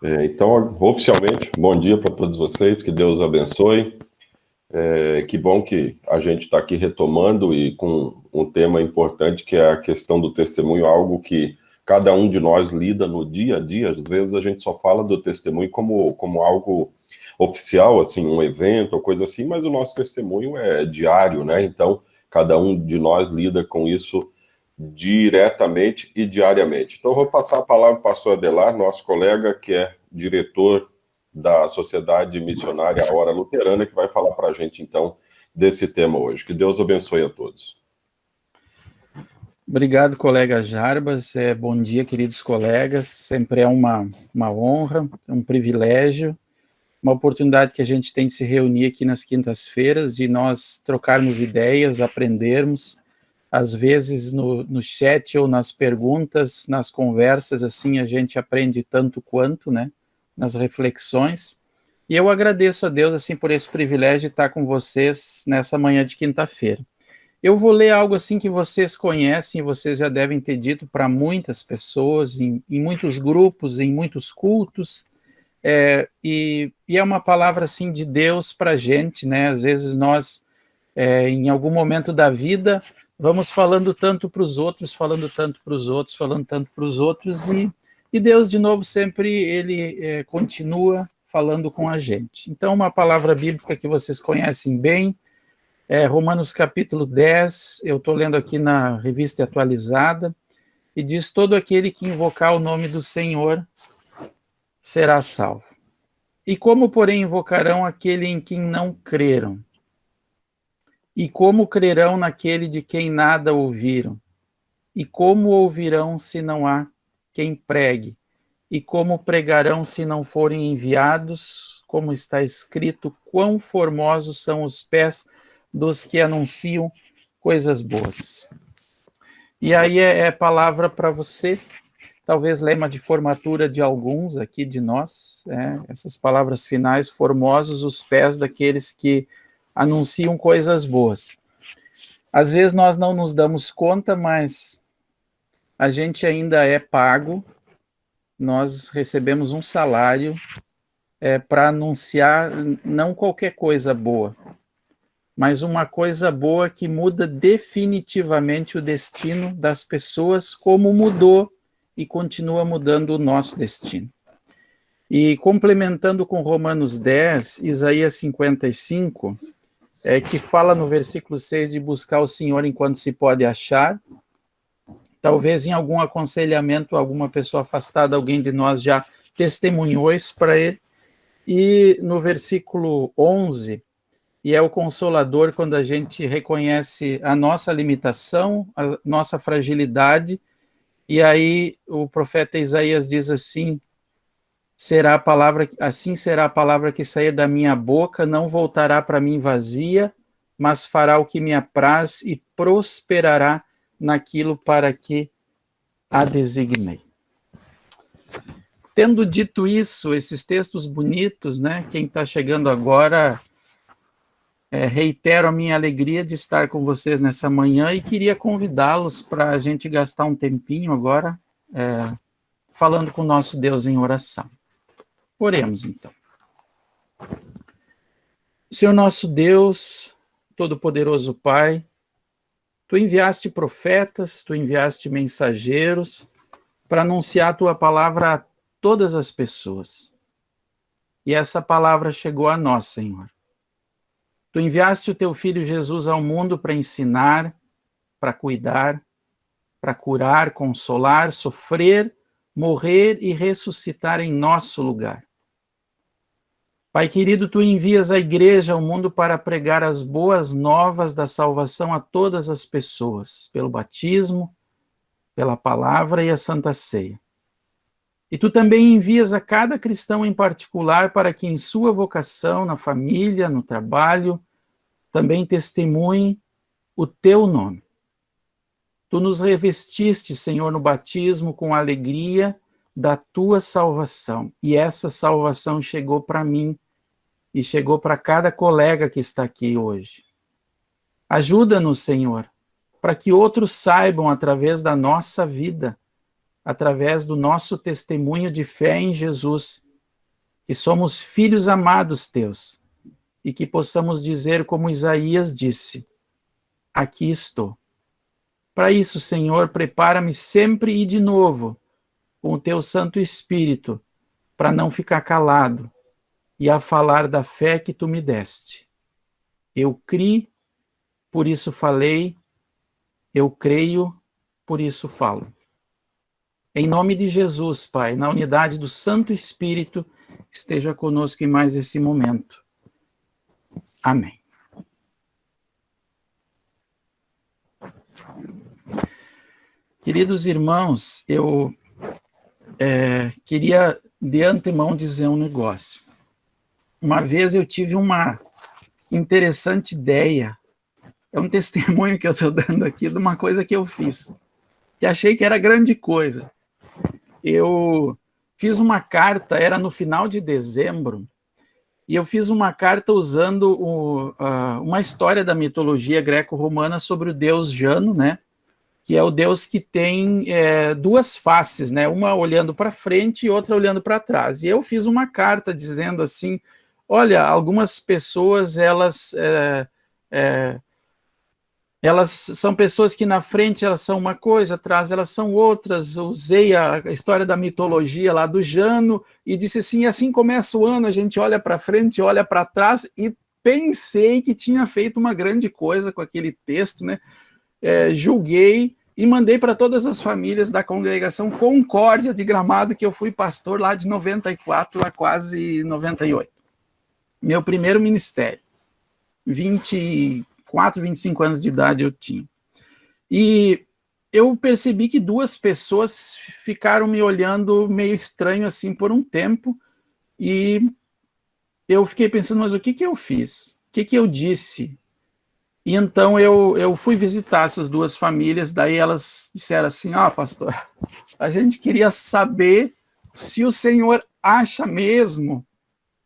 Então, oficialmente, bom dia para todos vocês, que Deus abençoe. Que bom que a gente está aqui retomando e com um tema importante, que é a questão do testemunho, algo que cada um de nós lida no dia a dia. Às vezes a gente só fala do testemunho como algo oficial, assim, um evento ou coisa assim, mas o nosso testemunho é diário, né? Então, cada um de nós lida com isso diretamente e diariamente. Então, eu vou passar a palavra para o pastor Adelar, nosso colega, que é diretor da Sociedade Missionária Hora Luterana, que vai falar para a gente, então, desse tema hoje. Que Deus abençoe a todos. Obrigado, colega Jarbas. Bom dia, queridos colegas. Sempre é uma honra, um privilégio, uma oportunidade que a gente tem de se reunir aqui nas quintas-feiras, de nós trocarmos ideias, aprendermos, às vezes no chat ou nas perguntas, nas conversas, assim a gente aprende tanto quanto, né, nas reflexões. E eu agradeço a Deus, assim, por esse privilégio de estar com vocês nessa manhã de quinta-feira. Eu vou ler algo assim que vocês conhecem, vocês já devem ter dito para muitas pessoas, em muitos grupos, em muitos cultos, e é uma palavra assim de Deus para a gente, né? Às vezes nós, em algum momento da vida, vamos falando tanto para os outros, falando tanto para os outros, falando tanto para os outros, e Deus, de novo, sempre ele continua falando com a gente. Então, uma palavra bíblica que vocês conhecem bem, Romanos capítulo 10, eu estou lendo aqui na Revista Atualizada, e diz: todo aquele que invocar o nome do Senhor será salvo. E como, porém, invocarão aquele em quem não creram? E como crerão naquele de quem nada ouviram? E como ouvirão se não há quem pregue? E como pregarão se não forem enviados? Como está escrito: quão formosos são os pés dos que anunciam coisas boas. E aí é palavra para você, talvez lema de formatura de alguns aqui de nós, essas palavras finais: formosos os pés daqueles que anunciam coisas boas. Às vezes nós não nos damos conta, mas a gente ainda é pago, nós recebemos um salário para anunciar não qualquer coisa boa, mas uma coisa boa que muda definitivamente o destino das pessoas, como mudou e continua mudando o nosso destino. E complementando com Romanos 10, Isaías 55, que fala no versículo 6 de buscar o Senhor enquanto se pode achar. Talvez em algum aconselhamento, alguma pessoa afastada, alguém de nós já testemunhou isso para ele. E no versículo 11, e é o consolador quando a gente reconhece a nossa limitação, a nossa fragilidade, e aí o profeta Isaías diz assim: assim será a palavra que sair da minha boca, não voltará para mim vazia, mas fará o que me apraz e prosperará naquilo para que a designei. Tendo dito isso, esses textos bonitos, né? Quem está chegando agora, reitero a minha alegria de estar com vocês nessa manhã e queria convidá-los para a gente gastar um tempinho agora falando com o nosso Deus em oração. Oremos, então. Senhor nosso Deus, Todo-Poderoso Pai, Tu enviaste profetas, Tu enviaste mensageiros para anunciar a Tua palavra a todas as pessoas. E essa palavra chegou a nós, Senhor. Tu enviaste o Teu Filho Jesus ao mundo para ensinar, para cuidar, para curar, consolar, sofrer, morrer e ressuscitar em nosso lugar. Pai querido, Tu envias a igreja ao mundo para pregar as boas novas da salvação a todas as pessoas, pelo batismo, pela palavra e a Santa Ceia. E Tu também envias a cada cristão em particular para que em sua vocação, na família, no trabalho, também testemunhe o Teu nome. Tu nos revestiste, Senhor, no batismo com a alegria da Tua salvação. E essa salvação chegou para mim e chegou para cada colega que está aqui hoje. Ajuda-nos, Senhor, para que outros saibam, através da nossa vida, através do nosso testemunho de fé em Jesus, que somos filhos amados teus, e que possamos dizer como Isaías disse: aqui estou. Para isso, Senhor, prepara-me sempre e de novo com o teu Santo Espírito, para não ficar calado e a falar da fé que tu me deste. Eu criei, por isso falei, eu creio, por isso falo. Em nome de Jesus, Pai, na unidade do Santo Espírito, esteja conosco em mais esse momento. Amém. Queridos irmãos, eu queria de antemão dizer um negócio. Uma vez eu tive uma interessante ideia, é um testemunho que eu estou dando aqui de uma coisa que eu fiz, que achei que era grande coisa. Eu fiz uma carta, era no final de dezembro, e eu fiz uma carta usando uma história da mitologia greco-romana sobre o deus Jano, né? Que é o deus que tem duas faces, né? Uma olhando para frente e outra olhando para trás. E eu fiz uma carta dizendo assim: olha, algumas pessoas, elas são pessoas que na frente elas são uma coisa, atrás elas são outras. Usei a história da mitologia lá do Jano e disse assim: assim começa o ano, a gente olha para frente, olha para trás, e pensei que tinha feito uma grande coisa com aquele texto, né? Julguei e mandei para todas as famílias da congregação Concórdia de Gramado, que eu fui pastor lá de 94 a quase 98. Meu primeiro ministério. 24, 25 anos de idade eu tinha. E eu percebi que duas pessoas ficaram me olhando meio estranho assim por um tempo, e eu fiquei pensando, mas o que eu fiz? O que eu disse? E então eu fui visitar essas duas famílias, daí elas disseram assim: pastor, a gente queria saber se o senhor acha mesmo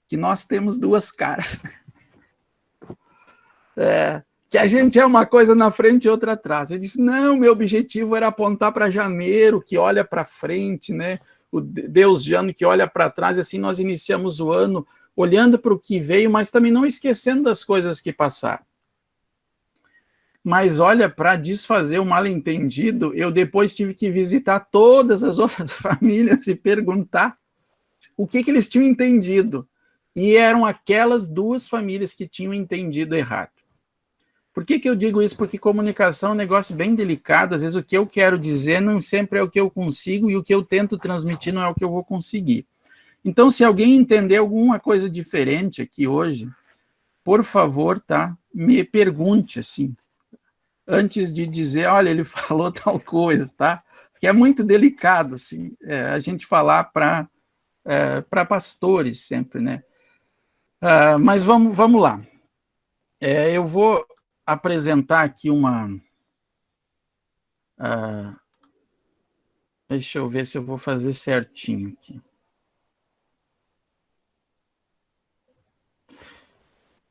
que nós temos duas caras. Que a gente é uma coisa na frente e outra atrás. Eu disse: não, meu objetivo era apontar para janeiro, que olha para frente, né? O Deus Jano que olha para trás, e assim nós iniciamos o ano olhando para o que veio, mas também não esquecendo das coisas que passaram. Mas olha, para desfazer o mal-entendido, eu depois tive que visitar todas as outras famílias e perguntar o que eles tinham entendido. E eram aquelas duas famílias que tinham entendido errado. Por que eu digo isso? Porque comunicação é um negócio bem delicado. Às vezes o que eu quero dizer não sempre é o que eu consigo, e o que eu tento transmitir não é o que eu vou conseguir. Então, se alguém entender alguma coisa diferente aqui hoje, por favor, tá? Me pergunte, assim, antes de dizer: olha, ele falou tal coisa, tá? Porque é muito delicado, assim, a gente falar para pastores sempre, né? Mas vamos lá. Eu vou apresentar aqui deixa eu ver se eu vou fazer certinho aqui.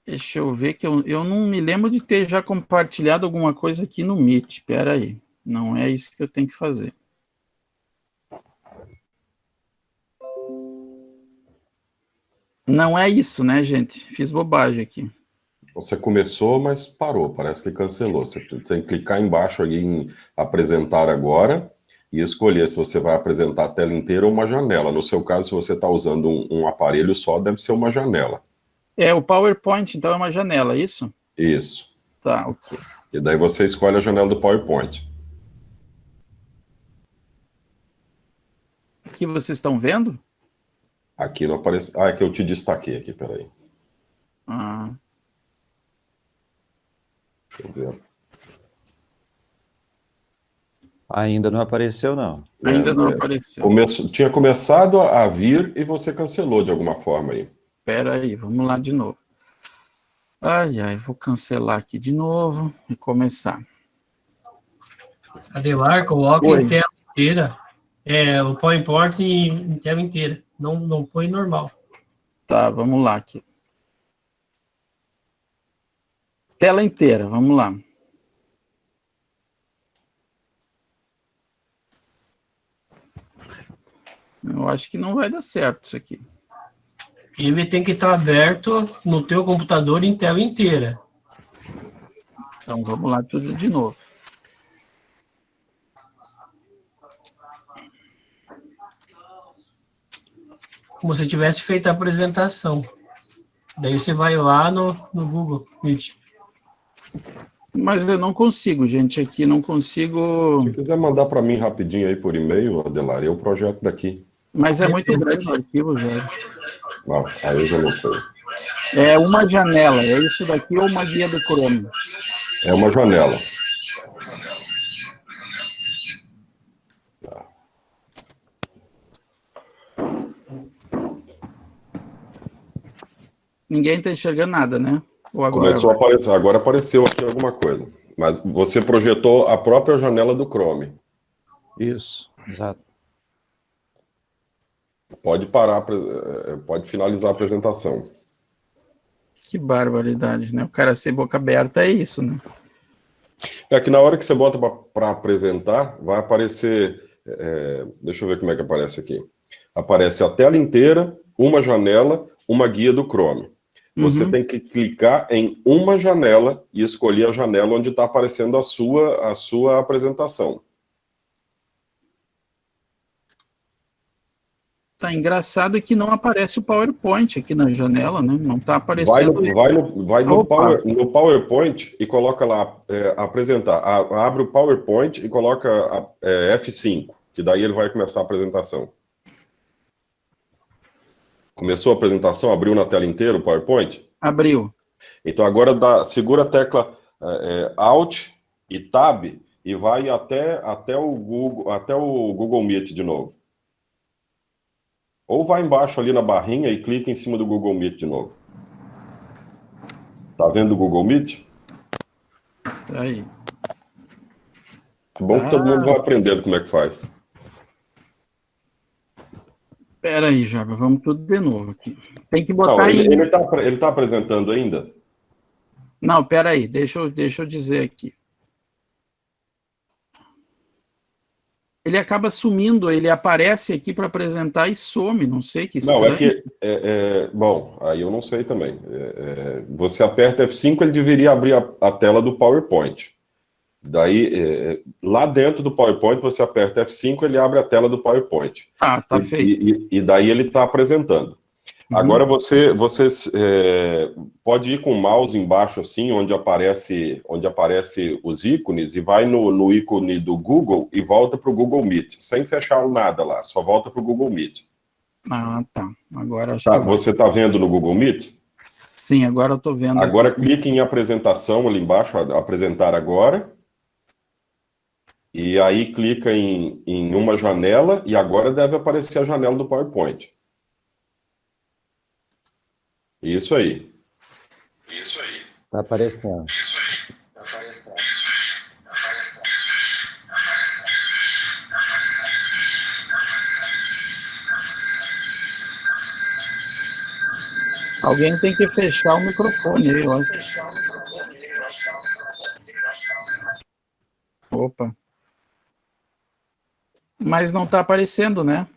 Deixa eu ver, que eu não me lembro de ter já compartilhado alguma coisa aqui no Meet. Espera aí. Não é isso que eu tenho que fazer. Não é isso, né, gente? Fiz bobagem aqui. Você começou, mas parou, parece que cancelou. Você tem que clicar embaixo ali em apresentar agora e escolher se você vai apresentar a tela inteira ou uma janela. No seu caso, se você está usando um aparelho só, deve ser uma janela. O PowerPoint, então, é uma janela, é isso? Isso. Tá, ok. E daí você escolhe a janela do PowerPoint. Aqui vocês estão vendo? Aqui não aparece... é que eu te destaquei aqui, peraí. Deixa eu ver. Ainda não apareceu, não. Ainda não apareceu. Tinha começado a vir e você cancelou de alguma forma aí. Espera aí, vamos lá de novo. Ai, vou cancelar aqui de novo e começar. Adelar, coloca em tela inteira. O PowerPoint em tela inteira. Não põe normal. Tá, vamos lá aqui. Tela inteira, vamos lá. Eu acho que não vai dar certo isso aqui. Ele tem que estar aberto no teu computador em tela inteira. Então, vamos lá tudo de novo. Como se tivesse feito a apresentação. Daí você vai lá no Google Meet. Mas eu não consigo, gente, aqui não consigo... Se quiser mandar para mim rapidinho aí por e-mail, Adelar, eu projeto daqui. Mas é muito grande o arquivo, já. Não, aí eu já não sei. É uma janela, é isso daqui ou uma guia do Chrome? É uma janela. Ninguém está enxergando nada, né? Ou agora Começou a aparecer, agora apareceu aqui alguma coisa. Mas você projetou a própria janela do Chrome. Isso, exato. Pode parar, pode finalizar a apresentação. Que barbaridade, né? O cara ser boca aberta é isso, né? É que na hora que você bota para apresentar, vai aparecer... deixa eu ver como é que aparece aqui. Aparece a tela inteira, uma janela, uma guia do Chrome. Você tem que clicar em uma janela e escolher a janela onde está aparecendo a sua apresentação. Tá engraçado que não aparece o PowerPoint aqui na janela, né? Não está aparecendo... Vai no PowerPoint e coloca lá, apresentar. Abre o PowerPoint e coloca F5, que daí ele vai começar a apresentação. Começou a apresentação? Abriu na tela inteira o PowerPoint? Abriu. Então agora segura a tecla Alt e Tab e vai até o Google Meet de novo. Ou vai embaixo ali na barrinha e clica em cima do Google Meet de novo. Tá vendo o Google Meet? Aí. Que bom que todo mundo vai aprendendo como é que faz. Espera aí, Java, vamos tudo de novo aqui. Tem que botar Não, aí... ele tá apresentando ainda? Não, espera aí, deixa eu dizer aqui. Ele acaba sumindo, ele aparece aqui para apresentar e some, não sei, que estranho. Não, é que... bom, aí eu não sei também. Você aperta F5, ele deveria abrir a tela do PowerPoint. Daí, lá dentro do PowerPoint, você aperta F5, ele abre a tela do PowerPoint. Tá feito. E daí ele está apresentando. Agora você pode ir com o mouse embaixo, assim, onde aparece os ícones, e vai no ícone do Google e volta para o Google Meet, sem fechar nada lá, só volta para o Google Meet. Ah, tá. Agora acho Tá, que... você está vendo no Google Meet? Sim, agora eu estou vendo. Agora aqui. clique em apresentação ali embaixo, apresentar agora. E aí clica em uma janela e agora deve aparecer a janela do PowerPoint. Isso aí. Tá aparecendo. Alguém tem que fechar o microfone aí, eu acho. Opa. Mas não está aparecendo, né?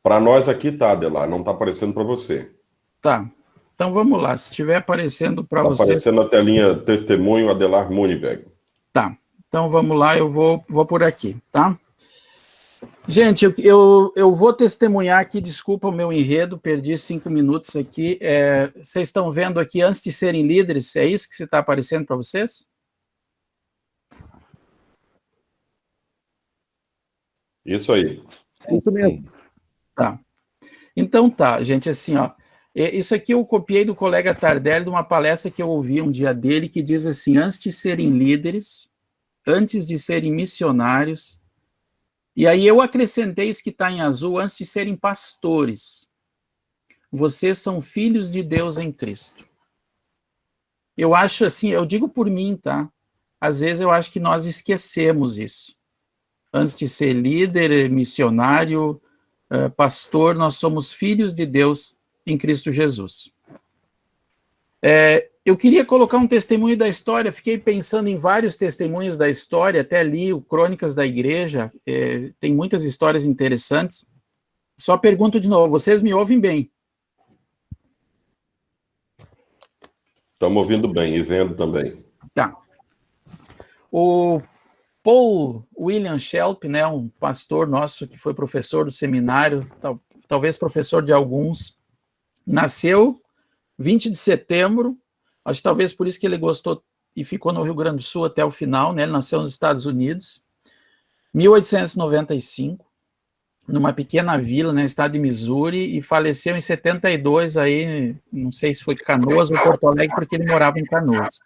Para nós aqui tá, Adelar, não está aparecendo para você. Tá. Então vamos lá. Se estiver aparecendo para Está você... aparecendo a telinha testemunho Adelar Muniveg. Tá. Então vamos lá, eu vou por aqui, tá? Gente, eu vou testemunhar aqui, desculpa o meu enredo, perdi 5 minutos aqui. Vocês estão vendo aqui, antes de serem líderes, é isso que está aparecendo para vocês? Isso aí. Isso mesmo. Tá. Então tá, gente, assim, ó. Isso aqui eu copiei do colega Tardelli, de uma palestra que eu ouvi um dia dele, que diz assim, antes de serem líderes, antes de serem missionários, e aí eu acrescentei isso que está em azul, antes de serem pastores, vocês são filhos de Deus em Cristo. Eu acho assim, eu digo por mim, tá? Às vezes eu acho que nós esquecemos isso. Antes de ser líder, missionário, pastor, nós somos filhos de Deus em Cristo Jesus. Eu queria colocar um testemunho da história, fiquei pensando em vários testemunhos da história, até li o Crônicas da Igreja, tem muitas histórias interessantes. Só pergunto de novo, vocês me ouvem bem? Estamos ouvindo bem e vendo também. Tá. O Paul William Shelp, né, um pastor nosso que foi professor do seminário, talvez professor de alguns, nasceu 20 de setembro, acho que talvez por isso que ele gostou e ficou no Rio Grande do Sul até o final, né, ele nasceu nos Estados Unidos, 1895, numa pequena vila, né, estado de Missouri, e faleceu em 72, aí, não sei se foi Canoas ou Porto Alegre, porque ele morava em Canoas.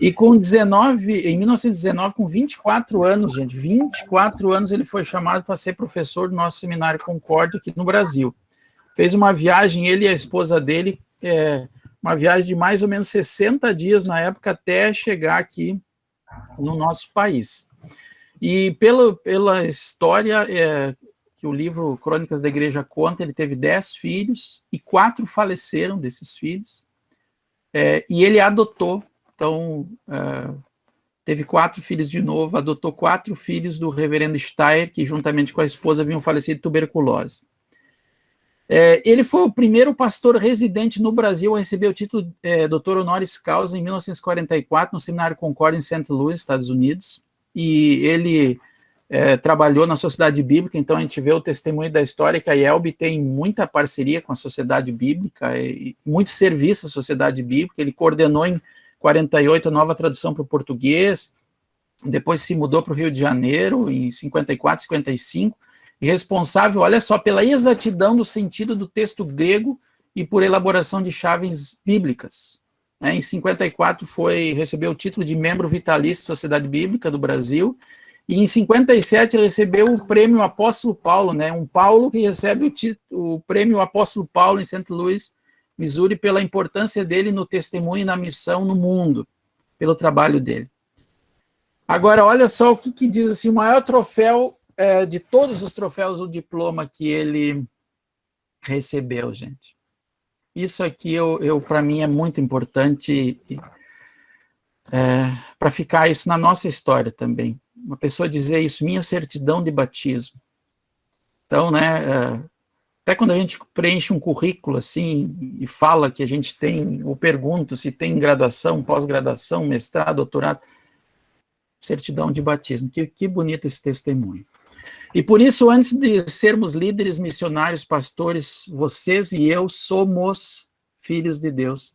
E em 1919, com 24 anos, gente, 24 anos, ele foi chamado para ser professor do nosso seminário Concórdia aqui no Brasil. Fez uma viagem, ele e a esposa dele, uma viagem de mais ou menos 60 dias na época, até chegar aqui no nosso país. E pela história que o livro Crônicas da Igreja conta, ele teve 10 filhos, e 4 faleceram desses filhos, e ele adotou, então, teve 4 filhos de novo, adotou 4 filhos do reverendo Steyer, que juntamente com a esposa haviam falecido de tuberculose. Ele foi o primeiro pastor residente no Brasil a receber o título doutor honoris causa em 1944, no Seminário Concórdia, em St. Louis, Estados Unidos, e ele trabalhou na Sociedade Bíblica, então a gente vê o testemunho da história que a IELB tem muita parceria com a Sociedade Bíblica, e muito serviço à Sociedade Bíblica. Ele coordenou em 48 a nova tradução para o português, depois se mudou para o Rio de Janeiro, em 54, 55, e responsável, olha só, pela exatidão do sentido do texto grego e por elaboração de chaves bíblicas. Em 54 recebeu o título de membro vitalício da Sociedade Bíblica do Brasil, e em 57 ele recebeu o prêmio Apóstolo Paulo, né? Um Paulo que recebe o prêmio Apóstolo Paulo em St. Louis, Missouri, pela importância dele no testemunho e na missão no mundo, pelo trabalho dele. Agora, olha só o que diz assim, o maior troféu de todos os troféus, o diploma que ele recebeu, gente. Isso aqui, para mim, é muito importante para ficar isso na nossa história também. Uma pessoa dizer isso, minha certidão de batismo. Então, né, até quando a gente preenche um currículo assim e fala que a gente tem, ou pergunto se tem graduação, pós-graduação, mestrado, doutorado, certidão de batismo. Que bonito esse testemunho. E por isso, antes de sermos líderes, missionários, pastores, vocês e eu somos filhos de Deus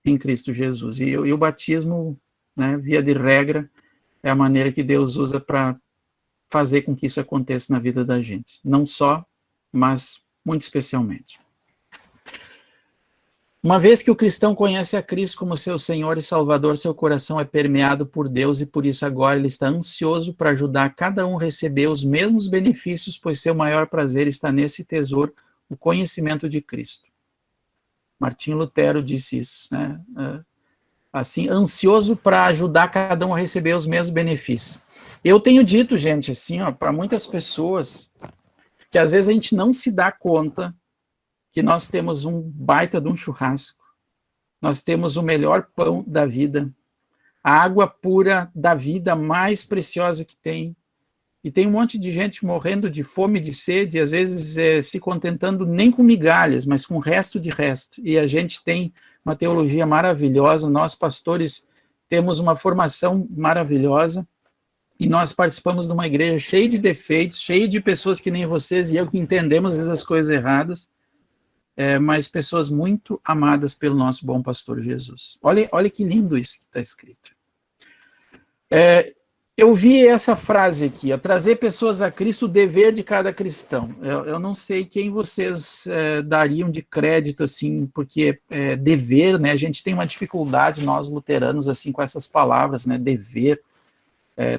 em Cristo Jesus. E o batismo, né, via de regra, é a maneira que Deus usa para fazer com que isso aconteça na vida da gente. Não só, mas muito especialmente. Uma vez que o cristão conhece a Cristo como seu Senhor e Salvador, seu coração é permeado por Deus, e por isso agora ele está ansioso para ajudar cada um a receber os mesmos benefícios, pois seu maior prazer está nesse tesouro, o conhecimento de Cristo. Martinho Lutero disse isso, né? Assim, ansioso para ajudar cada um a receber os mesmos benefícios. Eu tenho dito, gente, assim, para muitas pessoas, que às vezes a gente não se dá conta que nós temos um baita de um churrasco, nós temos o melhor pão da vida, a água pura da vida mais preciosa que tem, e tem um monte de gente morrendo de fome, de sede, e às vezes se contentando nem com migalhas, mas com resto de resto, e a gente tem uma teologia maravilhosa, nós pastores temos uma formação maravilhosa, e nós participamos de uma igreja cheia de defeitos, cheia de pessoas que nem vocês e eu, que entendemos às vezes as coisas erradas, mas pessoas muito amadas pelo nosso bom pastor Jesus. Olha que lindo isso que está escrito. Eu vi essa frase aqui, trazer pessoas a Cristo, o dever de cada cristão. Eu não sei quem vocês dariam de crédito, assim, porque dever, né, a gente tem uma dificuldade, nós luteranos, assim, com essas palavras, né, dever,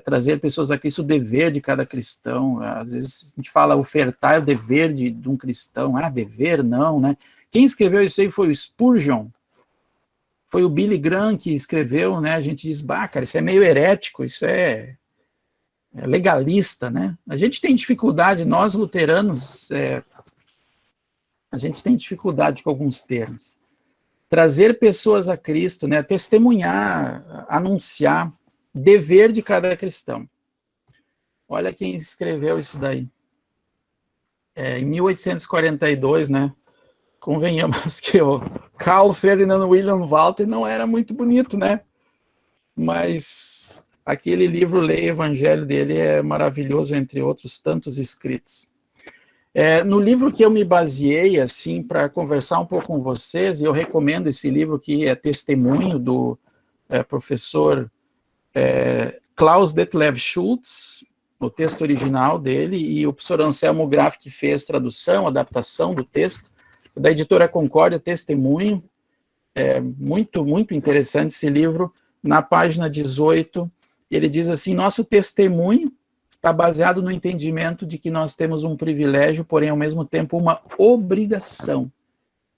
trazer pessoas a Cristo, o dever de cada cristão. Às vezes a gente fala ofertar é o dever de um cristão, dever não, né? Quem escreveu isso aí foi o Spurgeon, foi o Billy Graham que escreveu, né? A gente diz, cara, isso é meio herético, isso é legalista, né? A gente tem dificuldade, nós luteranos, a gente tem dificuldade com alguns termos. Trazer pessoas a Cristo, né? Testemunhar, anunciar, dever de cada cristão. Olha quem escreveu isso daí. Em 1842, né? convenhamos que o Carl Ferdinand Wilhelm Walter não era muito bonito, né? Mas aquele livro, Leia Evangelho, dele é maravilhoso, entre outros tantos escritos. No livro que eu me baseei, assim, para conversar um pouco com vocês, e eu recomendo esse livro, que é Testemunho, do professor Klaus Detlev Schultz, o texto original dele, e o professor Anselmo Graff, que fez tradução, adaptação do texto, da editora Concórdia, Testemunho. Muito, muito interessante esse livro. Na página 18, ele diz assim: nosso testemunho está baseado no entendimento de que nós temos um privilégio, porém, ao mesmo tempo, uma obrigação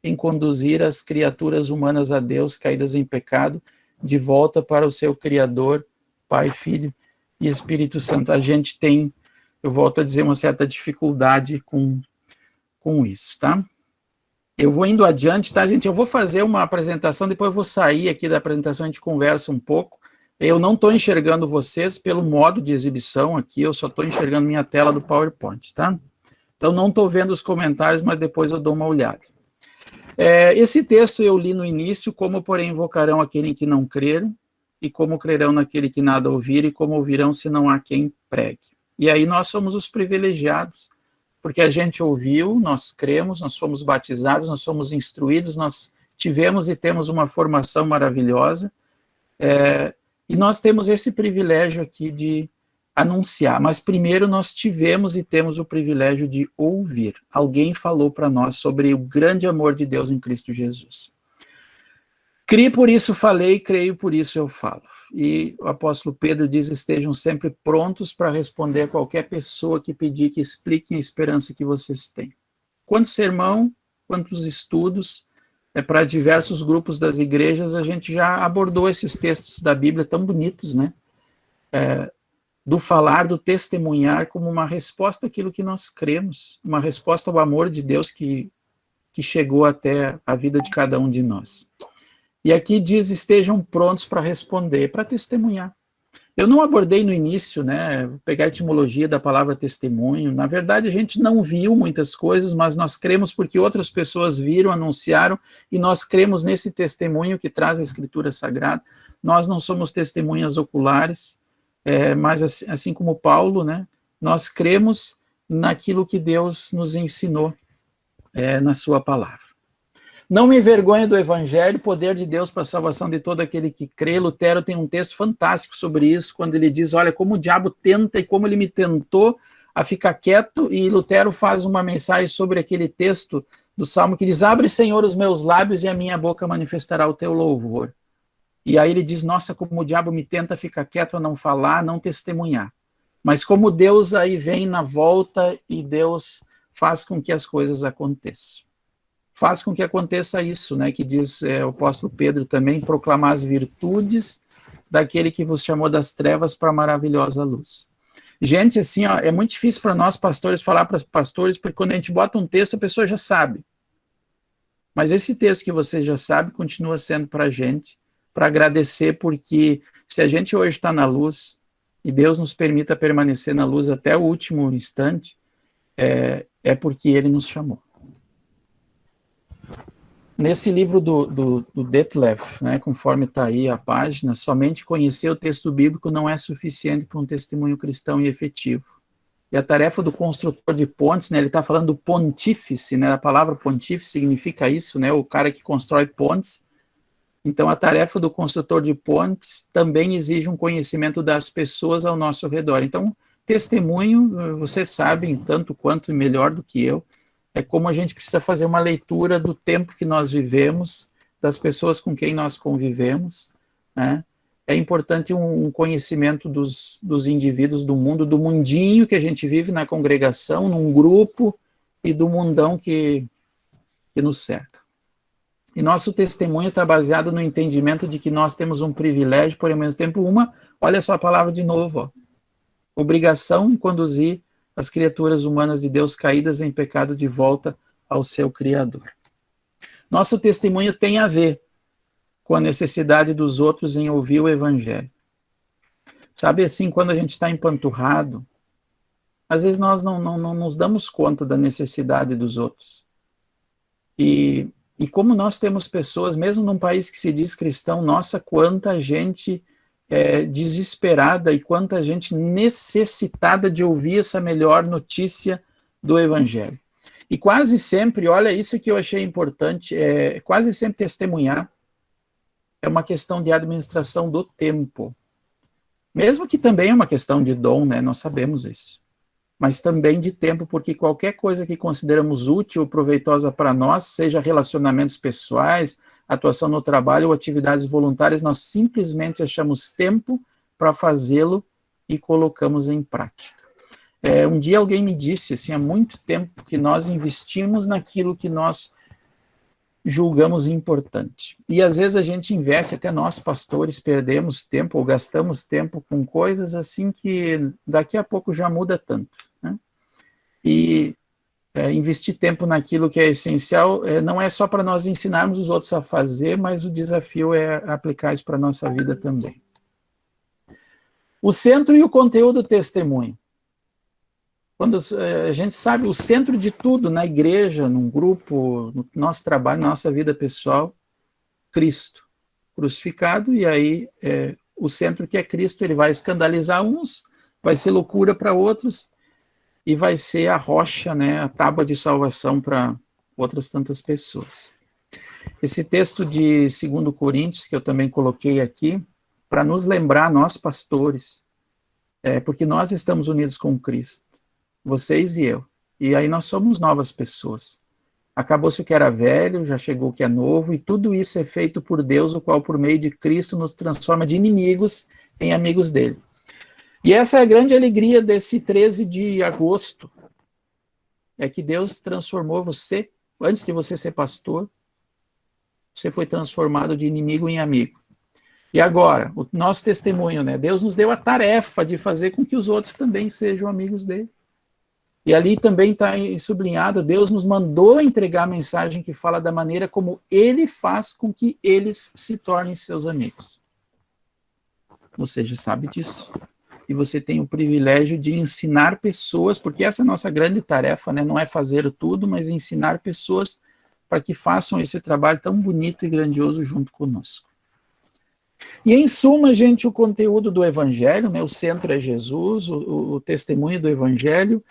em conduzir as criaturas humanas a Deus, caídas em pecado, de volta para o seu Criador, Pai, Filho e Espírito Santo. A gente tem, eu volto a dizer, uma certa dificuldade com isso, tá? Eu vou indo adiante, tá, gente? Eu vou fazer uma apresentação, depois eu vou sair aqui da apresentação, a gente conversa um pouco. Eu não estou enxergando vocês pelo modo de exibição aqui, eu só estou enxergando minha tela do PowerPoint, tá? Então, não estou vendo os comentários, mas depois eu dou uma olhada. Esse texto eu li no início: como, porém, invocarão aquele que não creram, e como crerão naquele que nada ouvir, e como ouvirão se não há quem pregue. E aí nós somos os privilegiados, porque a gente ouviu, nós cremos, nós fomos batizados, nós fomos instruídos, nós tivemos e temos uma formação maravilhosa, e nós temos esse privilégio aqui de anunciar, mas primeiro nós tivemos e temos o privilégio de ouvir. Alguém falou para nós sobre o grande amor de Deus em Cristo Jesus. Criei, por isso falei, creio, por isso eu falo. E o apóstolo Pedro diz: estejam sempre prontos para responder a qualquer pessoa que pedir que expliquem a esperança que vocês têm. Quanto sermão, quantos estudos, para diversos grupos das igrejas, a gente já abordou esses textos da Bíblia tão bonitos, né? Do falar, do testemunhar como uma resposta àquilo que nós cremos, uma resposta ao amor de Deus que chegou até a vida de cada um de nós. E aqui diz: estejam prontos para responder, para testemunhar. Eu não abordei no início, né, pegar a etimologia da palavra testemunho. Na verdade, a gente não viu muitas coisas, mas nós cremos porque outras pessoas viram, anunciaram, e nós cremos nesse testemunho que traz a Escritura Sagrada. Nós não somos testemunhas oculares, mas assim como Paulo, né, nós cremos naquilo que Deus nos ensinou na sua palavra. Não me envergonho do Evangelho, poder de Deus para a salvação de todo aquele que crê. Lutero tem um texto fantástico sobre isso, quando ele diz: olha, como o diabo tenta e como ele me tentou a ficar quieto. E Lutero faz uma mensagem sobre aquele texto do Salmo que diz: abre, Senhor, os meus lábios e a minha boca manifestará o teu louvor. E aí ele diz: nossa, como o diabo me tenta ficar quieto, a não falar, a não testemunhar. Mas como Deus aí vem na volta e Deus faz com que as coisas aconteçam. Faz com que aconteça isso, né, que diz o apóstolo Pedro também: proclamar as virtudes daquele que vos chamou das trevas para a maravilhosa luz. Gente, assim, ó, é muito difícil para nós pastores falar para os pastores, porque quando a gente bota um texto, a pessoa já sabe. Mas esse texto que você já sabe continua sendo para a gente, para agradecer, porque se a gente hoje está na luz, e Deus nos permita permanecer na luz até o último instante, é porque Ele nos chamou. Nesse livro do Detlev, né, conforme está aí a página, somente conhecer o texto bíblico não é suficiente para um testemunho cristão e efetivo. E a tarefa do construtor de pontes, né, ele está falando do pontífice, né, a palavra pontífice significa isso, né, o cara que constrói pontes. Então, a tarefa do construtor de pontes também exige um conhecimento das pessoas ao nosso redor. Então, testemunho, vocês sabem, tanto quanto e melhor do que eu, é como a gente precisa fazer uma leitura do tempo que nós vivemos, das pessoas com quem nós convivemos, né? É importante um conhecimento dos indivíduos do mundo, do mundinho que a gente vive na congregação, num grupo, e do mundão que nos cerca. E nosso testemunho está baseado no entendimento de que nós temos um privilégio, por ao mesmo tempo olha só a palavra de novo, ó, obrigação em conduzir as criaturas humanas de Deus caídas em pecado de volta ao seu Criador. Nosso testemunho tem a ver com a necessidade dos outros em ouvir o Evangelho. Sabe, assim, quando a gente está empanturrado, às vezes nós não nos damos conta da necessidade dos outros. E como nós temos pessoas, mesmo num país que se diz cristão, nossa, quanta gente desesperada e quanta gente necessitada de ouvir essa melhor notícia do Evangelho. E quase sempre, olha, isso que eu achei importante, quase sempre testemunhar é uma questão de administração do tempo. Mesmo que também é uma questão de dom, né? Nós sabemos isso. Mas também de tempo, porque qualquer coisa que consideramos útil ou proveitosa para nós, seja relacionamentos pessoais, atuação no trabalho ou atividades voluntárias, nós simplesmente achamos tempo para fazê-lo e colocamos em prática. Um dia alguém me disse, assim, há muito tempo, que nós investimos naquilo que nós julgamos importante. E às vezes a gente investe, até nós pastores perdemos tempo ou gastamos tempo com coisas assim que daqui a pouco já muda tanto, né? E investir tempo naquilo que é essencial não é só para nós ensinarmos os outros a fazer, mas o desafio é aplicar isso para a nossa vida também. O centro e o conteúdo do testemunho. Quando a gente sabe o centro de tudo, na igreja, num grupo, no nosso trabalho, na nossa vida pessoal, Cristo crucificado, e aí o centro que é Cristo, ele vai escandalizar uns, vai ser loucura para outros, e vai ser a rocha, né, a tábua de salvação para outras tantas pessoas. Esse texto de 2 Coríntios, que eu também coloquei aqui, para nos lembrar, nós pastores, porque nós estamos unidos com Cristo, vocês e eu, e aí nós somos novas pessoas. Acabou-se o que era velho, já chegou o que é novo, e tudo isso é feito por Deus, o qual por meio de Cristo nos transforma de inimigos em amigos dele. E essa é a grande alegria desse 13 de agosto, é que Deus transformou você, antes de você ser pastor, você foi transformado de inimigo em amigo. E agora, o nosso testemunho, né? Deus nos deu a tarefa de fazer com que os outros também sejam amigos dele. E ali também está sublinhado, Deus nos mandou entregar a mensagem que fala da maneira como ele faz com que eles se tornem seus amigos. Você já sabe disso. E você tem o privilégio de ensinar pessoas, porque essa é a nossa grande tarefa, né? Não é fazer tudo, mas ensinar pessoas para que façam esse trabalho tão bonito e grandioso junto conosco. E em suma, gente, o conteúdo do Evangelho, né? O centro é Jesus, o testemunho do Evangelho.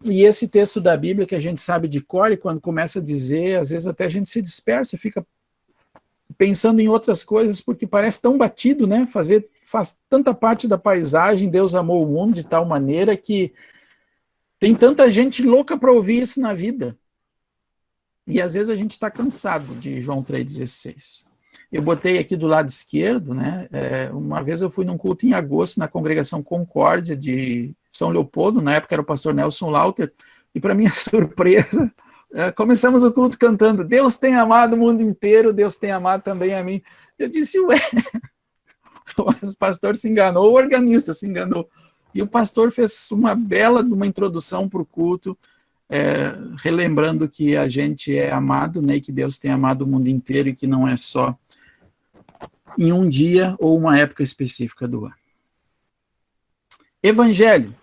E esse texto da Bíblia que a gente sabe de cor, e quando começa a dizer, às vezes até a gente se dispersa, fica pensando em outras coisas, porque parece tão batido, né? Faz tanta parte da paisagem, Deus amou o mundo de tal maneira que tem tanta gente louca para ouvir isso na vida. E às vezes a gente está cansado de João 3,16. Eu botei aqui do lado esquerdo, né? Uma vez eu fui num culto em agosto na congregação Concórdia de São Leopoldo, na época era o pastor Nelson Lauter, e para minha surpresa, começamos o culto cantando, Deus tem amado o mundo inteiro, Deus tem amado também a mim. Eu disse, ué, o pastor se enganou, o organista se enganou. E o pastor fez uma introdução para o culto, relembrando que a gente é amado, né, e que Deus tem amado o mundo inteiro e que não é só em um dia ou uma época específica do ano. Evangelho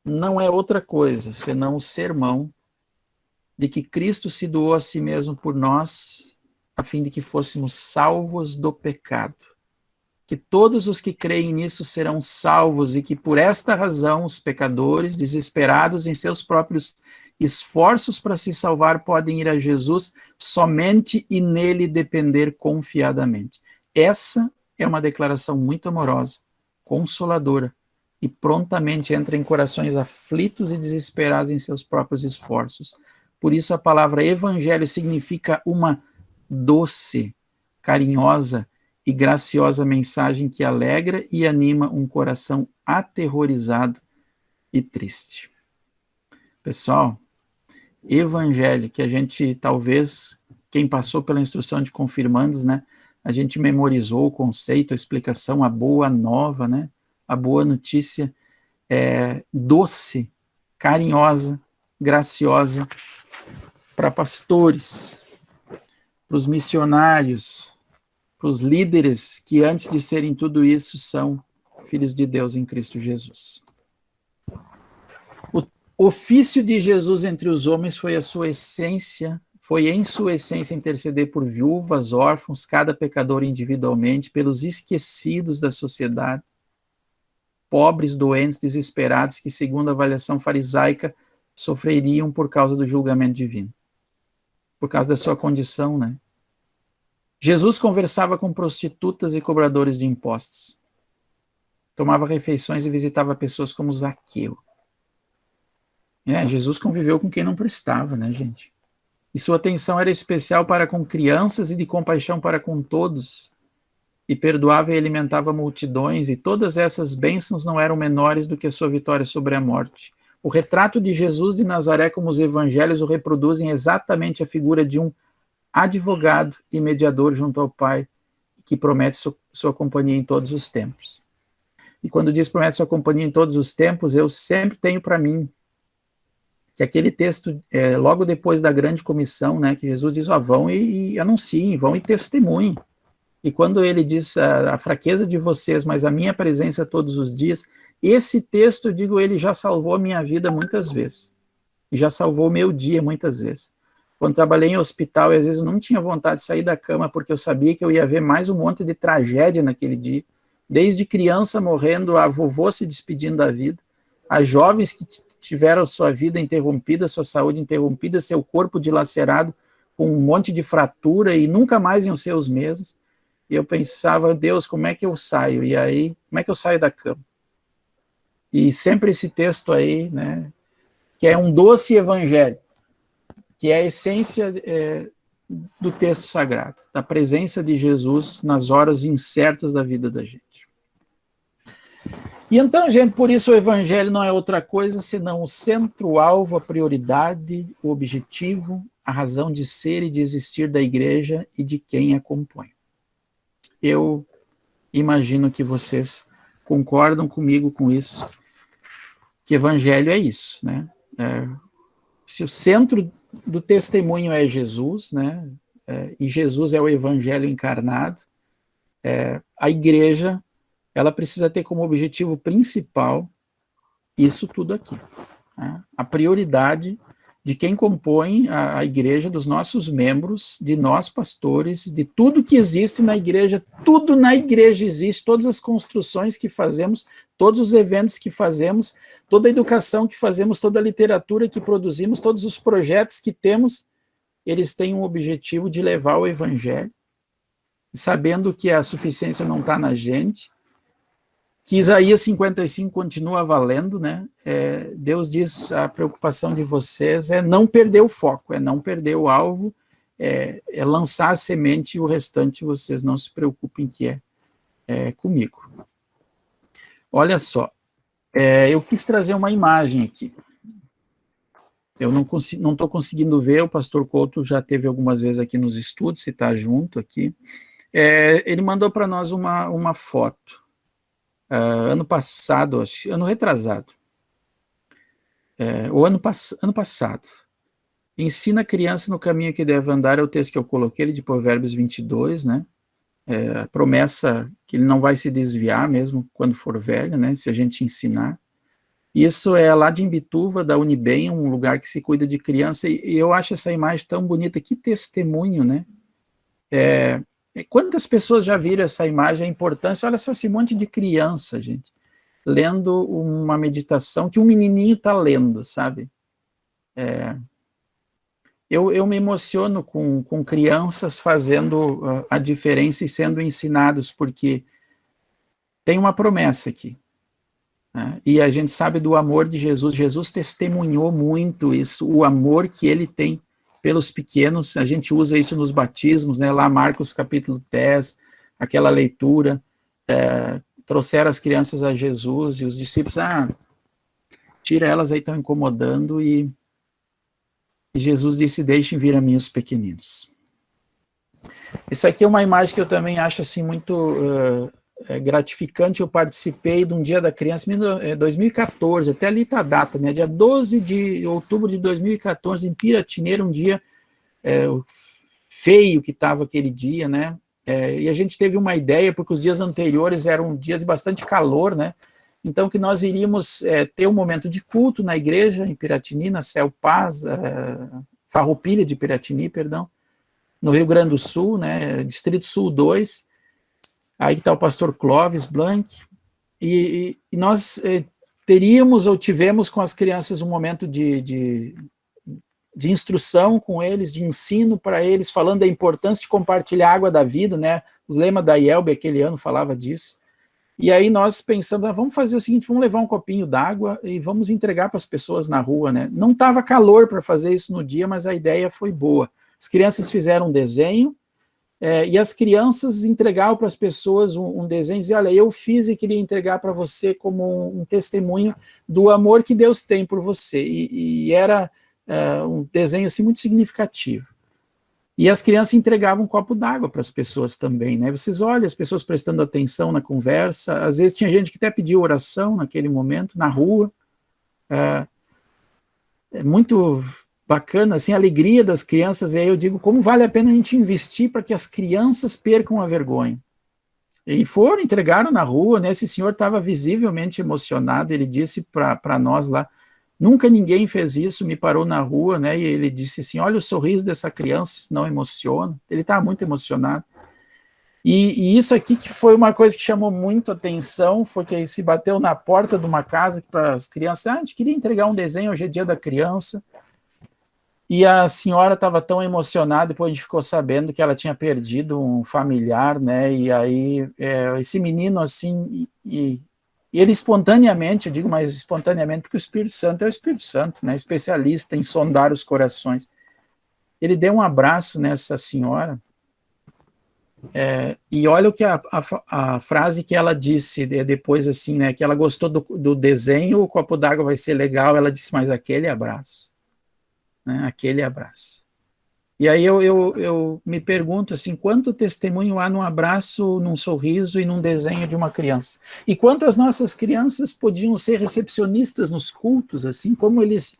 não é outra coisa senão o sermão de que Cristo se doou a si mesmo por nós, a fim de que fôssemos salvos do pecado. Que todos os que creem nisso serão salvos e que por esta razão os pecadores, desesperados em seus próprios esforços para se salvar, podem ir a Jesus somente e nele depender confiadamente. Essa é uma declaração muito amorosa, consoladora, e prontamente entra em corações aflitos e desesperados em seus próprios esforços. Por isso a palavra evangelho significa uma doce, carinhosa e graciosa mensagem que alegra e anima um coração aterrorizado e triste. Pessoal, evangelho, que a gente talvez, quem passou pela instrução de confirmandos, né, a gente memorizou o conceito, a explicação, a boa nova, né, a boa notícia, doce, carinhosa, graciosa, para pastores, para os missionários, para os líderes que antes de serem tudo isso são filhos de Deus em Cristo Jesus. ofício de Jesus entre os homens foi em sua essência interceder por viúvas, órfãos, cada pecador individualmente, pelos esquecidos da sociedade, pobres, doentes, desesperados, que, segundo a avaliação farisaica, sofreriam por causa do julgamento divino, por causa da sua condição, né? Jesus conversava com prostitutas e cobradores de impostos, tomava refeições e visitava pessoas como Zaqueu. Jesus conviveu com quem não prestava, né, gente? E sua atenção era especial para com crianças e de compaixão para com todos, e perdoava e alimentava multidões, e todas essas bênçãos não eram menores do que a sua vitória sobre a morte. O retrato de Jesus de Nazaré, como os evangelhos o reproduzem, exatamente a figura de um advogado e mediador junto ao Pai, que promete sua companhia em todos os tempos. E quando diz promete sua companhia em todos os tempos, eu sempre tenho para mim que aquele texto, logo depois da grande comissão, né, que Jesus diz, vão e anunciem, vão e testemunhem. E quando ele diz a fraqueza de vocês, mas a minha presença todos os dias, esse texto, eu digo, ele já salvou a minha vida muitas vezes. E já salvou o meu dia muitas vezes. Quando trabalhei em hospital, e às vezes eu não tinha vontade de sair da cama, porque eu sabia que eu ia ver mais um monte de tragédia naquele dia. Desde criança morrendo, a vovô se despedindo da vida, a jovens que tiveram sua vida interrompida, sua saúde interrompida, seu corpo dilacerado com um monte de fratura e nunca mais iam ser os mesmos. E eu pensava, Deus, como é que eu saio? E aí, como é que eu saio da cama? E sempre esse texto aí, né, que é um doce evangelho, que é a essência do texto sagrado, da presença de Jesus nas horas incertas da vida da gente. E então, gente, por isso o evangelho não é outra coisa senão o centro-alvo, a prioridade, o objetivo, a razão de ser e de existir da igreja e de quem a compõe. Eu imagino que vocês concordam comigo com isso, que evangelho é isso, né? Se o centro do testemunho é Jesus, né? E Jesus é o evangelho encarnado, a igreja, ela precisa ter como objetivo principal isso tudo aqui. Né? A prioridade de quem compõe a igreja, dos nossos membros, de nós pastores, de tudo que existe na igreja, tudo na igreja existe, todas as construções que fazemos, todos os eventos que fazemos, toda a educação que fazemos, toda a literatura que produzimos, todos os projetos que temos, eles têm um objetivo de levar o evangelho, sabendo que a suficiência não está na gente, que Isaías 55 continua valendo, né? Deus diz, a preocupação de vocês é não perder o foco, é não perder o alvo, é lançar a semente e o restante vocês não se preocupem que é comigo. Olha só, eu quis trazer uma imagem aqui. Eu não estou conseguindo ver, o pastor Couto já teve algumas vezes aqui nos estudos, se está junto aqui. Ele mandou para nós uma foto. Ano passado, ano retrasado, ou ano passado, ensina a criança no caminho que deve andar, é o texto que eu coloquei, de Provérbios 22, né, a promessa que ele não vai se desviar mesmo quando for velho, né, se a gente ensinar. Isso é lá de Imbituva, da Unibem, um lugar que se cuida de criança, e eu acho essa imagem tão bonita, que testemunho, né, quantas pessoas já viram essa imagem, a importância, olha só esse monte de criança, gente, lendo uma meditação que um menininho está lendo, sabe? Eu me emociono com crianças fazendo a diferença e sendo ensinados, porque tem uma promessa aqui, né? E a gente sabe do amor de Jesus, Jesus testemunhou muito isso, o amor que ele tem pelos pequenos, a gente usa isso nos batismos, né? Lá Marcos capítulo 10, aquela leitura, trouxeram as crianças a Jesus, e os discípulos, tira elas aí, estão incomodando, e Jesus disse, deixem vir a mim os pequeninos. Isso aqui é uma imagem que eu também acho assim muito gratificante. Eu participei de um Dia da Criança em 2014, até ali está a data, né? Dia 12 de outubro de 2014, em Piratineira, um dia feio que estava aquele dia, né? E a gente teve uma ideia, porque os dias anteriores eram um dia de bastante calor, né? então que nós iríamos ter um momento de culto na igreja, em Piratini, na Céu Paz, Farroupilha de Piratini, perdão, no Rio Grande do Sul, né, Distrito Sul 2, aí que está o pastor Clóvis Blanc, e nós teríamos ou tivemos com as crianças um momento de instrução com eles, de ensino para eles, falando da importância de compartilhar a água da vida, né, o lema da IELB aquele ano falava disso, e aí nós pensamos, vamos fazer o seguinte, vamos levar um copinho d'água e vamos entregar para as pessoas na rua, né, não estava calor para fazer isso no dia, mas a ideia foi boa, as crianças fizeram um desenho, e as crianças entregavam para as pessoas um desenho, diziam, olha, eu fiz e queria entregar para você como um testemunho do amor que Deus tem por você, e era um desenho assim muito significativo. E as crianças entregavam um copo d'água para as pessoas também, né? Vocês olham as pessoas prestando atenção na conversa, às vezes tinha gente que até pediu oração naquele momento, na rua. É muito bacana, assim, a alegria das crianças, e aí eu digo, como vale a pena a gente investir para que as crianças percam a vergonha. E foram, entregaram na rua, né? Esse senhor estava visivelmente emocionado, ele disse para nós lá, nunca ninguém fez isso, me parou na rua, né, e ele disse assim, olha o sorriso dessa criança, não emociona, ele estava muito emocionado, e isso aqui que foi uma coisa que chamou muito atenção, foi que ele se bateu na porta de uma casa para as crianças, a gente queria entregar um desenho, hoje é dia da criança, e a senhora estava tão emocionada, depois a gente ficou sabendo que ela tinha perdido um familiar, né, e aí esse menino assim, e ele espontaneamente, eu digo mais espontaneamente, porque o Espírito Santo é o Espírito Santo, né, especialista em sondar os corações. Ele deu um abraço nessa senhora, e olha o que a frase que ela disse depois, assim, né, que ela gostou do desenho, o copo d'água vai ser legal, ela disse, mas aquele abraço, né, aquele abraço. E aí eu me pergunto assim, quanto testemunho há num abraço, num sorriso e num desenho de uma criança? E quanto as nossas crianças podiam ser recepcionistas nos cultos, assim, como eles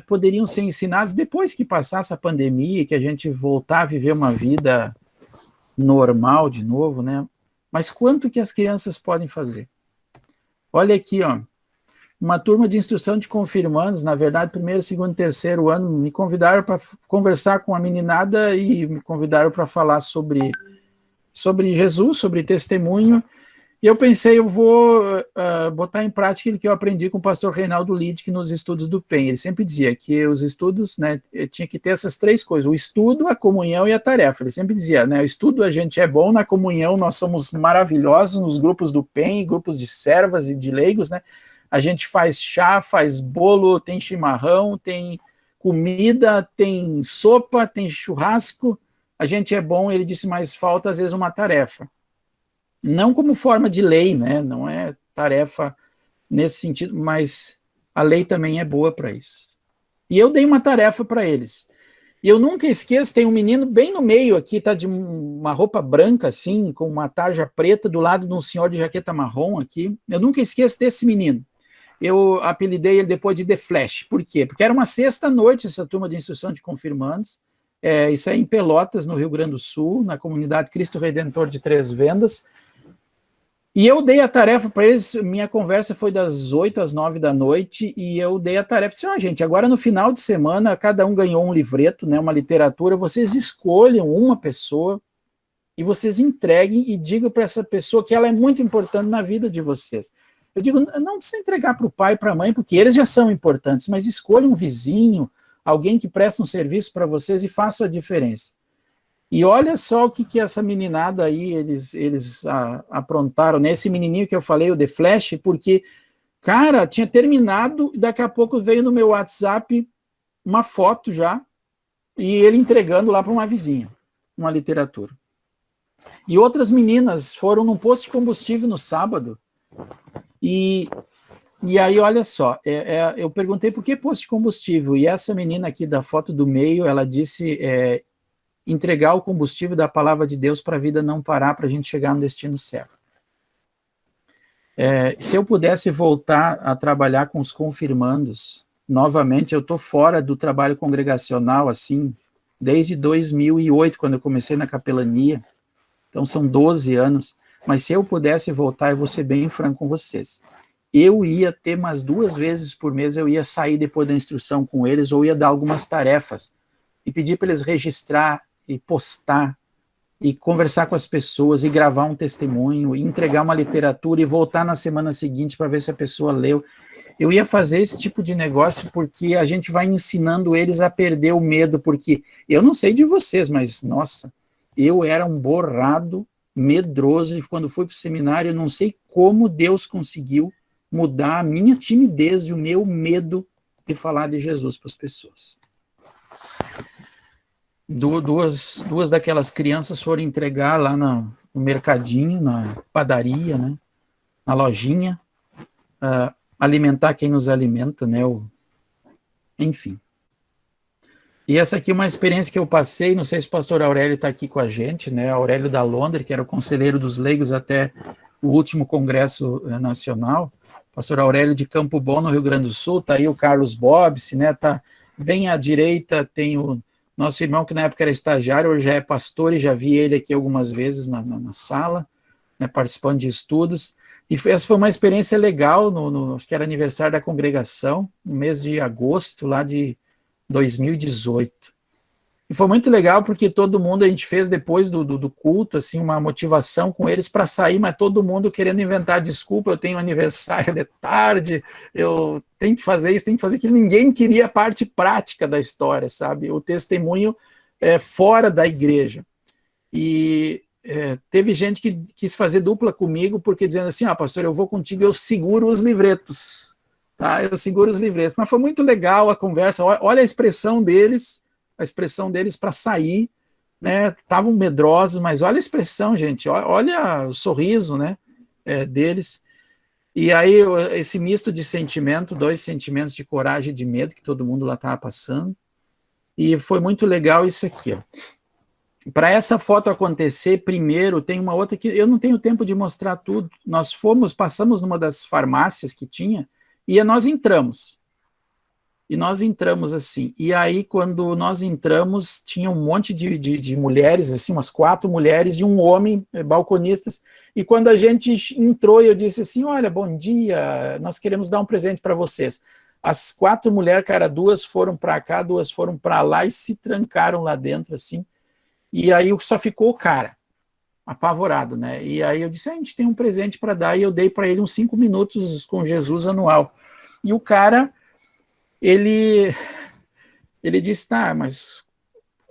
poderiam ser ensinados depois que passasse a pandemia e que a gente voltar a viver uma vida normal de novo, né? Mas quanto que as crianças podem fazer? Olha aqui, ó. Uma turma de instrução de confirmandos, na verdade, primeiro, segundo, terceiro ano, me convidaram para conversar com a meninada e me convidaram para falar sobre Jesus, sobre testemunho, e eu pensei, eu vou botar em prática aquilo que eu aprendi com o pastor Reinaldo Lidick nos estudos do PEN. Ele sempre dizia que os estudos, né, tinha que ter essas três coisas, o estudo, a comunhão e a tarefa. Ele sempre dizia, né, o estudo a gente é bom, na comunhão nós somos maravilhosos, nos grupos do PEN, grupos de servas e de leigos, né, a gente faz chá, faz bolo, tem chimarrão, tem comida, tem sopa, tem churrasco. A gente é bom, ele disse, mas falta às vezes uma tarefa. Não como forma de lei, né? Não é tarefa nesse sentido, mas a lei também é boa para isso. E eu dei uma tarefa para eles. E eu nunca esqueço, tem um menino bem no meio aqui, tá de uma roupa branca assim, com uma tarja preta, do lado de um senhor de jaqueta marrom aqui. Eu nunca esqueço desse menino. Eu apelidei ele depois de The Flash. Por quê? Porque era uma sexta-noite essa turma de instrução de confirmandos. Isso é em Pelotas, no Rio Grande do Sul, na comunidade Cristo Redentor de Três Vendas. E eu dei a tarefa para eles, minha conversa foi das 8 às 9 da noite, e eu dei a tarefa, disse, gente, agora no final de semana, cada um ganhou um livreto, né, uma literatura, vocês escolham uma pessoa, e vocês entreguem e digam para essa pessoa que ela é muito importante na vida de vocês. Eu digo, não precisa entregar para o pai e para a mãe, porque eles já são importantes, mas escolha um vizinho, alguém que presta um serviço para vocês e faça a diferença. E olha só o que essa meninada aí, eles aprontaram, né? Esse menininho que eu falei, o The Flash, porque, cara, tinha terminado, e daqui a pouco veio no meu WhatsApp uma foto já, e ele entregando lá para uma vizinha, uma literatura. E outras meninas foram num posto de combustível no sábado, e aí, olha só, eu perguntei por que posto de combustível, e essa menina aqui da foto do meio, ela disse, entregar o combustível da palavra de Deus para a vida não parar, para a gente chegar no destino certo. Se eu pudesse voltar a trabalhar com os confirmandos, novamente, eu estou fora do trabalho congregacional, assim, desde 2008, quando eu comecei na capelania, então são 12 anos, mas se eu pudesse voltar, eu vou ser bem franco com vocês, eu ia ter umas 2 vezes por mês, eu ia sair depois da instrução com eles, ou ia dar algumas tarefas, e pedir para eles registrar, e postar, e conversar com as pessoas, e gravar um testemunho, e entregar uma literatura, e voltar na semana seguinte para ver se a pessoa leu. Eu ia fazer esse tipo de negócio porque a gente vai ensinando eles a perder o medo, porque eu não sei de vocês, mas, nossa, eu era um borrado, medroso, e quando fui para o seminário, eu não sei como Deus conseguiu mudar a minha timidez e o meu medo de falar de Jesus para as pessoas. Duas daquelas crianças foram entregar lá no mercadinho, na padaria, né, na lojinha, alimentar quem nos alimenta, né, enfim. E essa aqui é uma experiência que eu passei, não sei se o pastor Aurélio está aqui com a gente, né, Aurélio da Londres, que era o conselheiro dos leigos até o último congresso nacional, pastor Aurélio de Campo Bom, no Rio Grande do Sul, está aí o Carlos Bobse, né, está bem à direita, tem o nosso irmão que na época era estagiário, hoje já é pastor, e já vi ele aqui algumas vezes na sala, né, participando de estudos, e essa foi uma experiência legal, acho que era aniversário da congregação, no mês de agosto, lá de 2018. E foi muito legal porque todo mundo, a gente fez depois do culto, assim, uma motivação com eles para sair, mas todo mundo querendo inventar desculpa, eu tenho aniversário de tarde, eu tenho que fazer isso, tenho que fazer aquilo. Ninguém queria a parte prática da história, sabe? O testemunho fora da igreja. E teve gente que quis fazer dupla comigo, porque dizendo assim, pastor, eu vou contigo, eu seguro os livretos. Tá? Eu seguro os livretos. Mas foi muito legal a conversa, olha a expressão deles para sair, né? Estavam medrosos, mas olha a expressão, gente, olha o sorriso, né, deles. E aí esse misto de sentimento, 2 sentimentos de coragem e de medo que todo mundo lá estava passando, e foi muito legal isso aqui, ó. Para essa foto acontecer, primeiro tem uma outra que eu não tenho tempo de mostrar tudo. Nós passamos numa das farmácias que tinha, e nós entramos. E nós entramos assim, e aí quando nós entramos, tinha um monte de mulheres, assim, umas 4 mulheres e um homem, balconistas, e quando a gente entrou, eu disse assim, olha, bom dia, nós queremos dar um presente para vocês. As 4 mulheres, cara, 2 foram para cá, 2 foram para lá, e se trancaram lá dentro, assim, e aí só ficou o cara, apavorado, né, e aí eu disse, a gente tem um presente para dar, e eu dei para ele uns 5 minutos com Jesus anual, e o cara... Ele disse, tá, mas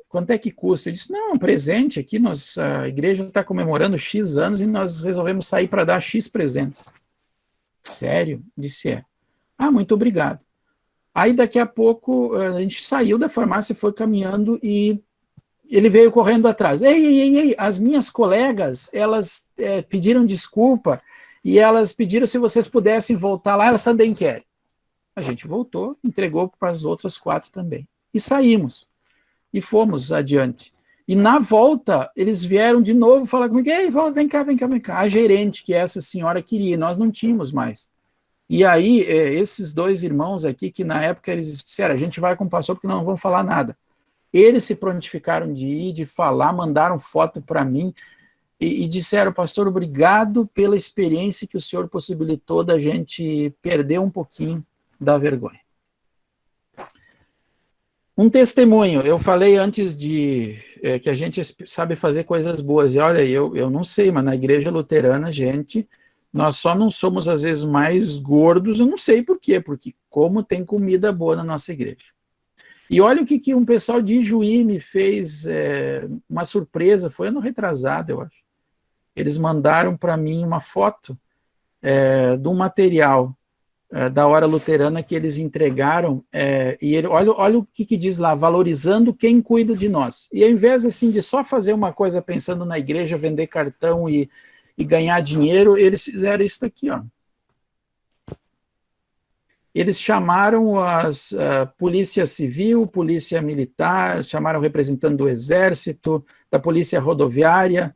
quanto é que custa? Eu disse, não, um presente aqui, a igreja está comemorando X anos e nós resolvemos sair para dar X presentes. Sério? Disse, é. Ah, muito obrigado. Aí daqui a pouco a gente saiu da farmácia, foi caminhando e ele veio correndo atrás. Ei, as minhas colegas, elas pediram desculpa e elas pediram se vocês pudessem voltar lá, elas também querem. A gente voltou, entregou para as outras 4 também. E saímos. E fomos adiante. E na volta, eles vieram de novo falar comigo, ei, vem cá. A gerente, que essa senhora queria, nós não tínhamos mais. E aí, esses 2 irmãos aqui, que na época eles disseram, a gente vai com o pastor porque não vamos falar nada. Eles se prontificaram de ir, de falar, mandaram foto para mim e disseram, pastor, obrigado pela experiência que o senhor possibilitou da gente perder um pouquinho da vergonha. Um testemunho, eu falei antes que a gente sabe fazer coisas boas, e olha, eu não sei, mas na igreja luterana, gente, nós só não somos às vezes mais gordos, eu não sei por quê, porque como tem comida boa na nossa igreja. E olha o que um pessoal de Juí me fez, uma surpresa, foi ano retrasado, eu acho. Eles mandaram para mim uma foto de um material da Hora Luterana que eles entregaram, e olha o que diz lá, valorizando quem cuida de nós. E ao invés assim, de só fazer uma coisa pensando na igreja, vender cartão e ganhar dinheiro, eles fizeram isso daqui, ó. Eles chamaram as polícia civil, polícia militar, chamaram o representante do exército, da polícia rodoviária,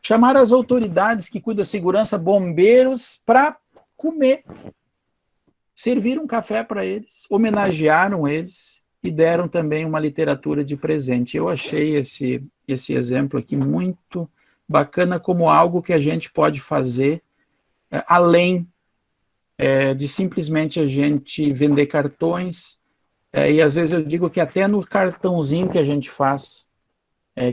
chamaram as autoridades que cuidam da segurança, bombeiros, para comer. Serviram um café para eles, homenagearam eles e deram também uma literatura de presente. Eu achei esse exemplo aqui muito bacana como algo que a gente pode fazer além de simplesmente a gente vender cartões, e às vezes eu digo que até no cartãozinho que a gente faz,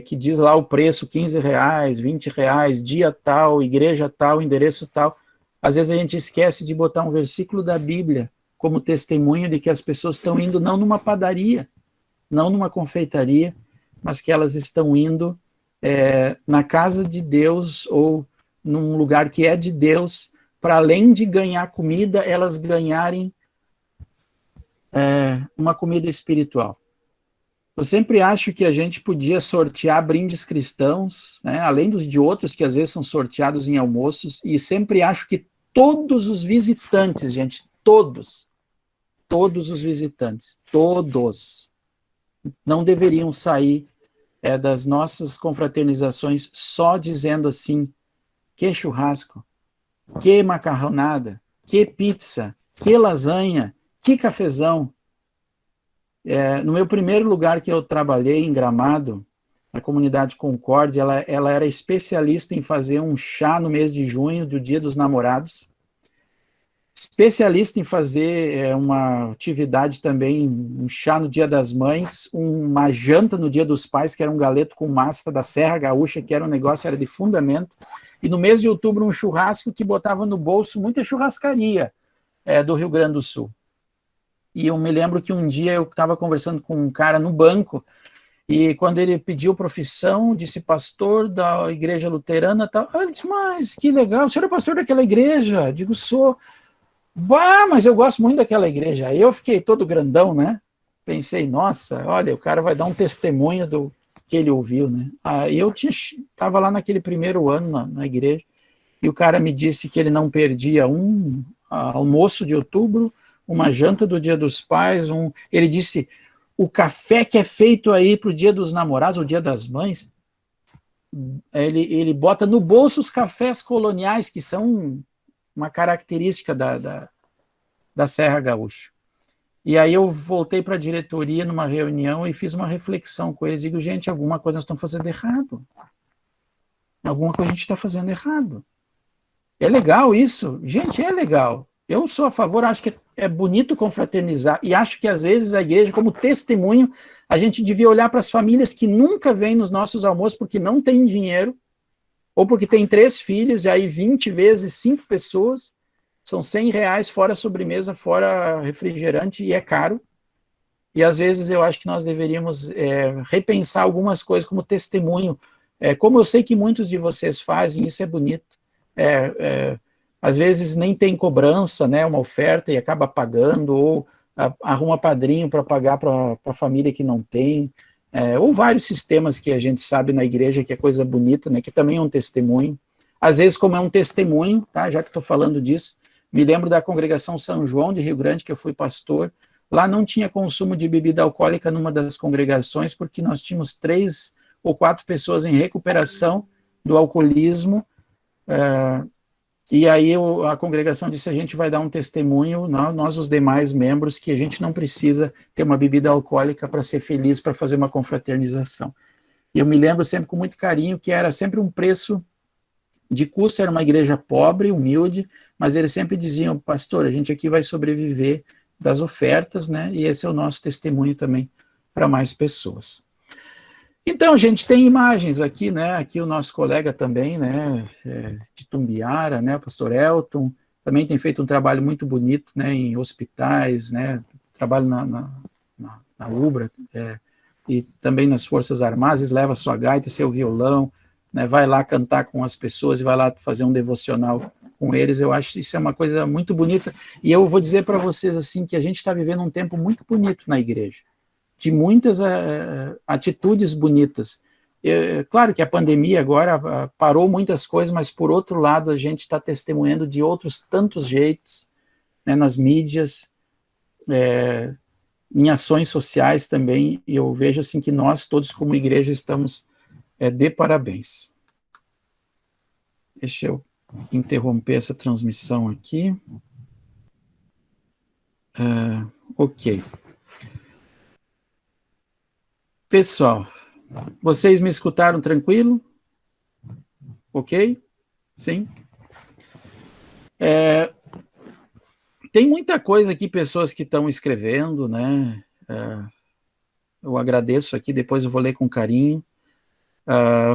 que diz lá o preço, R$15, R$20, dia tal, igreja tal, endereço tal, às vezes a gente esquece de botar um versículo da Bíblia como testemunho de que as pessoas estão indo não numa padaria, não numa confeitaria, mas que elas estão indo na casa de Deus ou num lugar que é de Deus, para além de ganhar comida, elas ganharem uma comida espiritual. Eu sempre acho que a gente podia sortear brindes cristãos, né, além de outros que às vezes são sorteados em almoços, e sempre acho que todos os visitantes, gente, todos os visitantes, todos, não deveriam sair das nossas confraternizações só dizendo assim, que churrasco, que macarronada, que pizza, que lasanha, que cafezão. No meu primeiro lugar que eu trabalhei, em Gramado, a comunidade Concórdia, ela era especialista em fazer um chá no mês de junho, do Dia dos Namorados, especialista em fazer uma atividade também, um chá no Dia das Mães, uma janta no Dia dos Pais, que era um galeto com massa da Serra Gaúcha, que era um negócio, era de fundamento, e no mês de outubro um churrasco que botava no bolso muita churrascaria do Rio Grande do Sul. E eu me lembro que um dia eu estava conversando com um cara no banco, e quando ele pediu profissão, disse pastor da igreja luterana, tal, ele disse, mas que legal, o senhor é pastor daquela igreja? Eu digo, sou. Bah, mas eu gosto muito daquela igreja. Aí eu fiquei todo grandão, né? Pensei, nossa, olha, o cara vai dar um testemunho do que ele ouviu, né? Aí eu estava lá naquele primeiro ano na igreja, e o cara me disse que ele não perdia um almoço de outubro, uma janta do Dia dos Pais, ele disse, o café que é feito aí para o Dia dos Namorados, o Dia das Mães, ele bota no bolso os cafés coloniais, que são uma característica da Serra Gaúcha. E aí eu voltei para a diretoria numa reunião e fiz uma reflexão com eles, digo, gente, alguma coisa nós estamos fazendo errado. Alguma coisa a gente está fazendo errado. É legal isso? Gente, é legal. Eu sou a favor, acho que é bonito confraternizar, e acho que às vezes a igreja, como testemunho, a gente devia olhar para as famílias que nunca vêm nos nossos almoços porque não tem dinheiro, ou porque tem 3 filhos, e aí 20 vezes 5 pessoas, são R$100 fora sobremesa, fora refrigerante, e é caro. E às vezes eu acho que nós deveríamos repensar algumas coisas como testemunho. Como eu sei que muitos de vocês fazem, isso é bonito. Às vezes nem tem cobrança, né, uma oferta e acaba pagando, ou arruma padrinho para pagar para a família que não tem, ou vários sistemas que a gente sabe na igreja que é coisa bonita, né, que também é um testemunho. Às vezes, como é um testemunho, tá, já que estou falando disso, me lembro da congregação São João de Rio Grande, que eu fui pastor, lá não tinha consumo de bebida alcoólica numa das congregações, porque nós tínhamos 3 ou 4 pessoas em recuperação do alcoolismo, e aí a congregação disse, a gente vai dar um testemunho, nós os demais membros, que a gente não precisa ter uma bebida alcoólica para ser feliz, para fazer uma confraternização. E eu me lembro sempre com muito carinho que era sempre um preço de custo, era uma igreja pobre, humilde, mas eles sempre diziam, pastor, a gente aqui vai sobreviver das ofertas, né, e esse é o nosso testemunho também para mais pessoas. Então, a gente tem imagens aqui, né, aqui o nosso colega também, né, de Tumbiara, né, o pastor Elton, também tem feito um trabalho muito bonito, né, em hospitais, né, trabalho na UBRA, e também nas Forças Armadas, leva sua gaita, seu violão, né, vai lá cantar com as pessoas e vai lá fazer um devocional com eles. Eu acho que isso é uma coisa muito bonita, e eu vou dizer para vocês, assim, que a gente está vivendo um tempo muito bonito na igreja, de muitas atitudes bonitas. Claro que a pandemia agora parou muitas coisas, mas, por outro lado, a gente está testemunhando de outros tantos jeitos, né, nas mídias, em ações sociais também, e eu vejo assim que nós todos como igreja estamos de parabéns. Deixa eu interromper essa transmissão aqui. Ok. Pessoal, vocês me escutaram tranquilo? Ok? Sim? Tem muita coisa aqui, pessoas que estão escrevendo, né? Eu agradeço aqui, depois eu vou ler com carinho.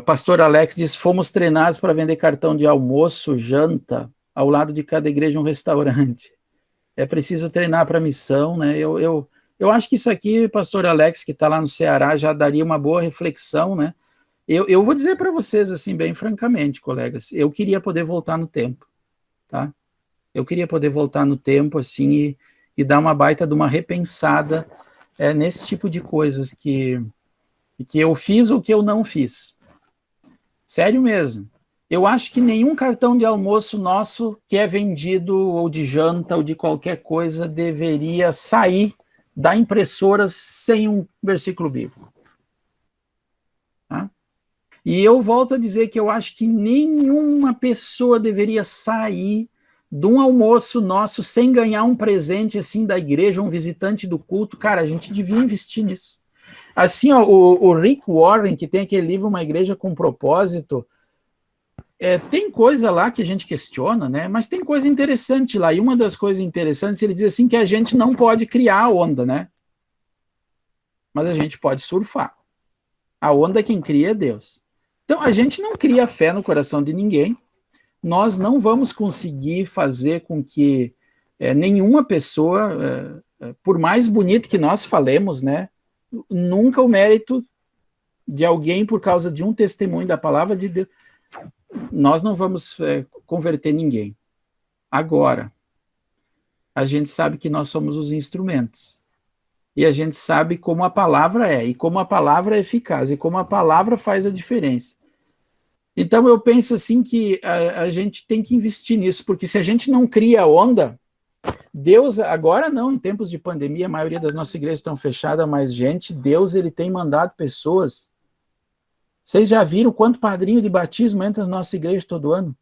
Pastor Alex diz, fomos treinados para vender cartão de almoço, janta, ao lado de cada igreja um restaurante. É preciso treinar para a missão, né? Eu acho que isso aqui, pastor Alex, que está lá no Ceará, já daria uma boa reflexão, né? Eu vou dizer para vocês, assim, bem francamente, colegas, eu queria poder voltar no tempo, tá? Eu queria poder voltar no tempo, assim, e dar uma baita de uma repensada nesse tipo de coisas que eu fiz ou que eu não fiz. Sério mesmo. Eu acho que nenhum cartão de almoço nosso que é vendido, ou de janta, ou de qualquer coisa, deveria sair da impressora sem um versículo bíblico. Tá? E eu volto a dizer que eu acho que nenhuma pessoa deveria sair de um almoço nosso sem ganhar um presente assim da igreja, um visitante do culto. Cara, a gente devia investir nisso. Assim, ó, o Rick Warren, que tem aquele livro Uma Igreja com Propósito, tem coisa lá que a gente questiona, né? Mas tem coisa interessante lá. E uma das coisas interessantes, ele diz assim, que a gente não pode criar a onda, né? Mas a gente pode surfar. A onda quem cria é Deus. Então, a gente não cria fé no coração de ninguém. Nós não vamos conseguir fazer com que nenhuma pessoa, por mais bonito que nós falemos, né? Nunca o mérito de alguém por causa de um testemunho da palavra de Deus. Nós não vamos converter ninguém. Agora, a gente sabe que nós somos os instrumentos. E a gente sabe como a palavra e como a palavra é eficaz, e como a palavra faz a diferença. Então, eu penso assim que a gente tem que investir nisso, porque se a gente não cria onda, Deus, agora não, em tempos de pandemia, a maioria das nossas igrejas estão fechadas, mas, gente, Deus, ele tem mandado pessoas. Vocês já viram quanto padrinho de batismo entra na nossa igreja todo ano?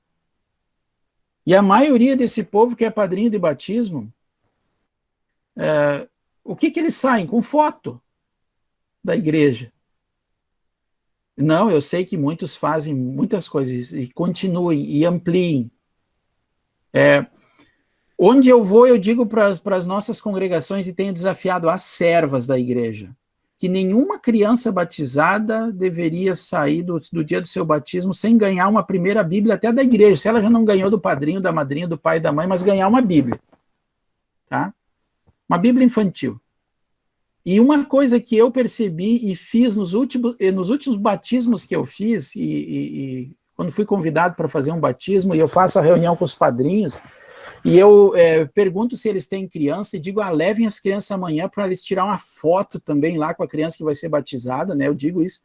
E a maioria desse povo que é padrinho de batismo, o que eles saem? Com foto da igreja. Não, eu sei que muitos fazem muitas coisas e continuem e ampliem. Onde eu vou, eu digo para as nossas congregações e tenho desafiado as servas da igreja, que nenhuma criança batizada deveria sair do dia do seu batismo sem ganhar uma primeira Bíblia até da igreja, se ela já não ganhou do padrinho, da madrinha, do pai e da mãe, mas ganhar uma Bíblia, tá? Uma Bíblia infantil. E uma coisa que eu percebi e fiz nos últimos batismos que eu fiz, e quando fui convidado para fazer um batismo, e eu faço a reunião com os padrinhos, e eu pergunto se eles têm criança e digo, levem as crianças amanhã para eles tirar uma foto também lá com a criança que vai ser batizada, né? Eu digo isso.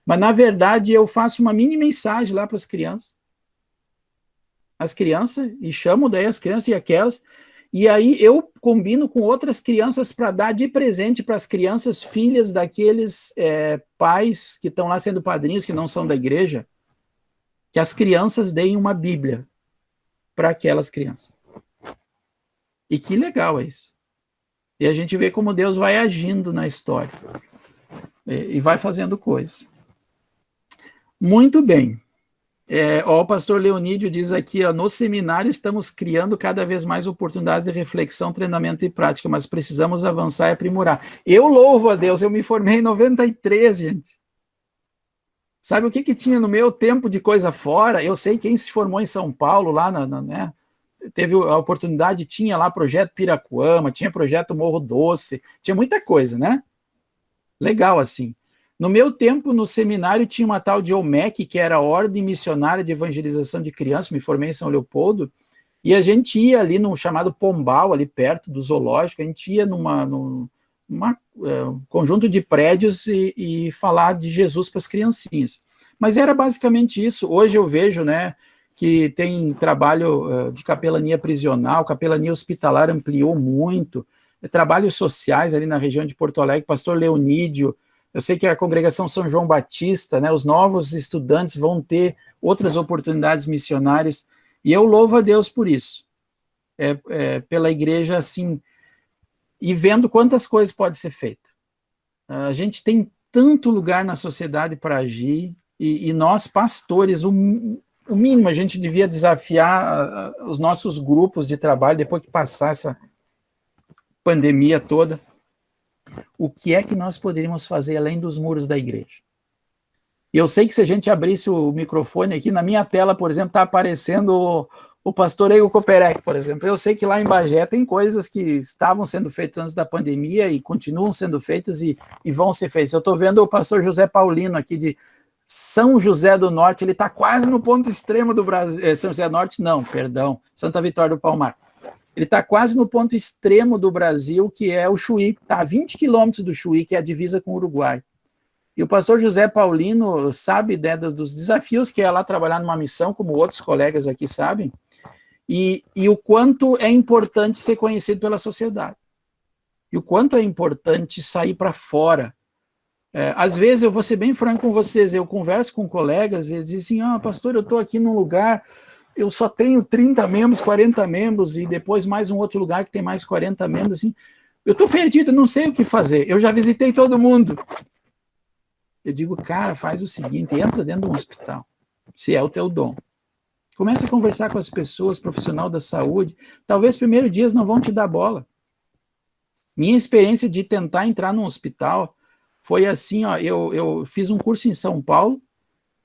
Mas, na verdade, eu faço uma mini mensagem lá para as crianças. As crianças, e chamo daí as crianças e aquelas, e aí eu combino com outras crianças para dar de presente para as crianças, filhas daqueles pais que estão lá sendo padrinhos, que não são da igreja, que as crianças deem uma Bíblia para aquelas crianças. E que legal é isso. E a gente vê como Deus vai agindo na história. E vai fazendo coisas. Muito bem. O pastor Leonídio diz aqui, no seminário estamos criando cada vez mais oportunidades de reflexão, treinamento e prática, mas precisamos avançar e aprimorar. Eu louvo a Deus, eu me formei em 93, gente. Sabe o que tinha no meu tempo de coisa fora? Eu sei quem se formou em São Paulo, lá né? Teve a oportunidade, tinha lá projeto Piracuama, tinha projeto Morro Doce, tinha muita coisa, né? Legal, assim. No meu tempo, no seminário, tinha uma tal de OMEC, que era a Ordem Missionária de Evangelização de Crianças, me formei em São Leopoldo, e a gente ia ali num chamado Pombal, ali perto do zoológico, a gente ia num conjunto de prédios e falar de Jesus para as criancinhas. Mas era basicamente isso. Hoje eu vejo, né, que tem trabalho de capelania prisional, capelania hospitalar ampliou muito, trabalhos sociais ali na região de Porto Alegre, pastor Leonídio, eu sei que a congregação São João Batista, né, os novos estudantes vão ter outras oportunidades missionárias, e eu louvo a Deus por isso, pela igreja, assim, e vendo quantas coisas pode ser feita. A gente tem tanto lugar na sociedade para agir, e nós, pastores, o mínimo, a gente devia desafiar os nossos grupos de trabalho, depois que passar pandemia toda, o que é que nós poderíamos fazer além dos muros da igreja? E eu sei que se a gente abrisse o microfone aqui, na minha tela, por exemplo, está aparecendo o pastor Eigo Koperek, por exemplo. Eu sei que lá em Bagé tem coisas que estavam sendo feitas antes da pandemia e continuam sendo feitas e vão ser feitas. Eu estou vendo o pastor José Paulino aqui de São José do Norte, ele está quase no ponto extremo do Brasil. São José do Norte, não, perdão, Santa Vitória do Palmar. Ele está quase no ponto extremo do Brasil, que é o Chuí, está a 20 quilômetros do Chuí, que é a divisa com o Uruguai. E o pastor José Paulino sabe, né, dos desafios que é lá trabalhar numa missão, como outros colegas aqui sabem, e o quanto é importante ser conhecido pela sociedade. E o quanto é importante sair para fora. Às vezes, eu vou ser bem franco com vocês, eu converso com colegas, e eles dizem assim, pastor, eu estou aqui num lugar, eu só tenho 30 membros, 40 membros, e depois mais um outro lugar que tem mais 40 membros, assim, eu estou perdido, não sei o que fazer, eu já visitei todo mundo. Eu digo, cara, faz o seguinte, entra dentro de um hospital, se é o teu dom. Começa a conversar com as pessoas, profissional da saúde. Talvez os primeiros dias não vão te dar bola. Minha experiência de tentar entrar num hospital foi assim, eu fiz um curso em São Paulo,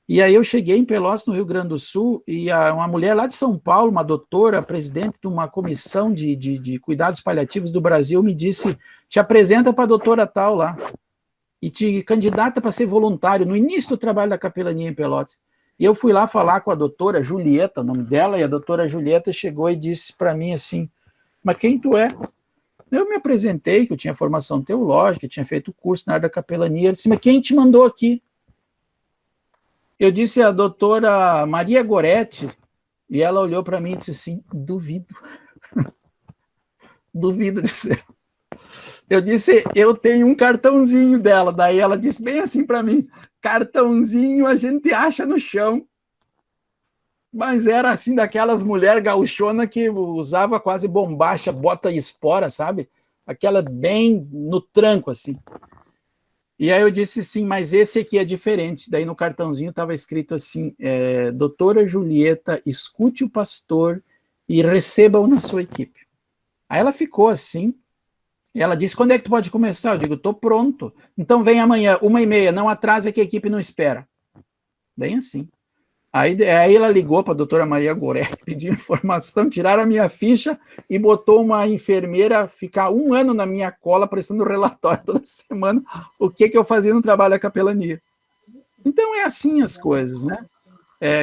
e aí eu cheguei em Pelotas, no Rio Grande do Sul, e uma mulher lá de São Paulo, uma doutora, presidente de uma comissão de cuidados paliativos do Brasil, me disse, te apresenta para a doutora tal lá, e te candidata para ser voluntário, no início do trabalho da capelania em Pelotas. E eu fui lá falar com a doutora Julieta, o nome dela, e a doutora Julieta chegou e disse para mim assim, mas quem tu é? Eu me apresentei, que eu tinha formação teológica, tinha feito curso na área da capelania. Ela disse, mas quem te mandou aqui? Eu disse a doutora Maria Goretti, e ela olhou para mim e disse assim, duvido. Duvido de ser. Eu disse, eu tenho um cartãozinho dela. Daí ela disse bem assim para mim, cartãozinho a gente acha no chão. Mas era assim, daquelas mulheres gauchonas que usava quase bombacha, bota e espora, sabe? Aquela bem no tranco, assim. E aí eu disse, sim, mas esse aqui é diferente. Daí no cartãozinho estava escrito assim, doutora Julieta, escute o pastor e receba-o na sua equipe. Aí ela ficou assim, e ela disse, quando é que tu pode começar? Eu digo, estou pronto. Então vem amanhã, 1h30, não atrasa que a equipe não espera. Bem assim. Aí ela ligou para a doutora Maria Goretti, pediu informação, tiraram a minha ficha e botou uma enfermeira ficar 1 ano na minha cola, prestando relatório toda semana, o que eu fazia no trabalho da capelania. Então é assim as coisas, né?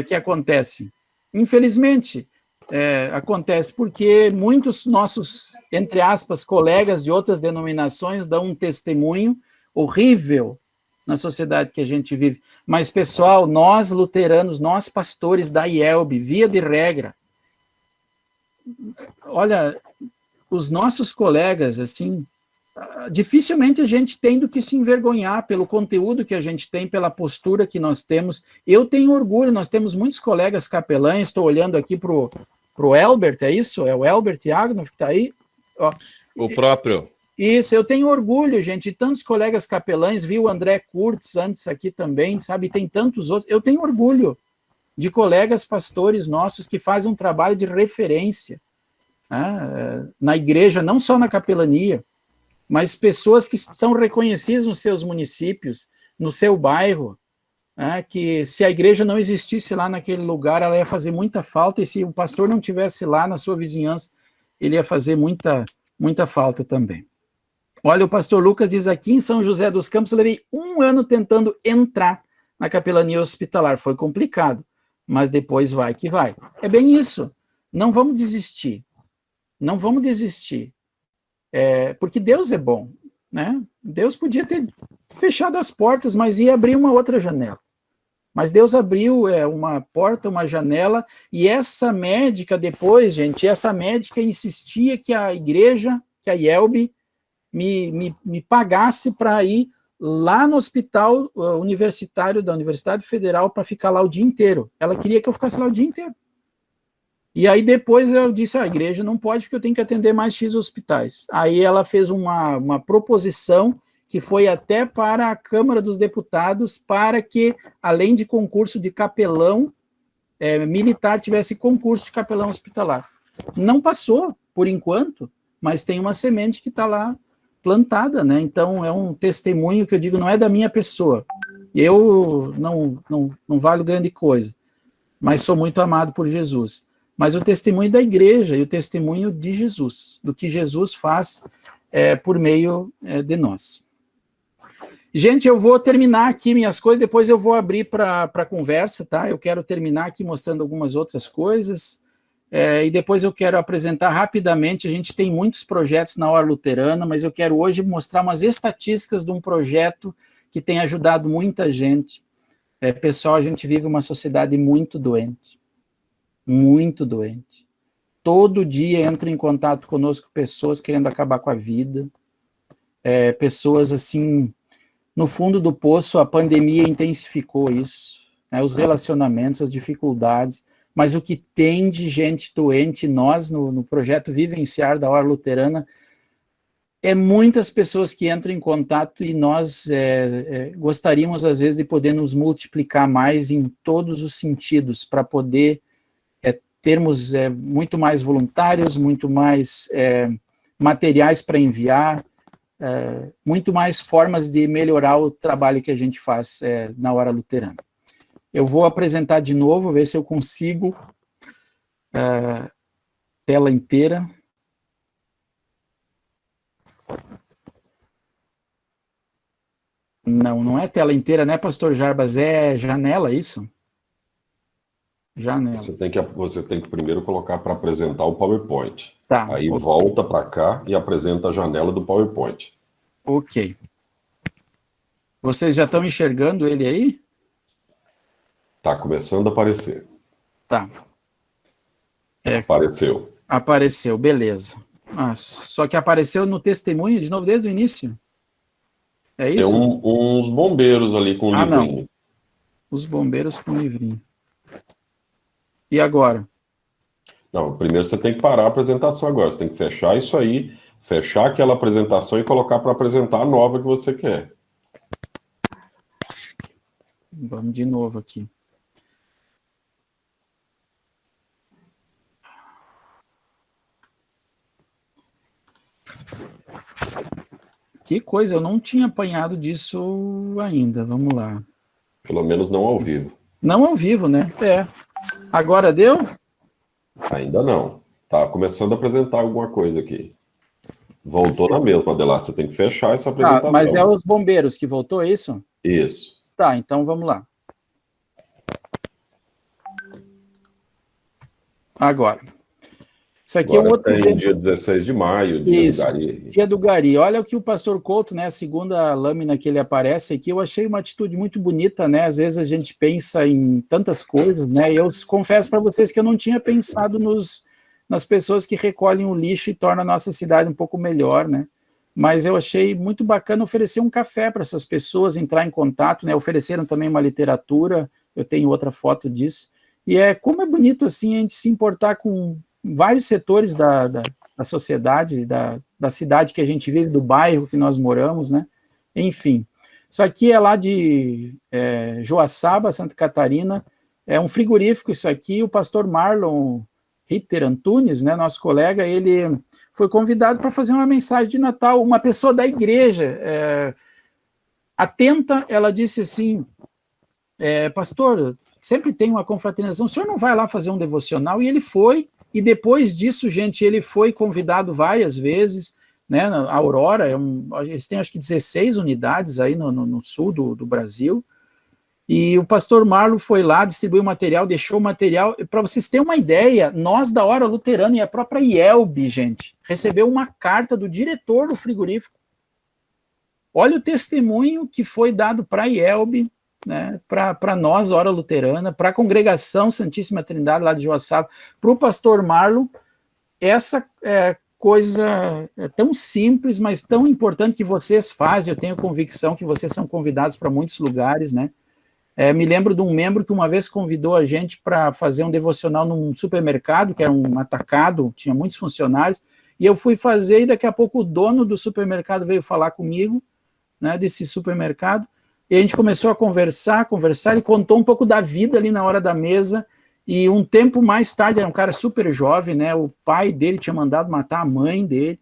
Que acontecem. Infelizmente, acontece porque muitos nossos, entre aspas, colegas de outras denominações dão um testemunho horrível na sociedade que a gente vive. Mas, pessoal, nós luteranos, nós pastores da IELB, via de regra, olha, os nossos colegas, assim, dificilmente a gente tem do que se envergonhar pelo conteúdo que a gente tem, pela postura que nós temos. Eu tenho orgulho, nós temos muitos colegas capelães, estou olhando aqui para o Elbert, é isso? É o Elbert Agnov que está aí? Ó, o próprio. Isso, eu tenho orgulho, gente, de tantos colegas capelães, vi o André Kurtz antes aqui também, sabe, tem tantos outros, eu tenho orgulho de colegas pastores nossos que fazem um trabalho de referência, né, na igreja, não só na capelania, mas pessoas que são reconhecidas nos seus municípios, no seu bairro, né, que se a igreja não existisse lá naquele lugar, ela ia fazer muita falta, e se o pastor não tivesse lá na sua vizinhança, ele ia fazer muita, muita falta também. Olha, o pastor Lucas diz aqui, em São José dos Campos, eu levei 1 ano tentando entrar na capelania hospitalar. Foi complicado, mas depois vai que vai. É bem isso. Não vamos desistir. Não vamos desistir. Porque Deus é bom, né? Deus podia ter fechado as portas, mas ia abrir uma outra janela. Mas Deus abriu uma porta, uma janela, e essa médica depois, gente, essa médica insistia que a igreja, que a IELB, me pagasse para ir lá no hospital universitário da Universidade Federal para ficar lá o dia inteiro. Ela queria que eu ficasse lá o dia inteiro. E aí depois eu disse, a igreja não pode, porque eu tenho que atender mais X hospitais. Aí ela fez uma proposição que foi até para a Câmara dos Deputados, para que, além de concurso de capelão militar, tivesse concurso de capelão hospitalar. Não passou, por enquanto, mas tem uma semente que está lá plantada, né? Então, é um testemunho que eu digo, não é da minha pessoa. Eu não valho grande coisa, mas sou muito amado por Jesus. Mas o testemunho da igreja e o testemunho de Jesus, do que Jesus faz por meio de nós. Gente, eu vou terminar aqui minhas coisas, depois eu vou abrir para conversa, tá? Eu quero terminar aqui mostrando algumas outras coisas, e depois eu quero apresentar rapidamente, a gente tem muitos projetos na Hora Luterana, mas eu quero hoje mostrar umas estatísticas de um projeto que tem ajudado muita gente. Pessoal, a gente vive uma sociedade muito doente. Muito doente. Todo dia entram em contato conosco pessoas querendo acabar com a vida. Pessoas assim, no fundo do poço, a pandemia intensificou isso. Os relacionamentos, as dificuldades. Mas o que tem de gente doente, nós no projeto Vivenciar da Hora Luterana, muitas pessoas que entram em contato e nós gostaríamos, às vezes, de poder nos multiplicar mais em todos os sentidos, para poder termos muito mais voluntários, muito mais materiais para enviar, muito mais formas de melhorar o trabalho que a gente faz na Hora Luterana. Eu vou apresentar de novo, ver se eu consigo tela inteira. Não é tela inteira, né, pastor Jarbas? É janela, isso? Janela. Você tem que primeiro colocar para apresentar o PowerPoint. Tá. Aí volta para cá e apresenta a janela do PowerPoint. Ok. Vocês já estão enxergando ele aí? Está começando a aparecer. Tá. Apareceu. Apareceu, beleza. Só que apareceu no testemunho de novo desde o início? É isso? Tem uns bombeiros ali com um livrinho. Não. Os bombeiros com livrinho. E agora? Não, primeiro você tem que parar a apresentação agora. Você tem que fechar isso aí, fechar aquela apresentação e colocar para apresentar a nova que você quer. Vamos de novo aqui. Que coisa, eu não tinha apanhado disso ainda. Vamos lá. Pelo menos não ao vivo. Não ao vivo, né? Agora deu? Ainda não. Tá começando a apresentar alguma coisa aqui. Voltou na mesma, Adelar. Você tem que fechar essa apresentação. Mas é os bombeiros que voltou, é isso? Isso. Tá, então vamos lá. Agora. Isso aqui agora é um outro tem dia 16 de maio, dia do Gari. Dia do Gari. Olha o que o pastor Couto, né, a segunda lâmina que ele aparece aqui, eu achei uma atitude muito bonita, né? Às vezes a gente pensa em tantas coisas, né? E eu confesso para vocês que eu não tinha pensado nas pessoas que recolhem o lixo e tornam a nossa cidade um pouco melhor, né? Mas eu achei muito bacana oferecer um café para essas pessoas, entrar em contato, né? Ofereceram também uma literatura, eu tenho outra foto disso. E como é bonito, assim, a gente se importar com vários setores da sociedade, da cidade que a gente vive, do bairro que nós moramos, né? Enfim, isso aqui é lá de Joaçaba, Santa Catarina, é um frigorífico isso aqui, o pastor Marlon Ritter Antunes, né, nosso colega, ele foi convidado para fazer uma mensagem de Natal, uma pessoa da igreja, atenta, ela disse assim, pastor, sempre tem uma confraternização, o senhor não vai lá fazer um devocional? E ele foi, e depois disso, gente, ele foi convidado várias vezes, né, a Aurora, eles têm acho que 16 unidades aí no sul do Brasil, e o pastor Marlon foi lá, distribuiu material, deixou o material, para vocês terem uma ideia, nós da Hora Luterana e a própria IELB, gente, recebeu uma carta do diretor do frigorífico. Olha o testemunho que foi dado para a IELB, né, para nós, Hora Luterana, para a Congregação Santíssima Trindade lá de Joaçaba, para o pastor Marlon, essa coisa tão simples, mas tão importante que vocês fazem, eu tenho convicção que vocês são convidados para muitos lugares, né? Me lembro de um membro que uma vez convidou a gente para fazer um devocional num supermercado, que era um atacado, tinha muitos funcionários, e eu fui fazer, e daqui a pouco o dono do supermercado veio falar comigo, né, desse supermercado, e a gente começou a conversar, ele contou um pouco da vida ali na hora da mesa, e um tempo mais tarde, era um cara super jovem, né, o pai dele tinha mandado matar a mãe dele,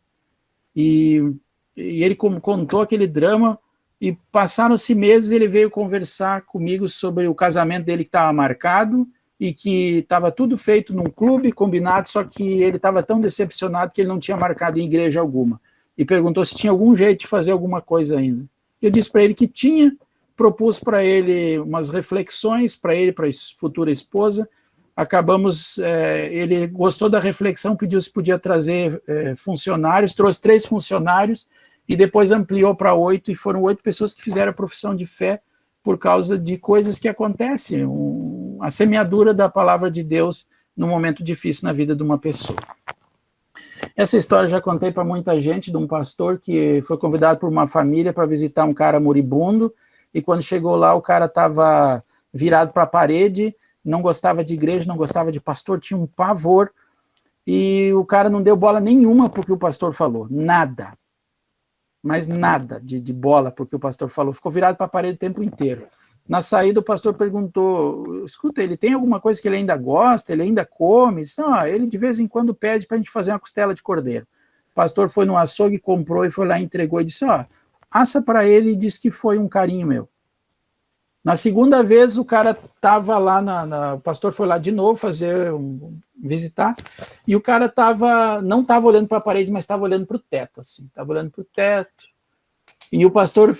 e ele contou aquele drama, e passaram-se meses, ele veio conversar comigo sobre o casamento dele que estava marcado, e que estava tudo feito num clube, combinado, só que ele estava tão decepcionado que ele não tinha marcado em igreja alguma. E perguntou se tinha algum jeito de fazer alguma coisa ainda. Eu disse para ele que tinha, propus para ele umas reflexões, para ele, para a futura esposa. Acabamos, ele gostou da reflexão, pediu se podia trazer funcionários, trouxe 3 funcionários, e depois ampliou para 8, e foram 8 pessoas que fizeram a profissão de fé por causa de coisas que acontecem, a semeadura da palavra de Deus num momento difícil na vida de uma pessoa. Essa história eu já contei para muita gente, de um pastor que foi convidado por uma família para visitar um cara moribundo, e quando chegou lá o cara estava virado para a parede, não gostava de igreja, não gostava de pastor, tinha um pavor, e o cara não deu bola nenhuma porque o pastor falou, nada, mas nada de bola porque o pastor falou, ficou virado para a parede o tempo inteiro. Na saída o pastor perguntou, escuta, ele tem alguma coisa que ele ainda gosta, ele ainda come? Disse, não, ele de vez em quando pede para a gente fazer uma costela de cordeiro. O pastor foi no açougue, comprou e foi lá, entregou e disse, assa para ele, e disse que foi um carinho meu. Na segunda vez o cara estava lá, o pastor foi lá de novo visitar, e o cara não estava olhando para a parede, mas estava olhando para o teto, assim, estava olhando para o teto. E o pastor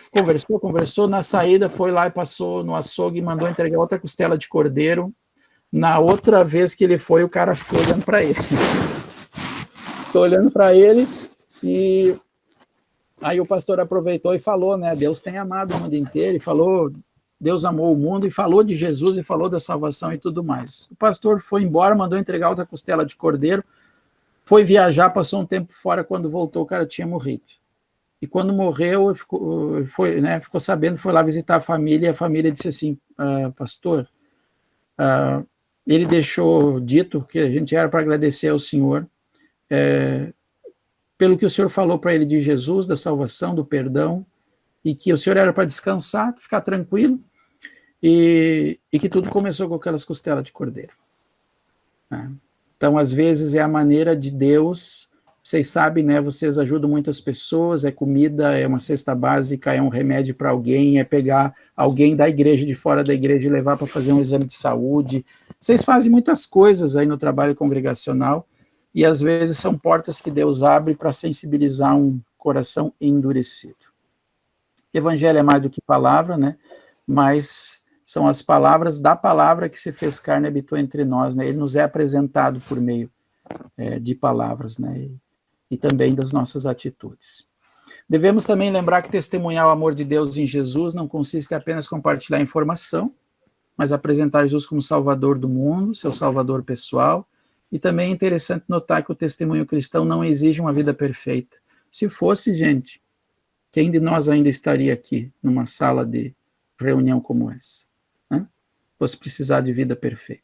conversou, na saída foi lá e passou no açougue e mandou entregar outra costela de cordeiro. Na outra vez que ele foi, o cara ficou olhando para ele. Ficou olhando para ele, e aí o pastor aproveitou e falou, né, Deus tem amado o mundo inteiro, e falou, Deus amou o mundo, e falou de Jesus, e falou da salvação e tudo mais. O pastor foi embora, mandou entregar outra costela de cordeiro, foi viajar, passou um tempo fora, quando voltou o cara tinha morrido. E quando morreu, ficou sabendo, foi lá visitar a família, e a família disse assim, pastor, ele deixou dito que a gente era para agradecer ao senhor, pelo que o senhor falou para ele de Jesus, da salvação, do perdão, e que o senhor era para descansar, ficar tranquilo, e que tudo começou com aquelas costelas de cordeiro. Então, às vezes, é a maneira de Deus. Vocês sabem, né? Vocês ajudam muitas pessoas, é comida, é uma cesta básica, é um remédio para alguém, é pegar alguém da igreja, de fora da igreja, e levar para fazer um exame de saúde. Vocês fazem muitas coisas aí no trabalho congregacional, e às vezes são portas que Deus abre para sensibilizar um coração endurecido. Evangelho é mais do que palavra, né? Mas são as palavras da palavra que se fez carne e habitou entre nós, né? Ele nos é apresentado por meio de palavras, né? E também das nossas atitudes. Devemos também lembrar que testemunhar o amor de Deus em Jesus não consiste em apenas compartilhar informação, mas apresentar Jesus como Salvador do mundo, seu Salvador pessoal. E também é interessante notar que o testemunho cristão não exige uma vida perfeita. Se fosse, gente, quem de nós ainda estaria aqui, numa sala de reunião como essa? Né? Fosse precisar de vida perfeita.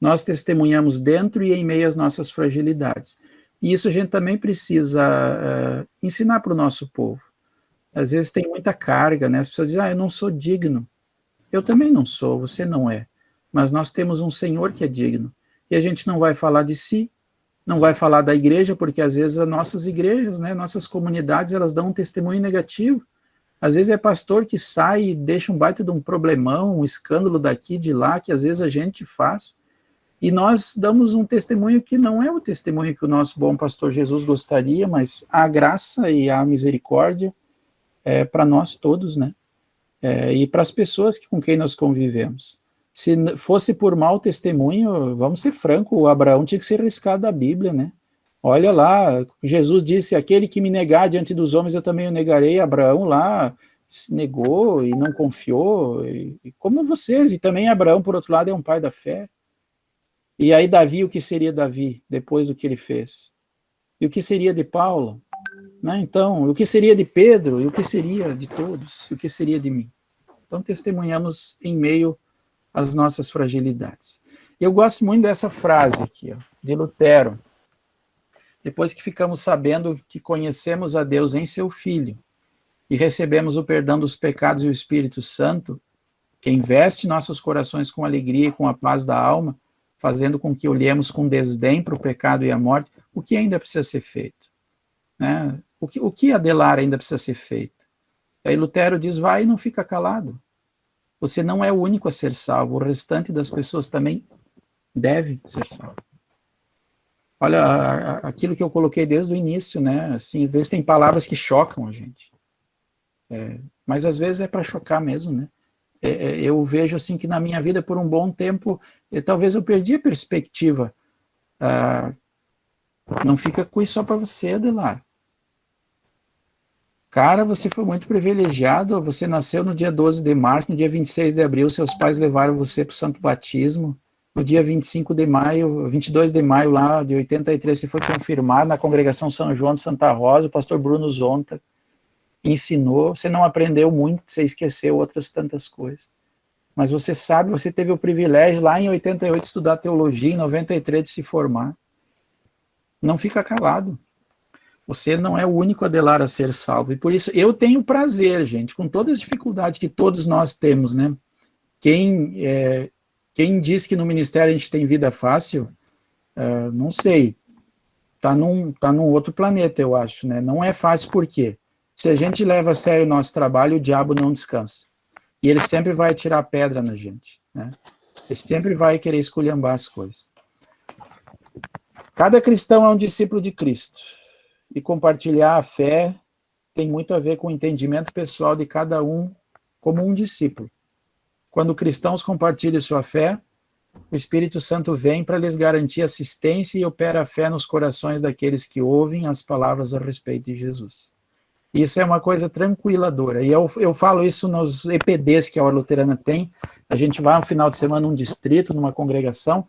Nós testemunhamos dentro e em meio às nossas fragilidades. E isso a gente também precisa ensinar para o nosso povo. Às vezes tem muita carga, né? As pessoas dizem, eu não sou digno. Eu também não sou, você não é. Mas nós temos um Senhor que é digno. E a gente não vai falar de si, não vai falar da igreja, porque às vezes as nossas igrejas, né, nossas comunidades, elas dão um testemunho negativo. Às vezes é pastor que sai e deixa um baita de um problemão, um escândalo daqui, de lá, que às vezes a gente faz. E nós damos um testemunho que não é o testemunho que o nosso bom pastor Jesus gostaria, mas a graça e a misericórdia é para nós todos, né? E para as pessoas com quem nós convivemos. Se fosse por mau testemunho, vamos ser francos, o Abraão tinha que ser riscado da Bíblia, né? Olha lá, Jesus disse, aquele que me negar diante dos homens, eu também o negarei. Abraão lá se negou e não confiou, e como vocês, e também Abraão, por outro lado, é um pai da fé. E aí Davi, o que seria Davi, depois do que ele fez? E o que seria de Paulo? Né? Então, o que seria de Pedro? E o que seria de todos? E o que seria de mim? Então, testemunhamos em meio às nossas fragilidades. Eu gosto muito dessa frase aqui, de Lutero. Depois que ficamos sabendo que conhecemos a Deus em seu Filho e recebemos o perdão dos pecados e o Espírito Santo, que investe nossos corações com alegria e com a paz da alma, fazendo com que olhemos com desdém para o pecado e a morte, o que ainda precisa ser feito? né? O que Adelar ainda precisa ser feito? Aí Lutero diz, vai e não fica calado. Você não é o único a ser salvo, o restante das pessoas também deve ser salvo. Olha, aquilo que eu coloquei desde o início, né? Assim, às vezes tem palavras que chocam a gente. Mas às vezes é para chocar mesmo, né? Eu vejo assim que na minha vida, por um bom tempo, talvez eu perdi a perspectiva. Não fica com isso só para você, Adelar. Cara, você foi muito privilegiado, você nasceu no dia 12 de março, no dia 26 de abril, seus pais levaram você para o santo batismo, no dia 25 de maio, 22 de maio lá de 83, você foi confirmado na congregação São João de Santa Rosa, o pastor Bruno Zonta ensinou, você não aprendeu muito, você esqueceu outras tantas coisas, mas você sabe, você teve o privilégio lá em 88 de estudar teologia, em 93 de se formar, não fica calado. Você não é o único Adelar a ser salvo. E por isso eu tenho prazer, gente, com todas as dificuldades que todos nós temos, né? Quem diz que no ministério a gente tem vida fácil, não sei. Tá num outro planeta, eu acho, né? Não é fácil por quê? Se a gente leva a sério o nosso trabalho, o diabo não descansa. E ele sempre vai tirar pedra na gente, né? Ele sempre vai querer esculhambar as coisas. Cada cristão é um discípulo de Cristo. E compartilhar a fé tem muito a ver com o entendimento pessoal de cada um como um discípulo. Quando cristãos compartilham sua fé, o Espírito Santo vem para lhes garantir assistência e opera a fé nos corações daqueles que ouvem as palavras a respeito de Jesus. Isso é uma coisa tranquiladora. E eu falo isso nos EPDs que a Ordem Luterana tem. A gente vai no final de semana num distrito, numa congregação,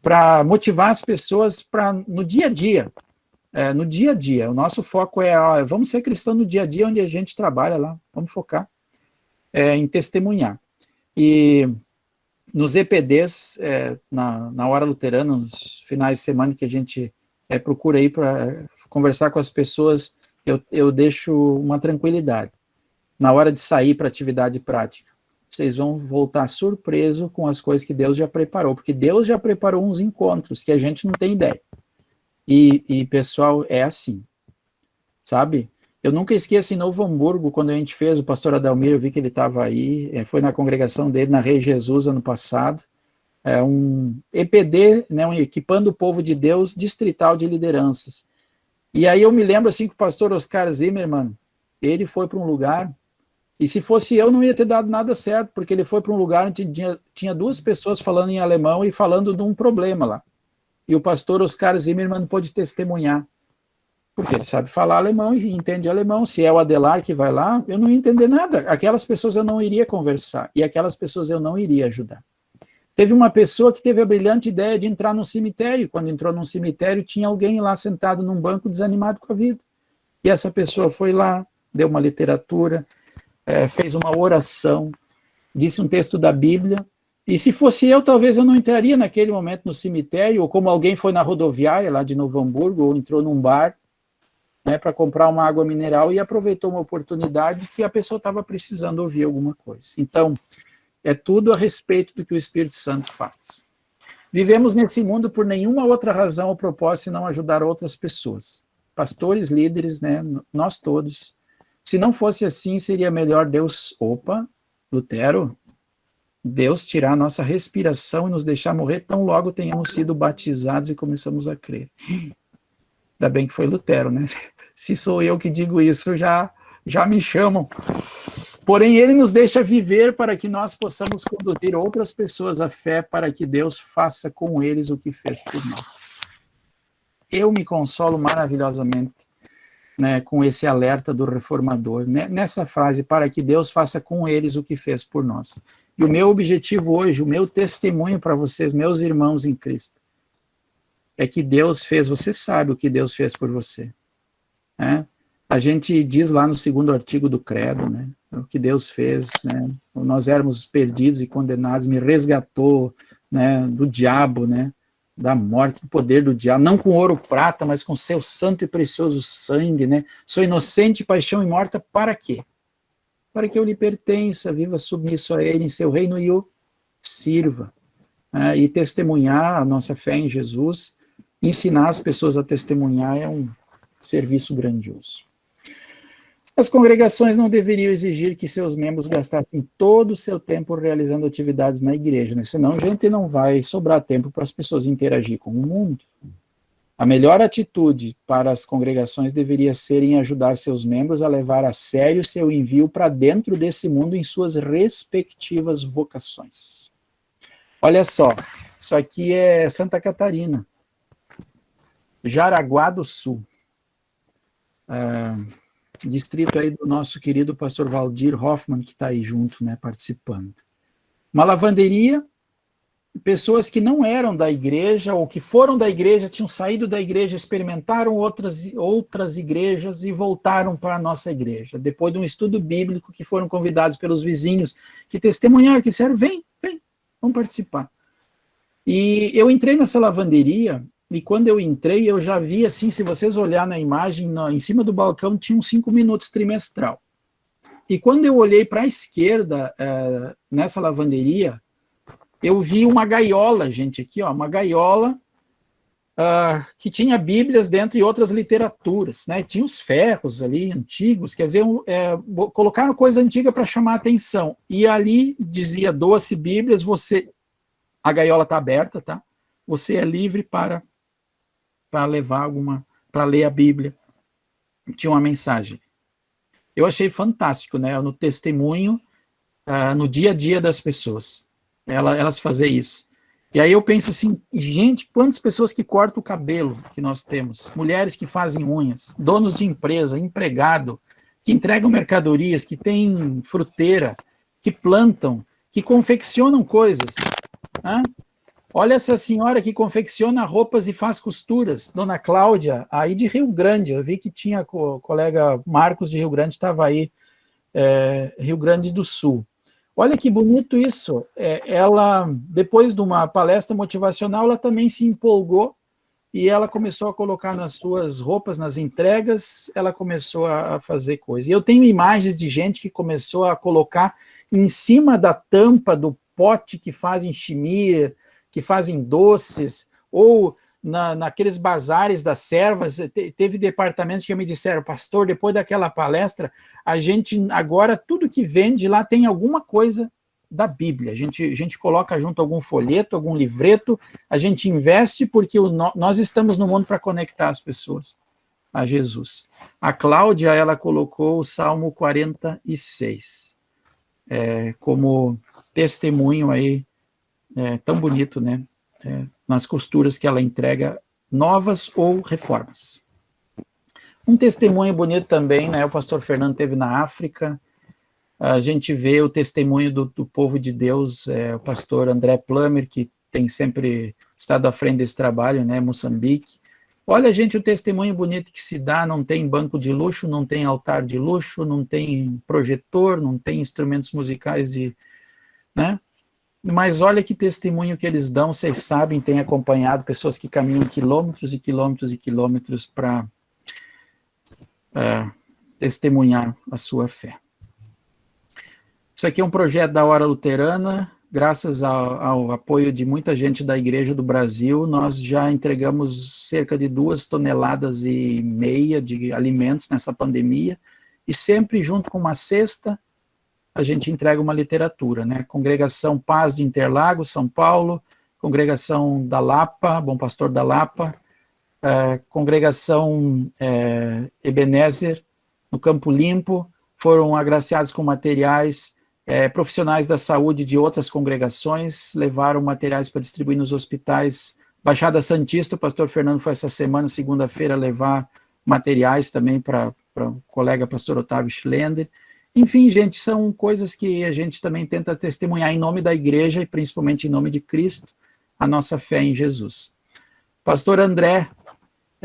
para motivar as pessoas para no dia a dia. No dia a dia, o nosso foco vamos ser cristãos no dia a dia onde a gente trabalha lá, vamos focar em testemunhar. E nos EPDs, na hora luterana, nos finais de semana que a gente procura ir para conversar com as pessoas, eu deixo uma tranquilidade. Na hora de sair para atividade prática, vocês vão voltar surpreso com as coisas que Deus já preparou, porque Deus já preparou uns encontros que a gente não tem ideia. E pessoal, é assim, sabe? Eu nunca esqueço em Novo Hamburgo, quando a gente fez, o pastor Adalmir, eu vi que ele estava aí, foi na congregação dele, na Rei Jesus, ano passado, um EPD, né, Equipando o Povo de Deus, distrital de lideranças. E aí eu me lembro, assim, que o pastor Oscar Zimmermann, ele foi para um lugar, e se fosse eu, não ia ter dado nada certo, porque ele foi para um lugar onde tinha duas pessoas falando em alemão e falando de um problema lá. E o pastor Oscar Zimmermann pôde testemunhar, porque ele sabe falar alemão e entende alemão. Se é o Adelar que vai lá, eu não ia entender nada. Aquelas pessoas eu não iria conversar, e aquelas pessoas eu não iria ajudar. Teve uma pessoa que teve a brilhante ideia de entrar num cemitério. Quando entrou num cemitério, tinha alguém lá sentado num banco desanimado com a vida. E essa pessoa foi lá, deu uma literatura, fez uma oração, disse um texto da Bíblia. E se fosse eu, talvez eu não entraria naquele momento no cemitério, ou como alguém foi na rodoviária lá de Novo Hamburgo, ou entrou num bar, né, para comprar uma água mineral e aproveitou uma oportunidade que a pessoa estava precisando ouvir alguma coisa. Então, é tudo a respeito do que o Espírito Santo faz. Vivemos nesse mundo por nenhuma outra razão ou propósito senão ajudar outras pessoas. Pastores, líderes, né, nós todos. Se não fosse assim, seria melhor Lutero, Deus tirar a nossa respiração e nos deixar morrer tão logo tenhamos sido batizados e começamos a crer. Ainda bem que foi Lutero, né? Se sou eu que digo isso, já me chamam. Porém, ele nos deixa viver para que nós possamos conduzir outras pessoas à fé, para que Deus faça com eles o que fez por nós. Eu me consolo maravilhosamente, né, com esse alerta do reformador, né, nessa frase, para que Deus faça com eles o que fez por nós. E o meu objetivo hoje, o meu testemunho para vocês, meus irmãos em Cristo, é que Deus fez, você sabe o que Deus fez por você. Né? A gente diz lá no 2º artigo do credo, né, o que Deus fez, né, nós éramos perdidos e condenados, me resgatou, né, do diabo, né, da morte, do poder do diabo, não com ouro ou prata, mas com seu santo e precioso sangue, né, sou inocente, paixão e morta, para quê? Para que eu lhe pertença, viva submisso a ele em seu reino e o sirva, e testemunhar a nossa fé em Jesus, ensinar as pessoas a testemunhar serviço grandioso. As congregações não deveriam exigir que seus membros gastassem todo o seu tempo realizando atividades na igreja, né? Senão, gente, não vai sobrar tempo para as pessoas interagir com o mundo. A melhor atitude para as congregações deveria ser em ajudar seus membros a levar a sério seu envio para dentro desse mundo em suas respectivas vocações. Olha só, isso aqui é Santa Catarina, Jaraguá do Sul. Distrito aí do nosso querido pastor Valdir Hoffmann, que está aí junto, né, participando. Uma lavanderia, pessoas que não eram da igreja, ou que foram da igreja, tinham saído da igreja, experimentaram outras igrejas e voltaram para a nossa igreja. Depois de um estudo bíblico, que foram convidados pelos vizinhos, que testemunharam, que disseram, vem, vamos participar. E eu entrei nessa lavanderia, e quando eu entrei, eu já vi, assim, se vocês olharem na imagem, em cima do balcão tinha uns 5 minutos trimestral. E quando eu olhei para a esquerda, nessa lavanderia, eu vi uma gaiola, gente, aqui, ó, uma gaiola que tinha bíblias dentro e outras literaturas, né? Tinha os ferros ali, antigos, quer dizer, colocaram coisa antiga para chamar a atenção. E ali dizia, doa-se bíblias, a gaiola está aberta, tá? Você é livre para levar para ler a Bíblia. Tinha uma mensagem. Eu achei fantástico, né? No testemunho, no dia a dia das pessoas. Elas fazem isso. E aí eu penso assim, gente, quantas pessoas que cortam o cabelo que nós temos, mulheres que fazem unhas, donos de empresa, empregado, que entregam mercadorias, que têm fruteira, que plantam, que confeccionam coisas. Né? Olha essa senhora que confecciona roupas e faz costuras, Dona Cláudia, aí de Rio Grande, eu vi que tinha o colega Marcos de Rio Grande, estava aí, Rio Grande do Sul. Olha que bonito isso, ela, depois de uma palestra motivacional, ela também se empolgou e ela começou a colocar nas suas roupas, nas entregas, ela começou a fazer coisa. E eu tenho imagens de gente que começou a colocar em cima da tampa do pote que fazem chimir, que fazem doces, ou naqueles bazares das servas, teve departamentos que me disseram, pastor, depois daquela palestra, a gente, agora, tudo que vende lá tem alguma coisa da Bíblia, a gente coloca junto algum folheto, algum livreto, a gente investe porque nós estamos no mundo para conectar as pessoas a Jesus. A Cláudia, ela colocou o Salmo 46 como testemunho aí, tão bonito, né? Nas costuras que ela entrega, novas ou reformas. Um testemunho bonito também, né? O pastor Fernando esteve na África, a gente vê o testemunho do povo de Deus, o pastor André Plummer, que tem sempre estado à frente desse trabalho, né? Moçambique. Olha, gente, o testemunho bonito que se dá, não tem banco de luxo, não tem altar de luxo, não tem projetor, não tem instrumentos musicais né? Mas olha que testemunho que eles dão, vocês sabem, têm acompanhado pessoas que caminham quilômetros e quilômetros e quilômetros para testemunhar a sua fé. Isso aqui é um projeto da Hora Luterana, graças ao apoio de muita gente da Igreja do Brasil, nós já entregamos cerca de 2,5 toneladas de alimentos nessa pandemia, e sempre junto com uma cesta, a gente entrega uma literatura, né? Congregação Paz de Interlagos, São Paulo, Congregação da Lapa, Bom Pastor da Lapa, Congregação Ebenezer, no Campo Limpo, foram agraciados com materiais, profissionais da saúde de outras congregações, levaram materiais para distribuir nos hospitais. Baixada Santista, o pastor Fernando foi essa semana, segunda-feira, levar materiais também para o colega pastor Otávio Schlender. Enfim, gente, são coisas que a gente também tenta testemunhar em nome da igreja e principalmente em nome de Cristo, a nossa fé em Jesus. Pastor André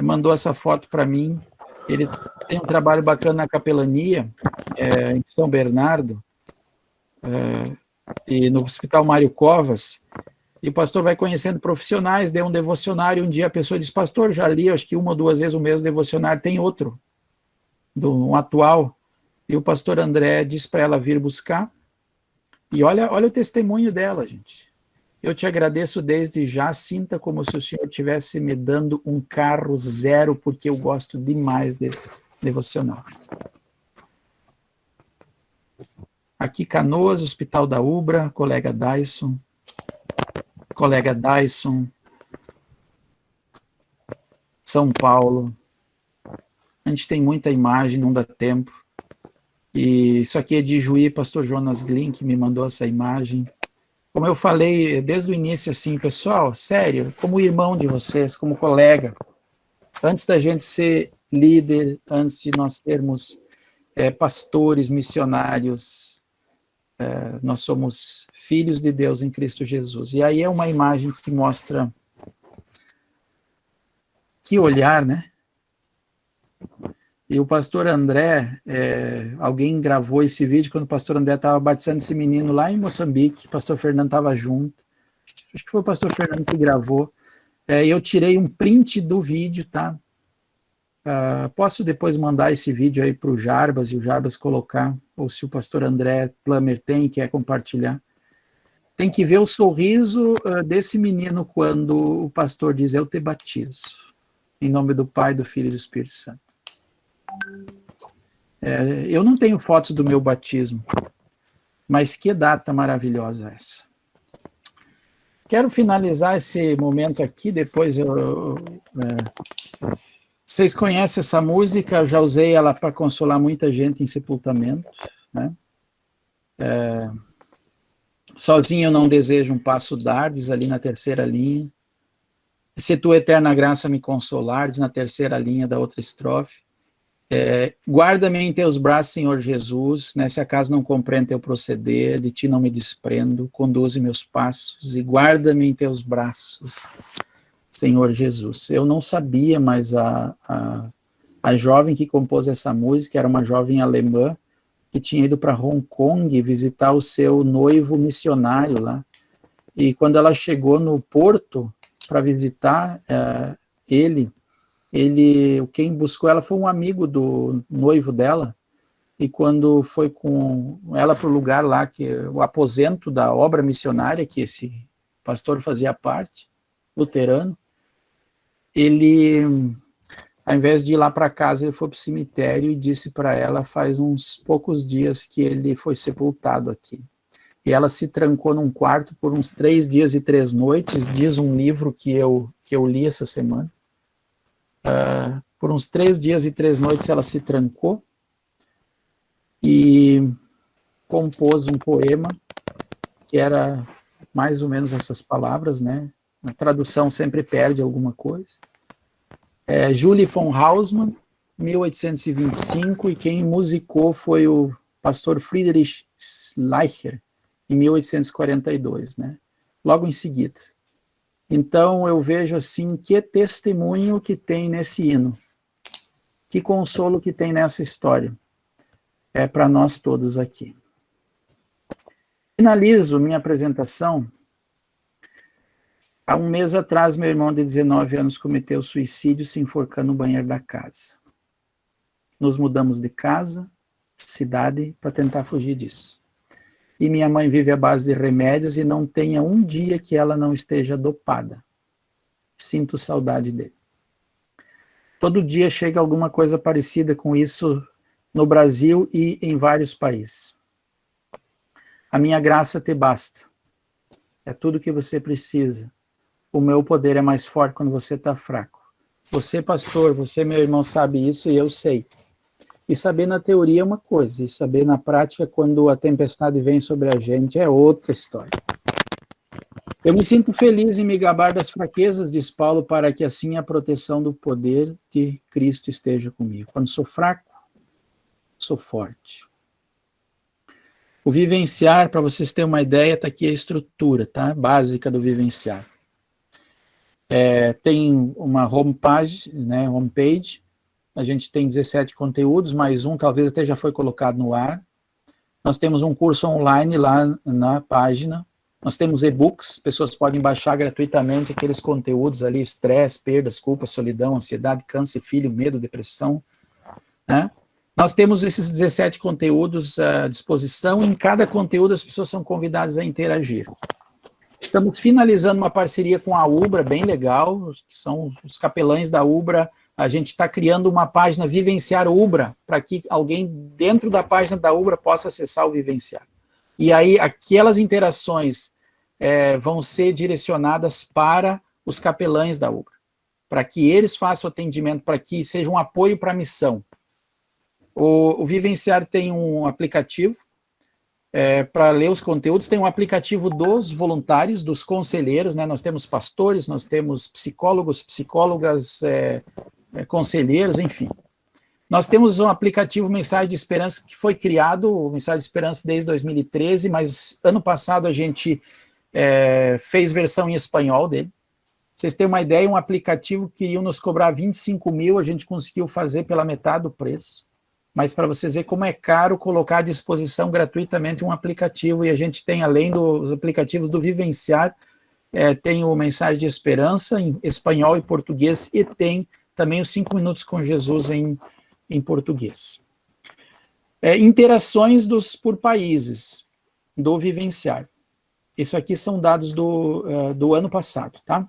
mandou essa foto para mim, ele tem um trabalho bacana na capelania, em São Bernardo, e no Hospital Mário Covas, e o pastor vai conhecendo profissionais, deu um devocionário, um dia a pessoa diz, pastor, já li, acho que 1 ou 2 vezes o mesmo devocionário, tem outro, um atual. E o pastor André disse para ela vir buscar. E olha o testemunho dela, gente. Eu te agradeço desde já, sinta como se o Senhor estivesse me dando um carro zero, porque eu gosto demais desse devocional. Aqui Canoas, Hospital da Ubra, colega Dyson. São Paulo. A gente tem muita imagem, não dá tempo. E isso aqui é de Juí, pastor Jonas Glyn, que me mandou essa imagem. Como eu falei desde o início, assim, pessoal, sério, como irmão de vocês, como colega, antes da gente ser líder, antes de nós termos pastores, missionários, nós somos filhos de Deus em Cristo Jesus. E aí é uma imagem que mostra que olhar, né? E o pastor André, alguém gravou esse vídeo quando o pastor André estava batizando esse menino lá em Moçambique, o pastor Fernando estava junto, acho que foi o pastor Fernando que gravou, eu tirei um print do vídeo, tá? Posso depois mandar esse vídeo aí para o Jarbas, e o Jarbas colocar, ou se o pastor André Plummer tem, quer compartilhar. Tem que ver o sorriso desse menino quando o pastor diz, eu te batizo, em nome do Pai, do Filho e do Espírito Santo. Eu não tenho fotos do meu batismo, mas que data maravilhosa essa. Quero finalizar esse momento aqui, depois vocês conhecem essa música, eu já usei ela para consolar muita gente em sepultamento, né? Sozinho eu não desejo um passo dar-lhes, ali na terceira linha. Se tua eterna graça me consolares, na terceira linha da outra estrofe. Guarda-me em teus braços, Senhor Jesus, né, se acaso não compreendo teu proceder, de ti não me desprendo, conduze meus passos e guarda-me em teus braços, Senhor Jesus. Eu não sabia, mas a jovem que compôs essa música era uma jovem alemã que tinha ido para Hong Kong visitar o seu noivo missionário lá, e quando ela chegou no porto para visitar quem buscou ela foi um amigo do noivo dela, e quando foi com ela para o lugar lá, que o aposento da obra missionária, que esse pastor fazia parte, luterano, ele, ao invés de ir lá para casa, ele foi para o cemitério e disse para ela, faz uns poucos dias que ele foi sepultado aqui. E ela se trancou num quarto por uns 3 dias e 3 noites, diz um livro que eu li essa semana. Por uns 3 dias e 3 noites ela se trancou e compôs um poema que era mais ou menos essas palavras, né? A tradução sempre perde alguma coisa. Julie von Hausmann, 1825, e quem musicou foi o pastor Friedrich Schleicher, em 1842, né? Logo em seguida. Então, eu vejo assim, que testemunho que tem nesse hino, que consolo que tem nessa história, para nós todos aqui. Finalizo minha apresentação. Há um mês atrás, meu irmão de 19 anos cometeu suicídio se enforcando no banheiro da casa. Nos mudamos de casa, cidade, para tentar fugir disso. E minha mãe vive à base de remédios e não tenha um dia que ela não esteja dopada. Sinto saudade dele. Todo dia chega alguma coisa parecida com isso no Brasil e em vários países. A minha graça te basta. É tudo que você precisa. O meu poder é mais forte quando você está fraco. Você, pastor, você, meu irmão, sabe isso e eu sei. E saber na teoria é uma coisa, e saber na prática, quando a tempestade vem sobre a gente, é outra história. Eu me sinto feliz em me gabar das fraquezas, diz Paulo, para que assim a proteção do poder de Cristo esteja comigo. Quando sou fraco, sou forte. O vivenciar, para vocês terem uma ideia, está aqui a estrutura, tá? Básica do vivenciar. Tem uma homepage, né? Homepage. A gente tem 17 conteúdos, mais um talvez até já foi colocado no ar. Nós temos um curso online lá na página. Nós temos e-books, pessoas podem baixar gratuitamente aqueles conteúdos ali, estresse, perdas, culpa, solidão, ansiedade, câncer, filho, medo, depressão, né? Nós temos esses 17 conteúdos à disposição, e em cada conteúdo as pessoas são convidadas a interagir. Estamos finalizando uma parceria com a UBRA, bem legal, que são os capelães da UBRA. A gente está criando uma página Vivenciar UBRA, para que alguém dentro da página da UBRA possa acessar o Vivenciar. E aí, aquelas interações vão ser direcionadas para os capelães da UBRA, para que eles façam atendimento, para que seja um apoio para a missão. O Vivenciar tem um aplicativo para ler os conteúdos, tem um aplicativo dos voluntários, dos conselheiros, né? Nós temos pastores, nós temos psicólogos, psicólogas, conselheiros, enfim. Nós temos um aplicativo Mensagem de Esperança que foi criado, o Mensagem de Esperança desde 2013, mas ano passado a gente fez versão em espanhol dele. Vocês têm uma ideia, um aplicativo que iam nos cobrar 25 mil, a gente conseguiu fazer pela metade do preço. Mas para vocês verem como é caro colocar à disposição gratuitamente um aplicativo, e a gente tem, além dos aplicativos do Vivenciar, tem o Mensagem de Esperança em espanhol e português, e tem também os 5 Minutos com Jesus em português. Interações por países do Vivenciar. Isso aqui são dados do ano passado, tá?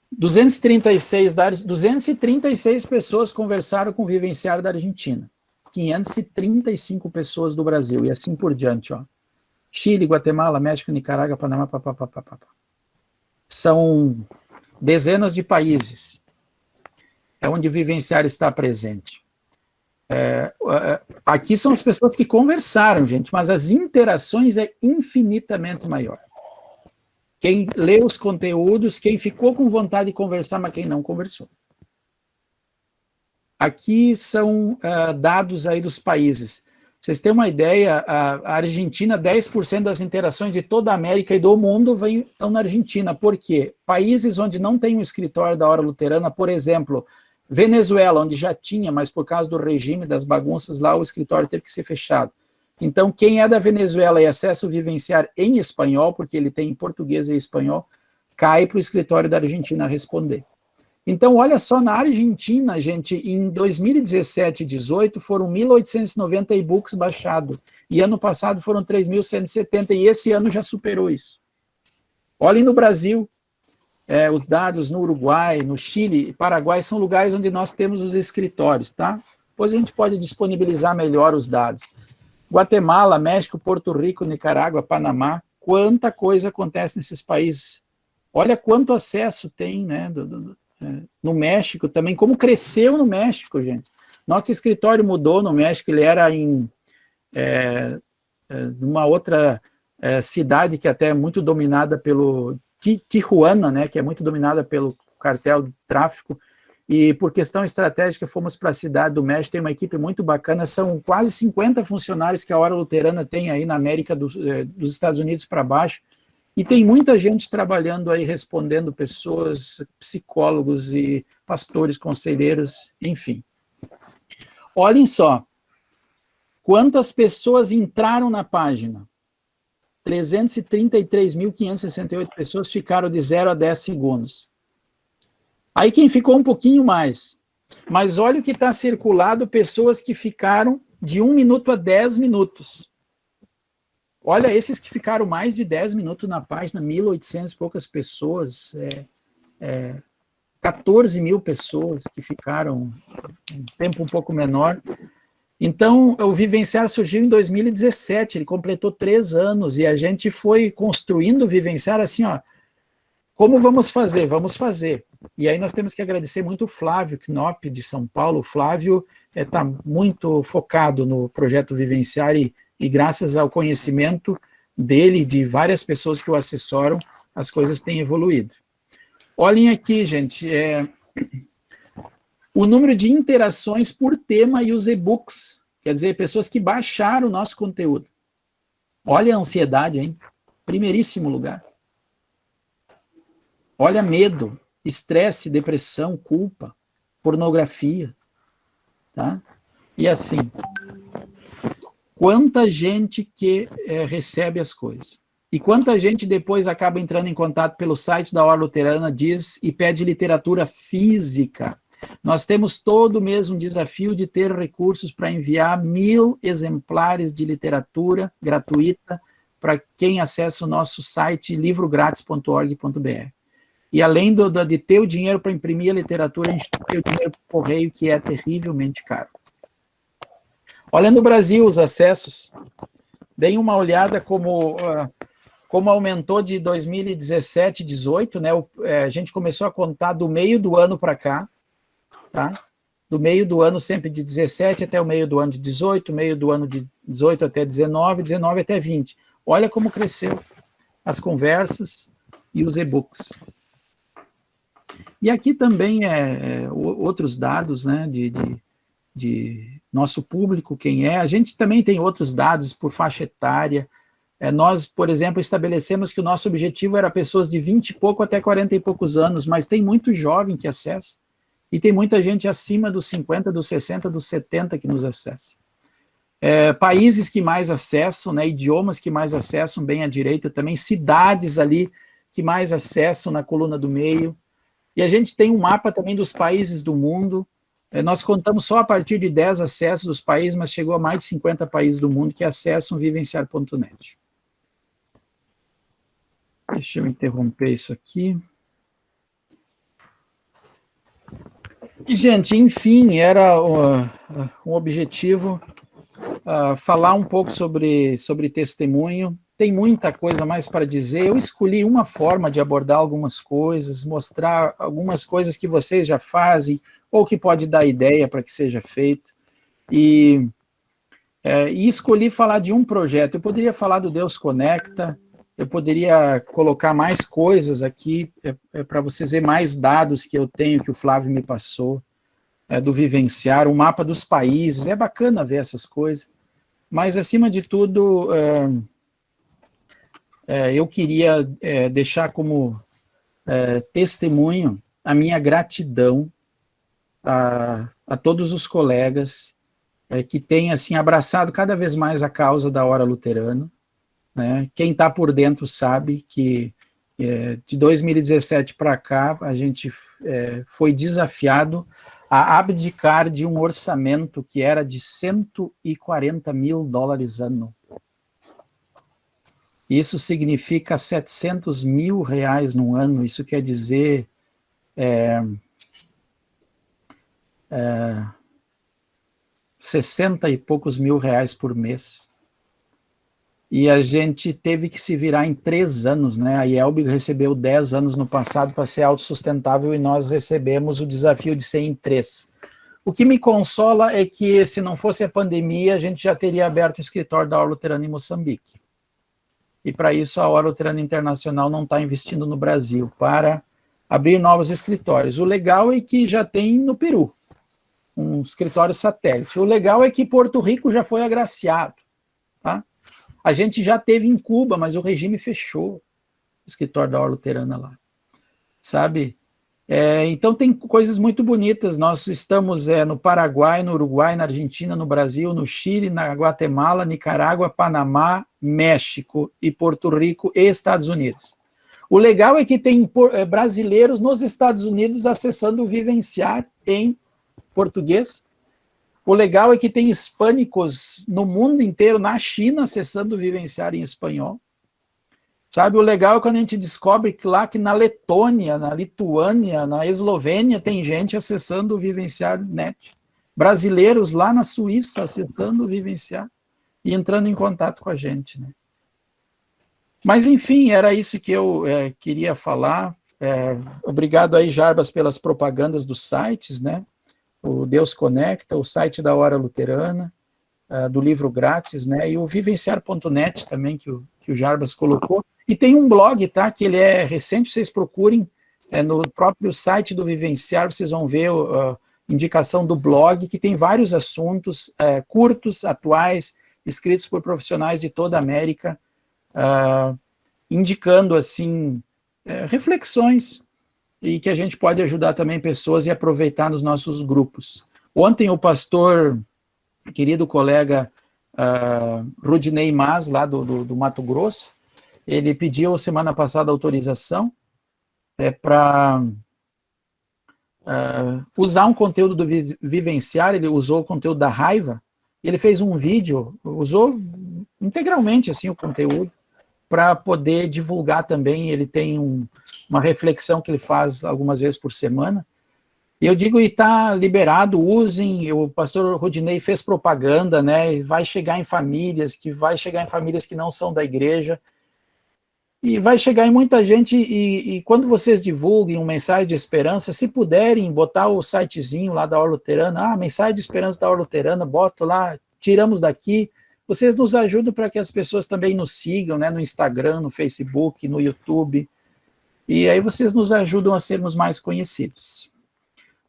236 pessoas conversaram com o Vivenciar da Argentina, 535 pessoas do Brasil, e assim por diante, ó. Chile, Guatemala, México, Nicarágua, Panamá, São dezenas de países onde o Vivenciar está presente. Aqui são as pessoas que conversaram, gente, mas as interações é infinitamente maior. Quem lê os conteúdos, quem ficou com vontade de conversar, mas quem não conversou. Aqui são dados aí dos países. Vocês têm uma ideia, a Argentina, 10% das interações de toda a América e do mundo estão na Argentina. Por quê? Países onde não tem um escritório da Hora Luterana, por exemplo, Venezuela, onde já tinha, mas por causa do regime, das bagunças lá, o escritório teve que ser fechado. Então, quem é da Venezuela e acessa o Vivenciar em espanhol, porque ele tem em português e espanhol, cai para o escritório da Argentina responder. Então, olha só, na Argentina, gente, em 2017 e 2018 foram 1.890 e-books baixados, e ano passado foram 3.170, e esse ano já superou isso. Olhem no Brasil, os dados no Uruguai, no Chile, Paraguai, são lugares onde nós temos os escritórios, tá? Depois a gente pode disponibilizar melhor os dados. Guatemala, México, Porto Rico, Nicarágua, Panamá, quanta coisa acontece nesses países. Olha quanto acesso tem, né, no México também, como cresceu no México, gente. Nosso escritório mudou no México, ele era em uma outra cidade que até é muito dominada pelo Tijuana, né, que é muito dominada pelo cartel do tráfico, e por questão estratégica fomos para a cidade do México, tem uma equipe muito bacana, são quase 50 funcionários que a Hora Luterana tem aí na América dos Estados Unidos para baixo, e tem muita gente trabalhando aí, respondendo pessoas, psicólogos e pastores, conselheiros, enfim. Olhem só, quantas pessoas entraram na página? 333.568 pessoas ficaram de 0 a 10 segundos. Aí quem ficou um pouquinho mais, mas olha o que está circulado, pessoas que ficaram de 1 minuto a 10 minutos. Olha, esses que ficaram mais de 10 minutos na página, 1.800 e poucas pessoas, 14 mil pessoas que ficaram um tempo um pouco menor. Então, o Vivenciar surgiu em 2017, ele completou 3 anos, e a gente foi construindo o Vivenciar assim, ó, como vamos fazer? Vamos fazer. E aí nós temos que agradecer muito o Flávio Knop, de São Paulo. O Flávio está muito focado no projeto Vivenciar, e graças ao conhecimento dele e de várias pessoas que o assessoram, as coisas têm evoluído. Olhem aqui, gente, o número de interações por tema e os e-books, quer dizer, pessoas que baixaram o nosso conteúdo. Olha a ansiedade, hein? Primeiríssimo lugar. Olha medo, estresse, depressão, culpa, pornografia, tá? E assim, quanta gente que recebe as coisas. E quanta gente depois acaba entrando em contato pelo site da Hora Luterana, diz, e pede literatura física. Nós temos todo mês um desafio de ter recursos para enviar 1.000 exemplares de literatura gratuita para quem acessa o nosso site livrogratis.org.br. E além de ter o dinheiro para imprimir a literatura, a gente tem o dinheiro para o correio, que é terrivelmente caro. Olha no Brasil os acessos. Deem uma olhada como aumentou de 2017, 18, né? A gente começou a contar do meio do ano para cá, tá? Do meio do ano sempre de 17 até o meio do ano de 18, meio do ano de 18 até 19, 19 até 20. Olha como cresceu as conversas e os e-books. E aqui também outros dados, né, de nosso público, quem é. A gente também tem outros dados por faixa etária. Nós, por exemplo, estabelecemos que o nosso objetivo era pessoas de 20 e pouco até 40 e poucos anos, mas tem muito jovem que acessa. E tem muita gente acima dos 50, dos 60, dos 70 que nos acessa. Países que mais acessam, né, idiomas que mais acessam, bem à direita também, cidades ali que mais acessam na coluna do meio. E a gente tem um mapa também dos países do mundo. Nós contamos só a partir de 10 acessos dos países, mas chegou a mais de 50 países do mundo que acessam vivenciar.net. Deixa eu interromper isso aqui. E, gente, enfim, era um objetivo falar um pouco sobre testemunho. Tem muita coisa mais para dizer. Eu escolhi uma forma de abordar algumas coisas, mostrar algumas coisas que vocês já fazem, ou que pode dar ideia para que seja feito. E escolhi falar de um projeto. Eu poderia falar do Deus Conecta, eu poderia colocar mais coisas aqui, para vocês verem mais dados que eu tenho, que o Flávio me passou, do Vivenciar, um mapa dos países. É bacana ver essas coisas. Mas, acima de tudo, eu queria deixar como testemunho a minha gratidão a todos os colegas que têm assim, abraçado cada vez mais a causa da Hora Luterana. Né? Quem está por dentro sabe que de 2017 para cá a gente foi desafiado a abdicar de um orçamento que era de $140 mil ano. Isso significa 700 mil reais no ano. Isso quer dizer 60 e poucos mil reais por mês. E a gente teve que se virar em 3 anos, né? A IELB recebeu 10 anos no passado para ser autossustentável e nós recebemos o desafio de ser em 3. O que me consola é que, se não fosse a pandemia, a gente já teria aberto o escritório da Hora Luterana em Moçambique. E para isso a Hora Luterana Internacional não está investindo no Brasil para abrir novos escritórios. O legal é que já tem no Peru um escritório satélite. O legal é que Porto Rico já foi agraciado, tá? A gente já teve em Cuba, mas o regime fechou o escritório da Hora Luterana lá, sabe? Então tem coisas muito bonitas. Nós estamos no Paraguai, no Uruguai, na Argentina, no Brasil, no Chile, na Guatemala, Nicarágua, Panamá, México e Porto Rico e Estados Unidos. O legal é que tem brasileiros nos Estados Unidos acessando o Vivenciar em português. O legal é que tem hispânicos no mundo inteiro, na China, acessando o Vivenciar em espanhol. Sabe, o legal é quando a gente descobre que na Letônia, na Lituânia, na Eslovênia, tem gente acessando o Vivenciar.net. Brasileiros lá na Suíça acessando o Vivenciar e entrando em contato com a gente, né? Mas, enfim, era isso que eu queria falar. Obrigado aí, Jarbas, pelas propagandas dos sites, né? O Deus Conecta, o site da Hora Luterana, do livro grátis, né? E o Vivenciar.net também, que o Jarbas colocou. E tem um blog, tá? Que ele é recente, vocês procurem no próprio site do Vivenciar, vocês vão ver a indicação do blog, que tem vários assuntos curtos, atuais, escritos por profissionais de toda a América, indicando, assim, reflexões, e que a gente pode ajudar também pessoas e aproveitar nos nossos grupos. Ontem o pastor, querido colega Rudinei Mas, lá do Mato Grosso, ele pediu semana passada autorização para usar um conteúdo do Vivenciar. Ele usou o conteúdo da raiva, ele fez um vídeo, usou integralmente assim, o conteúdo, para poder divulgar também. Ele tem uma reflexão que ele faz algumas vezes por semana. E eu digo, e está liberado, usem. O pastor Rodinei fez propaganda, né? Vai chegar em famílias, que não são da igreja, e vai chegar em muita gente. E quando vocês divulguem uma mensagem de esperança, se puderem botar o sitezinho lá da Orla Luterana, mensagem de esperança da Orla Luterana, boto lá, tiramos daqui. Vocês nos ajudam para que as pessoas também nos sigam, né? No Instagram, no Facebook, no YouTube. E aí vocês nos ajudam a sermos mais conhecidos.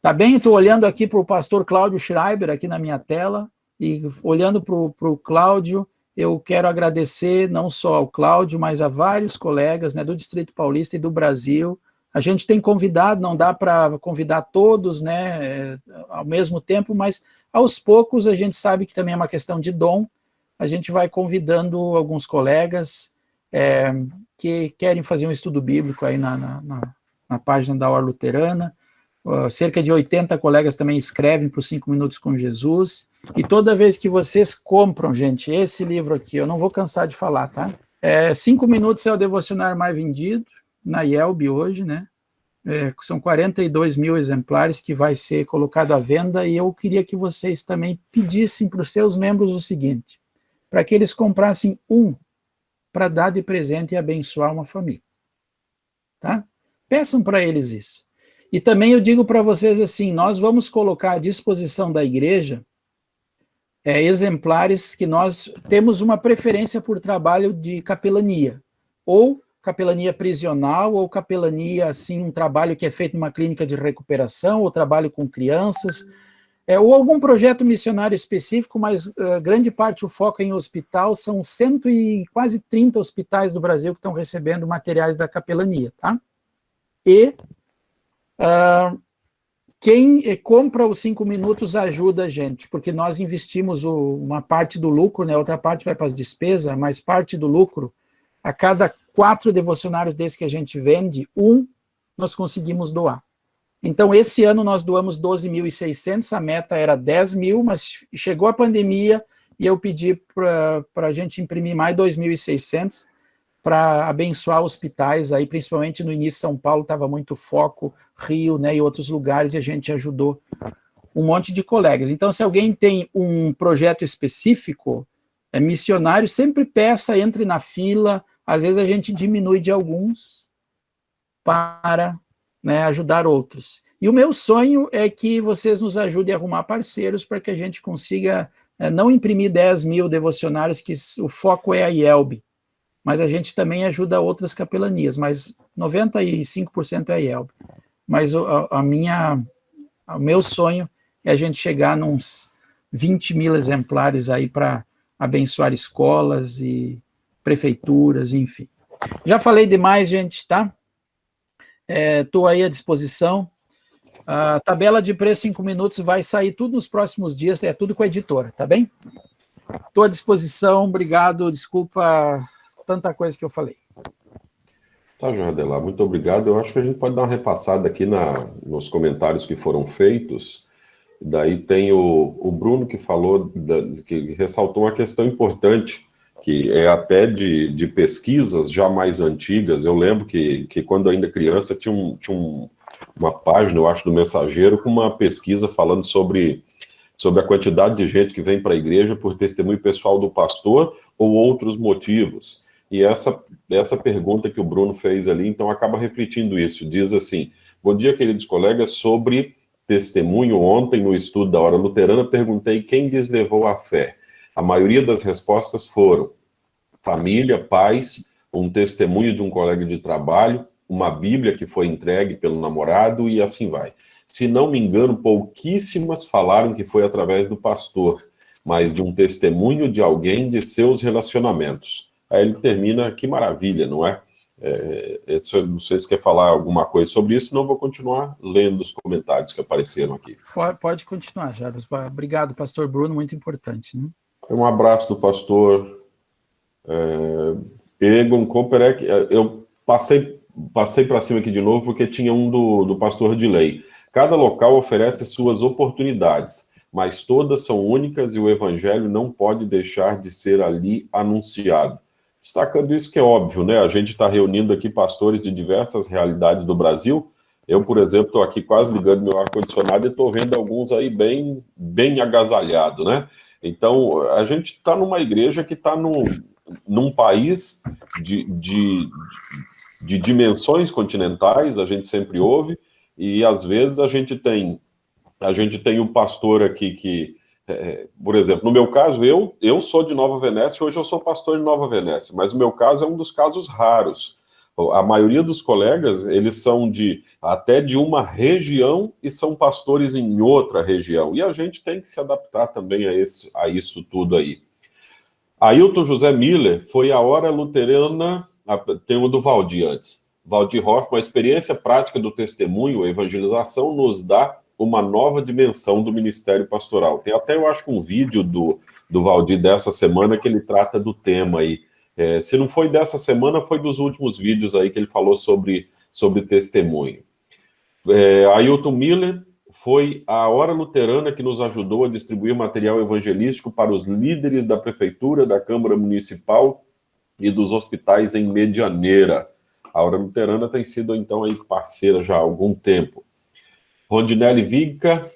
Tá bem? Estou olhando aqui para o pastor Cláudio Schreiber, aqui na minha tela, e olhando para o Cláudio, eu quero agradecer não só ao Cláudio, mas a vários colegas, né, do Distrito Paulista e do Brasil. A gente tem convidado, não dá para convidar todos, né, ao mesmo tempo, mas aos poucos a gente sabe que também é uma questão de dom. A gente vai convidando alguns colegas que querem fazer um estudo bíblico aí na página da Orla Luterana. Cerca de 80 colegas também escrevem para os 5 Minutos com Jesus, e toda vez que vocês compram, gente, esse livro aqui, eu não vou cansar de falar, tá? 5 Minutos é o devocionário mais vendido na IELB hoje, né? São 42 mil exemplares que vai ser colocado à venda, e eu queria que vocês também pedissem para os seus membros o seguinte, para que eles comprassem para dar de presente e abençoar uma família, tá? Peçam para eles isso. E também eu digo para vocês assim, nós vamos colocar à disposição da igreja exemplares que nós temos uma preferência por trabalho de capelania, ou capelania prisional, ou capelania, assim, um trabalho que é feito numa clínica de recuperação, ou trabalho com crianças, ou algum projeto missionário específico, mas grande parte o foco é em hospital. São quase 30 hospitais do Brasil que estão recebendo materiais da capelania, tá? E quem compra os 5 Minutos ajuda a gente, porque nós investimos uma parte do lucro, né, outra parte vai para as despesas, mas parte do lucro, a cada 4 devocionários desses que a gente vende, nós conseguimos doar. Então, esse ano nós doamos 12.600, a meta era 10 mil, mas chegou a pandemia e eu pedi para a gente imprimir mais 2.600, para abençoar hospitais, aí principalmente no início São Paulo estava muito foco, Rio, né, e outros lugares, e a gente ajudou um monte de colegas. Então, se alguém tem um projeto específico, missionário, sempre peça, entre na fila, às vezes a gente diminui de alguns para, né, ajudar outros. E o meu sonho é que vocês nos ajudem a arrumar parceiros para que a gente consiga não imprimir 10 mil devocionários, que o foco é a IELB, mas a gente também ajuda outras capelanias, mas 95% é a IELB. Mas o meu sonho é a gente chegar nos 20 mil exemplares aí para abençoar escolas e prefeituras, enfim. Já falei demais, gente, tá? Estou aí à disposição. A tabela de preço 5 minutos vai sair tudo nos próximos dias, tudo com a editora, tá bem? Estou à disposição, obrigado, desculpa tanta coisa que eu falei. Tá, Jordelar, muito obrigado. Eu acho que a gente pode dar uma repassada aqui nos comentários que foram feitos. Daí tem o Bruno que falou, que ressaltou uma questão importante, que é até de pesquisas já mais antigas. Eu lembro que quando ainda criança tinha uma página, eu acho, do Mensageiro, com uma pesquisa falando sobre a quantidade de gente que vem para a igreja por testemunho pessoal do pastor ou outros motivos. E essa pergunta que o Bruno fez ali, então, acaba refletindo isso. Diz assim: bom dia, queridos colegas, sobre testemunho. Ontem, no estudo da Hora Luterana, perguntei quem lhes levou à fé. A maioria das respostas foram família, pais, um testemunho de um colega de trabalho, uma Bíblia que foi entregue pelo namorado e assim vai. Se não me engano, pouquíssimas falaram que foi através do pastor, mas de um testemunho de alguém de seus relacionamentos. Aí ele termina, que maravilha, não é? Não sei se quer falar alguma coisa sobre isso, senão vou continuar lendo os comentários que apareceram aqui. Pode continuar, Jarbas. Obrigado, pastor Bruno, muito importante, né? Um abraço do pastor Egon Koperek. Eu passei para cima aqui de novo, porque tinha um do pastor Dilei. Cada local oferece suas oportunidades, mas todas são únicas e o evangelho não pode deixar de ser ali anunciado. Destacando isso que é óbvio, né? A gente está reunindo aqui pastores de diversas realidades do Brasil. Eu, por exemplo, estou aqui quase ligando meu ar-condicionado e estou vendo alguns aí bem agasalhado, né? Então, a gente está numa igreja que está num país de dimensões continentais, a gente sempre ouve, e às vezes a gente tem um pastor aqui que, por exemplo, no meu caso, eu sou de Nova Venécia, hoje eu sou pastor de Nova Venécia, mas o meu caso é um dos casos raros. A maioria dos colegas, eles são até de uma região e são pastores em outra região, e a gente tem que se adaptar também a isso tudo aí. Ailton José Miller foi a hora luterana, tem o do Valdir antes. Valdir Hoffmann, a experiência prática do testemunho, a evangelização, nos dá uma nova dimensão do ministério pastoral. Tem até, eu acho, um vídeo do Valdir dessa semana que ele trata do tema aí. Se não foi dessa semana, foi dos últimos vídeos aí que ele falou sobre testemunho. Ailton Miller foi a hora luterana que nos ajudou a distribuir material evangelístico para os líderes da prefeitura, da Câmara Municipal e dos hospitais em Medianeira. A hora luterana tem sido, então, aí parceira já há algum tempo. Rondinelli Vica,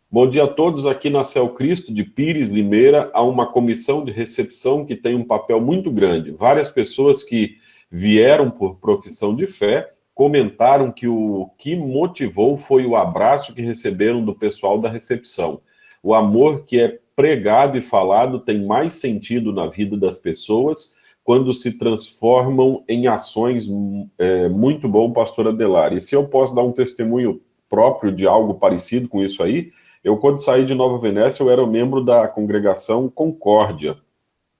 bom dia a todos. Aqui na Céu Cristo de Pires, Limeira, há uma comissão de recepção que tem um papel muito grande. Várias pessoas que vieram por profissão de fé comentaram que o que motivou foi o abraço que receberam do pessoal da recepção. O amor que é pregado e falado tem mais sentido na vida das pessoas quando se transformam em ações. Muito bom, pastor Adelar. E se eu posso dar um testemunho próprio de algo parecido com isso aí, eu, quando saí de Nova Venécia, eu era membro da congregação Concórdia.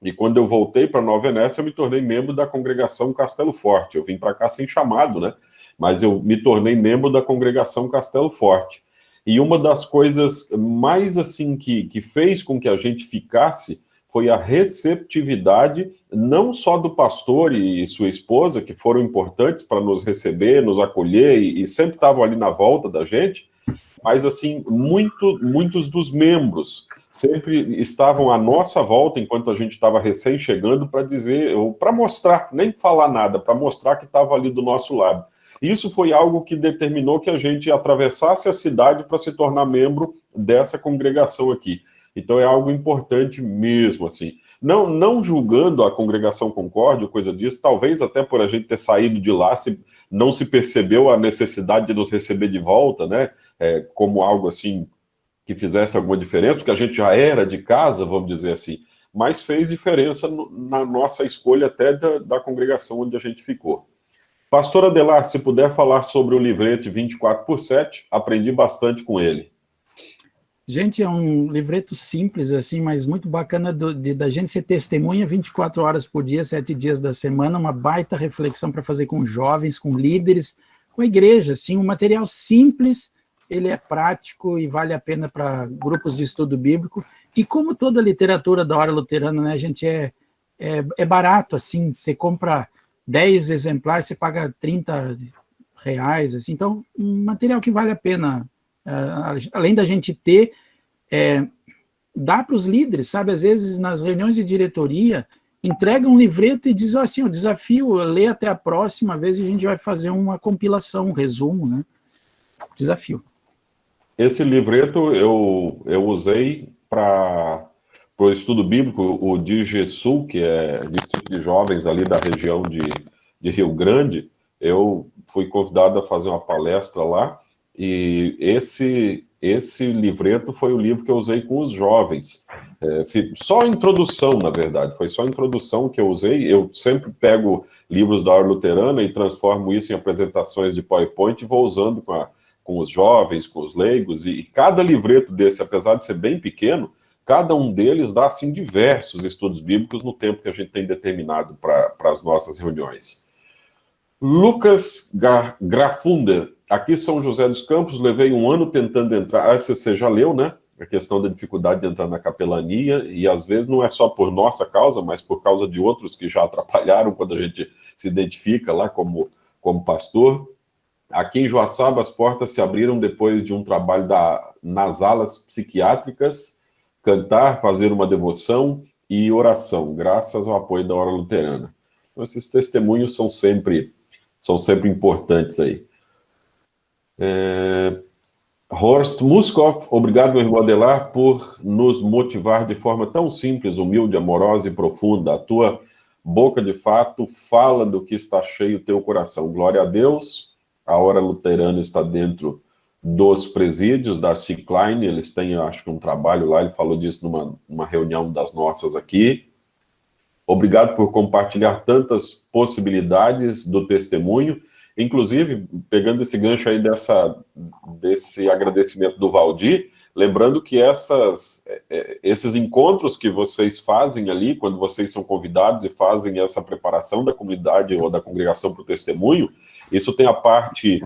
E quando eu voltei para Nova Venécia, eu me tornei membro da congregação Castelo Forte. Eu vim para cá sem chamado, né? Mas eu me tornei membro da congregação Castelo Forte. E uma das coisas mais, assim, que fez com que a gente ficasse foi a receptividade, não só do pastor e sua esposa, que foram importantes para nos receber, nos acolher, e sempre estavam ali na volta da gente, mas, assim, muitos dos membros sempre estavam à nossa volta, enquanto a gente estava recém-chegando, para dizer, ou para mostrar, nem falar nada, para mostrar que estava ali do nosso lado. Isso foi algo que determinou que a gente atravessasse a cidade para se tornar membro dessa congregação aqui. Então é algo importante mesmo, assim. Não julgando a congregação Concórdia, coisa disso, talvez até por a gente ter saído de lá, não se percebeu a necessidade de nos receber de volta, né? Como algo assim que fizesse alguma diferença, porque a gente já era de casa, vamos dizer assim, mas fez diferença na nossa escolha até da congregação onde a gente ficou. Pastor Adelar, se puder falar sobre o livrete 24/7, aprendi bastante com ele. Gente, é um livreto simples, assim, mas muito bacana da gente ser testemunha 24 horas por dia, 7 dias da semana, uma baita reflexão para fazer com jovens, com líderes, com a igreja, assim, um material simples, ele é prático e vale a pena para grupos de estudo bíblico, e como toda a literatura da hora luterana, né, a gente é barato, assim, você compra 10 exemplares, você paga R$30, assim, então, um material que vale a pena. Além da gente ter, dá para os líderes, sabe, às vezes nas reuniões de diretoria, entrega um livreto e diz assim, o desafio, lê até a próxima vez e a gente vai fazer uma compilação, um resumo, né, desafio. Esse livreto eu usei para o estudo bíblico, o DIGESUL, que é Distrito de Jovens ali da região de Rio Grande. Eu fui convidado a fazer uma palestra lá, e esse livreto foi o livro que eu usei com os jovens. Só a introdução, na verdade, foi só a introdução que eu usei. Eu sempre pego livros da hora luterana e transformo isso em apresentações de PowerPoint e vou usando com os jovens, com os leigos, e cada livreto desse, apesar de ser bem pequeno, cada um deles dá, assim, diversos estudos bíblicos no tempo que a gente tem determinado para as nossas reuniões. Lucas Grafunder, aqui São José dos Campos, levei 1 ano tentando entrar, você já leu, né? A questão da dificuldade de entrar na capelania, e às vezes não é só por nossa causa, mas por causa de outros que já atrapalharam quando a gente se identifica lá como pastor. Aqui em Joaçaba, as portas se abriram depois de um trabalho nas alas psiquiátricas, cantar, fazer uma devoção, e oração, graças ao apoio da Hora Luterana. Então, esses testemunhos são sempre importantes aí. Horst Muskov, obrigado, meu irmão Adelar, por nos motivar de forma tão simples, humilde, amorosa e profunda. A tua boca, de fato, fala do que está cheio o teu coração. Glória a Deus. A Hora Luterana está dentro dos presídios, Darcy Klein, eles têm, acho que um trabalho lá, ele falou disso numa reunião das nossas aqui. Obrigado por compartilhar tantas possibilidades do testemunho, inclusive, pegando esse gancho aí desse agradecimento do Valdir, lembrando que esses encontros que vocês fazem ali, quando vocês são convidados e fazem essa preparação da comunidade ou da congregação para o testemunho, isso tem a parte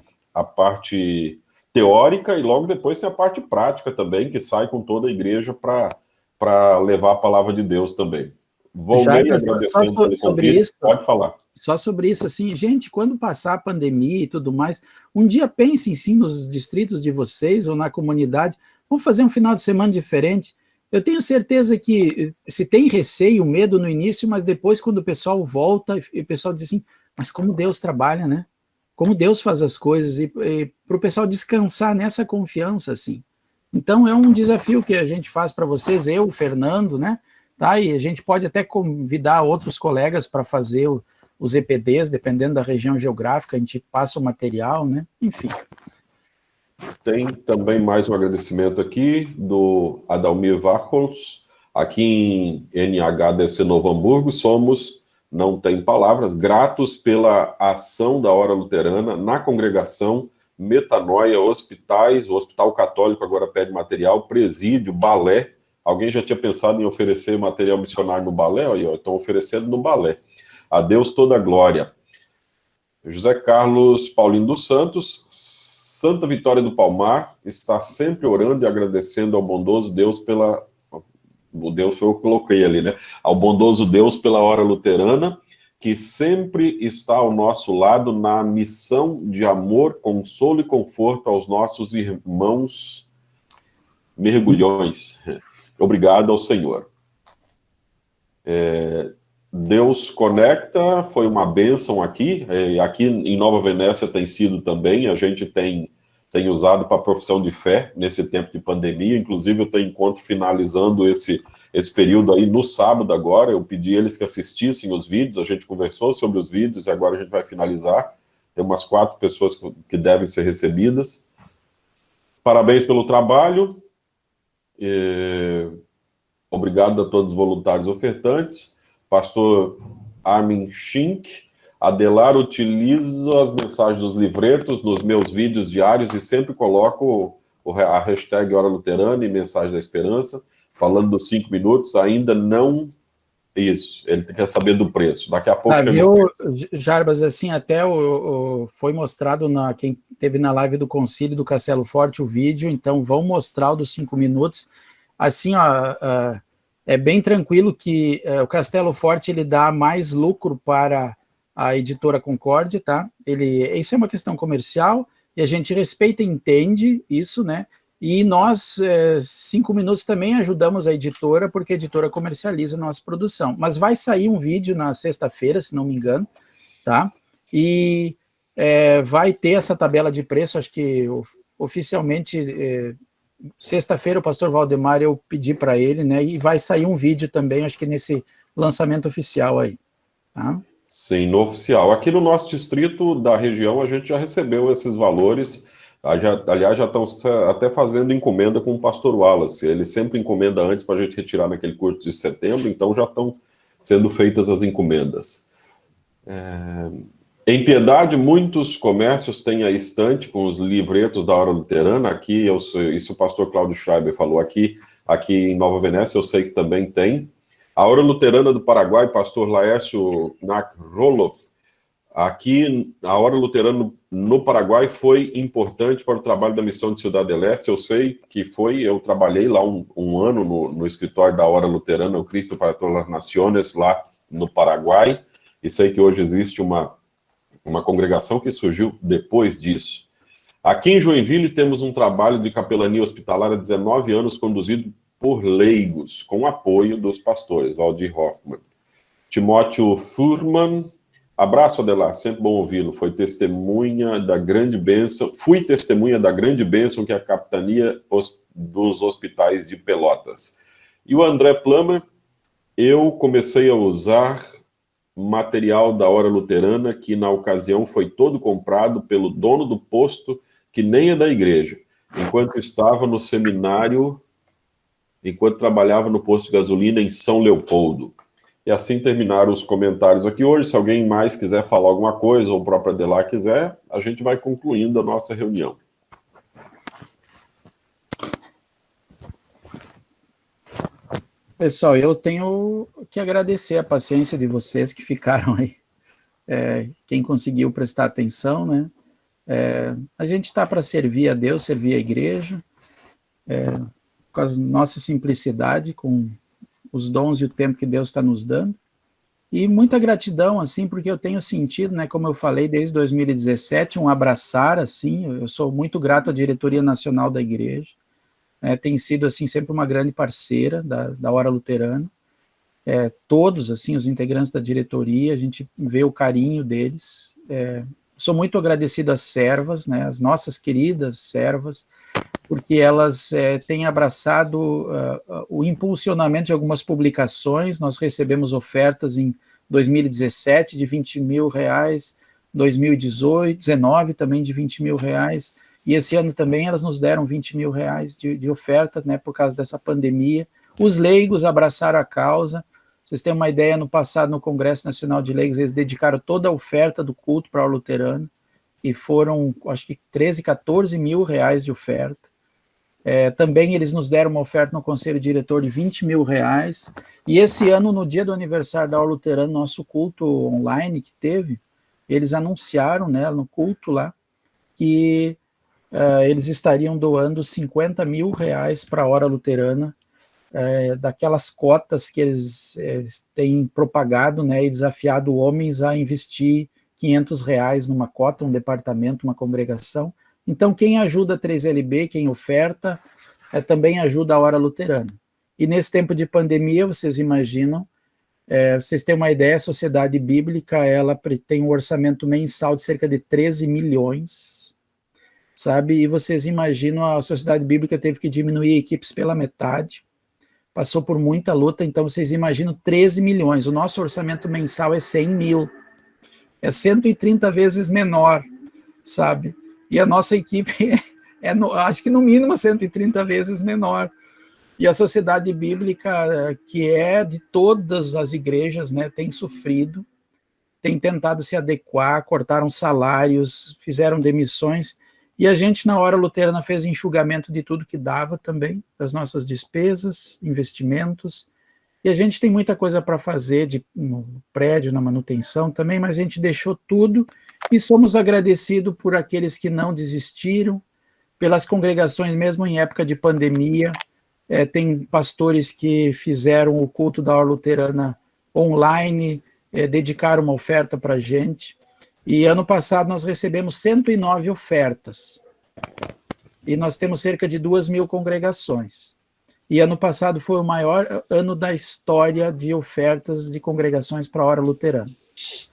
teórica e logo depois tem a parte prática também, que sai com toda a igreja para levar a palavra de Deus também. Volney, agradecendo pelo convite, pode falar. Só sobre isso, assim, gente, quando passar a pandemia e tudo mais, um dia pensem sim nos distritos de vocês ou na comunidade, vamos fazer um final de semana diferente. Eu tenho certeza que se tem receio, medo no início, mas depois quando o pessoal volta, e o pessoal diz assim, mas como Deus trabalha, né? Como Deus faz as coisas, e para o pessoal descansar nessa confiança, assim. Então, é um desafio que a gente faz para vocês, eu, o Fernando, né? Tá? E a gente pode até convidar outros colegas para fazer os EPDs, dependendo da região geográfica, a gente passa o material, né? Enfim. Tem também mais um agradecimento aqui do Adalmir Varholz, aqui em NHDC Novo Hamburgo, somos... não tem palavras, gratos pela ação da Hora Luterana na congregação, Metanoia, hospitais, o Hospital Católico agora pede material, presídio, balé. Alguém já tinha pensado em oferecer material missionário no balé? Olha, estão oferecendo no balé. A Deus toda a glória. José Carlos Paulino dos Santos, Santa Vitória do Palmar, está sempre orando e agradecendo ao bondoso Deus pela... O Deus foi eu que coloquei ali, né? Ao bondoso Deus pela Hora Luterana, que sempre está ao nosso lado na missão de amor, consolo e conforto aos nossos irmãos mergulhões. Obrigado ao Senhor. Deus conecta, foi uma bênção aqui. Aqui em Nova Venécia tem sido também, a gente tem usado para a profissão de fé nesse tempo de pandemia, inclusive eu tenho encontro finalizando esse período aí no sábado agora, eu pedi eles que assistissem os vídeos, a gente conversou sobre os vídeos e agora a gente vai finalizar, tem umas 4 pessoas que devem ser recebidas. Parabéns pelo trabalho, obrigado a todos os voluntários ofertantes, pastor Armin Schink, Adelar, utilizo as mensagens dos livretos nos meus vídeos diários e sempre coloco a hashtag Hora Luterana e Mensagem da Esperança, falando dos 5 minutos, ainda não... Isso, ele quer saber do preço. Daqui a pouco... Viu, Jarbas, assim, até foi mostrado, quem teve na live do Concílio do Castelo Forte o vídeo, então vão mostrar o dos 5 minutos. Assim, ó, é bem tranquilo que o Castelo Forte, ele dá mais lucro para... a editora Concorde, tá? Isso é uma questão comercial, e a gente respeita e entende isso, né? E nós, 5 minutos, também ajudamos a editora, porque a editora comercializa a nossa produção. Mas vai sair um vídeo na sexta-feira, se não me engano, tá? E vai ter essa tabela de preço, acho que oficialmente, sexta-feira, o pastor Valdemar, eu pedi para ele, né? E vai sair um vídeo também, acho que nesse lançamento oficial aí, tá? Sim, no oficial. Aqui no nosso distrito da região, a gente já recebeu esses valores, aliás, já estão até fazendo encomenda com o pastor Wallace, ele sempre encomenda antes para a gente retirar naquele curso de setembro, então já estão sendo feitas as encomendas. Em Piedade, muitos comércios têm a estante com os livretos da Hora Luterana, aqui, isso o pastor Cláudio Schreiber falou, aqui em Nova Venécia, eu sei que também tem. A Hora Luterana do Paraguai, pastor Laércio Nakrolov, aqui a Hora Luterana no Paraguai foi importante para o trabalho da missão de Cidade del Este, eu sei que eu trabalhei lá um ano no escritório da Hora Luterana, o Cristo para todas as Nações, lá no Paraguai, e sei que hoje existe uma congregação que surgiu depois disso. Aqui em Joinville temos um trabalho de capelania hospitalar há 19 anos, conduzido por leigos, com apoio dos pastores, Valdir Hoffmann. Timóteo Furman, abraço, Adelar, sempre bom ouvi-lo, fui testemunha da grande bênção que é a capitania dos hospitais de Pelotas. E o André Plummer, eu comecei a usar material da Hora Luterana, que na ocasião foi todo comprado pelo dono do posto, que nem é da igreja, enquanto estava no seminário, enquanto trabalhava no posto de gasolina em São Leopoldo. E assim terminaram os comentários aqui hoje. Se alguém mais quiser falar alguma coisa, ou o próprio Adelar quiser, a gente vai concluindo a nossa reunião. Pessoal, eu tenho que agradecer a paciência de vocês que ficaram aí. Quem conseguiu prestar atenção, né? A gente está para servir a Deus, servir a igreja, com a nossa simplicidade, com os dons e o tempo que Deus está nos dando. E muita gratidão, assim, porque eu tenho sentido, né, como eu falei, desde 2017, um abraçar, assim, eu sou muito grato à diretoria nacional da igreja, tem sido, assim, sempre uma grande parceira da Hora Luterana. Todos, assim, os integrantes da diretoria, a gente vê o carinho deles. Sou muito agradecido às servas, né, as nossas queridas servas, porque elas têm abraçado o impulsionamento de algumas publicações. Nós recebemos ofertas em 2017 de R$20 mil, 2019 também de R$20 mil, e esse ano também elas nos deram R$20 mil de oferta, né, por causa dessa pandemia. Os leigos abraçaram a causa. Vocês têm uma ideia, no passado, no Congresso Nacional de Leigos, eles dedicaram toda a oferta do culto para a Hora Luterana, e foram, acho que, 13, 14 mil reais de oferta. Também eles nos deram uma oferta no Conselho Diretor de R$20 mil, e esse ano, no dia do aniversário da Hora Luterana, nosso culto online que teve, eles anunciaram, né, no culto lá, que eles estariam doando R$50 mil para a Hora Luterana, daquelas cotas que eles têm propagado, né, e desafiado homens a investir R$500 numa cota, um departamento, uma congregação. Então, quem ajuda a 3LB, quem oferta, também ajuda a Hora Luterana. E nesse tempo de pandemia, vocês imaginam, vocês têm uma ideia, a Sociedade Bíblica, ela tem um orçamento mensal de cerca de 13 milhões, sabe? E vocês imaginam, a Sociedade Bíblica teve que diminuir equipes pela metade, passou por muita luta, então vocês imaginam 13 milhões. O nosso orçamento mensal é 100 mil, é 130 vezes menor, sabe? E a nossa equipe acho que no mínimo 130 vezes menor. E a Sociedade Bíblica, que é de todas as igrejas, né, tem sofrido, tem tentado se adequar, cortaram salários, fizeram demissões, e a gente, na Hora Luterana, fez enxugamento de tudo que dava também, das nossas despesas, investimentos, e a gente tem muita coisa para fazer no prédio, na manutenção também, mas a gente deixou tudo, e somos agradecidos por aqueles que não desistiram, pelas congregações, mesmo em época de pandemia. Tem pastores que fizeram o culto da Hora Luterana online, dedicaram uma oferta para a gente, e ano passado nós recebemos 109 ofertas, e nós temos cerca de 2.000 congregações, e ano passado foi o maior ano da história de ofertas de congregações para a Hora Luterana.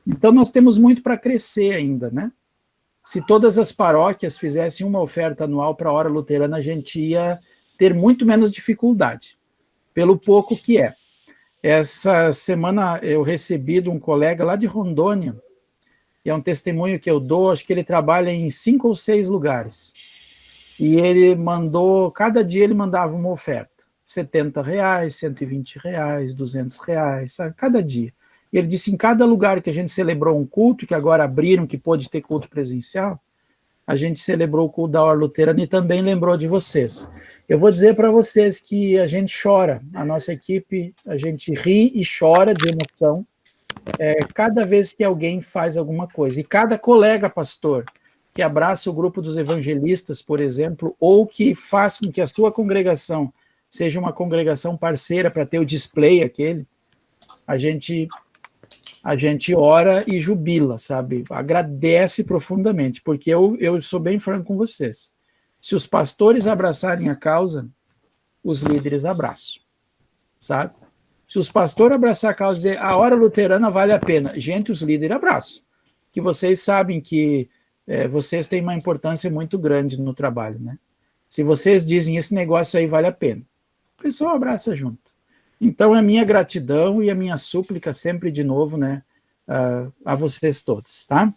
Então nós temos muito para crescer ainda, né? Se todas as paróquias fizessem uma oferta anual para a Hora Luterana, a gente ia ter muito menos dificuldade, pelo pouco que é. Essa semana eu recebi de um colega lá de Rondônia, e é um testemunho que eu dou, acho que ele trabalha em 5 ou 6 lugares, e ele mandou, cada dia ele mandava uma oferta, R$70, R$120, R$200, sabe? Cada dia. E ele disse, em cada lugar que a gente celebrou um culto, que agora abriram, que pôde ter culto presencial, a gente celebrou o culto da Hora Luterana e também lembrou de vocês. Eu vou dizer para vocês que a gente chora, a nossa equipe, a gente ri e chora de emoção cada vez que alguém faz alguma coisa. E cada colega pastor que abraça o grupo dos evangelistas, por exemplo, ou que faz com que a sua congregação seja uma congregação parceira para ter o display aquele, a gente ora e jubila, sabe? Agradece profundamente, porque eu sou bem franco com vocês. Se os pastores abraçarem a causa, os líderes abraçam, sabe? Se os pastores abraçar a causa e dizer, a hora luterana vale a pena, gente, os líderes abraçam, que vocês sabem que vocês têm uma importância muito grande no trabalho, né? Se vocês dizem, esse negócio aí vale a pena, o pessoal abraça junto. Então, a minha gratidão e a minha súplica sempre de novo, né, a vocês todos, tá?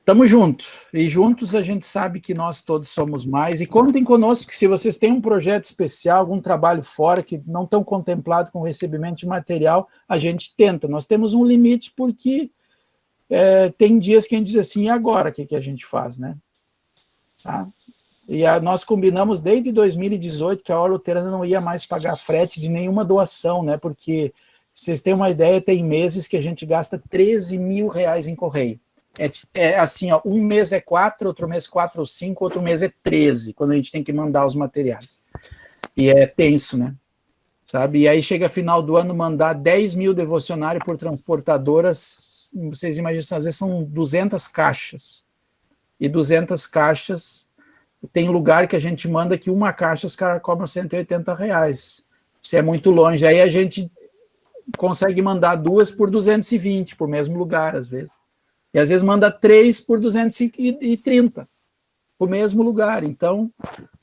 Tamo junto, e juntos a gente sabe que nós todos somos mais, e contem conosco que se vocês têm um projeto especial, algum trabalho fora que não estão contemplado com recebimento de material, a gente tenta, nós temos um limite porque tem dias que a gente diz assim, e agora o que a gente faz, né? Tá? E nós combinamos desde 2018 que a Hora Luterana não ia mais pagar frete de nenhuma doação, né? Porque, vocês têm uma ideia, tem meses que a gente gasta 13 mil reais em correio. É assim, ó, um mês é 4, outro mês 4 ou 5, outro mês é 13, quando a gente tem que mandar os materiais. E é tenso, né? Sabe? E aí chega final do ano, mandar 10 mil devocionários por transportadoras, vocês imaginam, às vezes são 200 caixas. E 200 caixas, tem lugar que a gente manda que uma caixa os caras cobram 180 reais. Isso é muito longe. Aí a gente consegue mandar 2 por 220, por mesmo lugar, às vezes. E às vezes manda 3 por 230, o mesmo lugar. Então,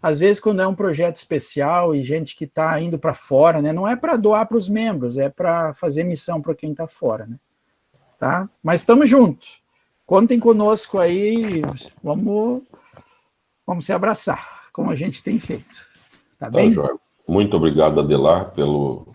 às vezes, quando é um projeto especial e gente que está indo para fora, né, não é para doar para os membros, é para fazer missão para quem está fora, né? Tá? Mas estamos juntos. Contem conosco aí, vamos se abraçar, como a gente tem feito. Tá bem? Joia. Muito obrigado, Adelar, por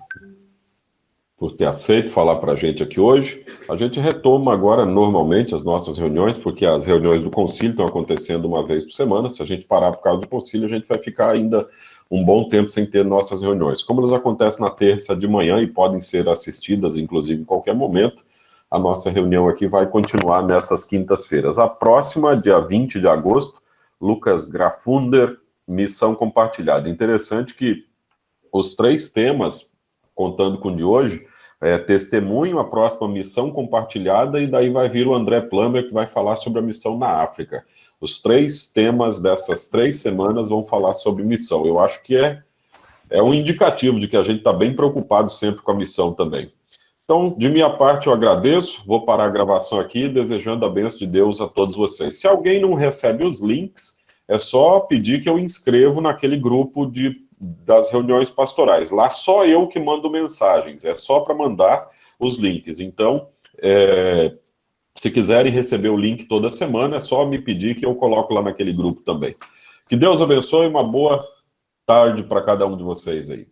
ter aceito falar para a gente aqui hoje. A gente retoma agora, normalmente, as nossas reuniões, porque as reuniões do concílio estão acontecendo uma vez por semana. Se a gente parar por causa do concílio, a gente vai ficar ainda um bom tempo sem ter nossas reuniões. Como elas acontecem na terça de manhã e podem ser assistidas, inclusive, em qualquer momento, a nossa reunião aqui vai continuar nessas quintas-feiras. A próxima, dia 20 de agosto, Lucas Grafunder, Missão Compartilhada. Interessante que os 3 temas, contando com o de hoje, testemunho, a próxima missão compartilhada, e daí vai vir o André Plummer, que vai falar sobre a missão na África. Os 3 temas dessas 3 semanas vão falar sobre missão. Eu acho que é um indicativo de que a gente está bem preocupado sempre com a missão também. Então, de minha parte, eu agradeço, vou parar a gravação aqui, desejando a bênção de Deus a todos vocês. Se alguém não recebe os links, é só pedir que eu inscrevo naquele grupo das reuniões pastorais. Lá só eu que mando mensagens, é só para mandar os links. Então, se quiserem receber o link toda semana, é só me pedir que eu coloco lá naquele grupo também. Que Deus abençoe, uma boa tarde para cada um de vocês aí.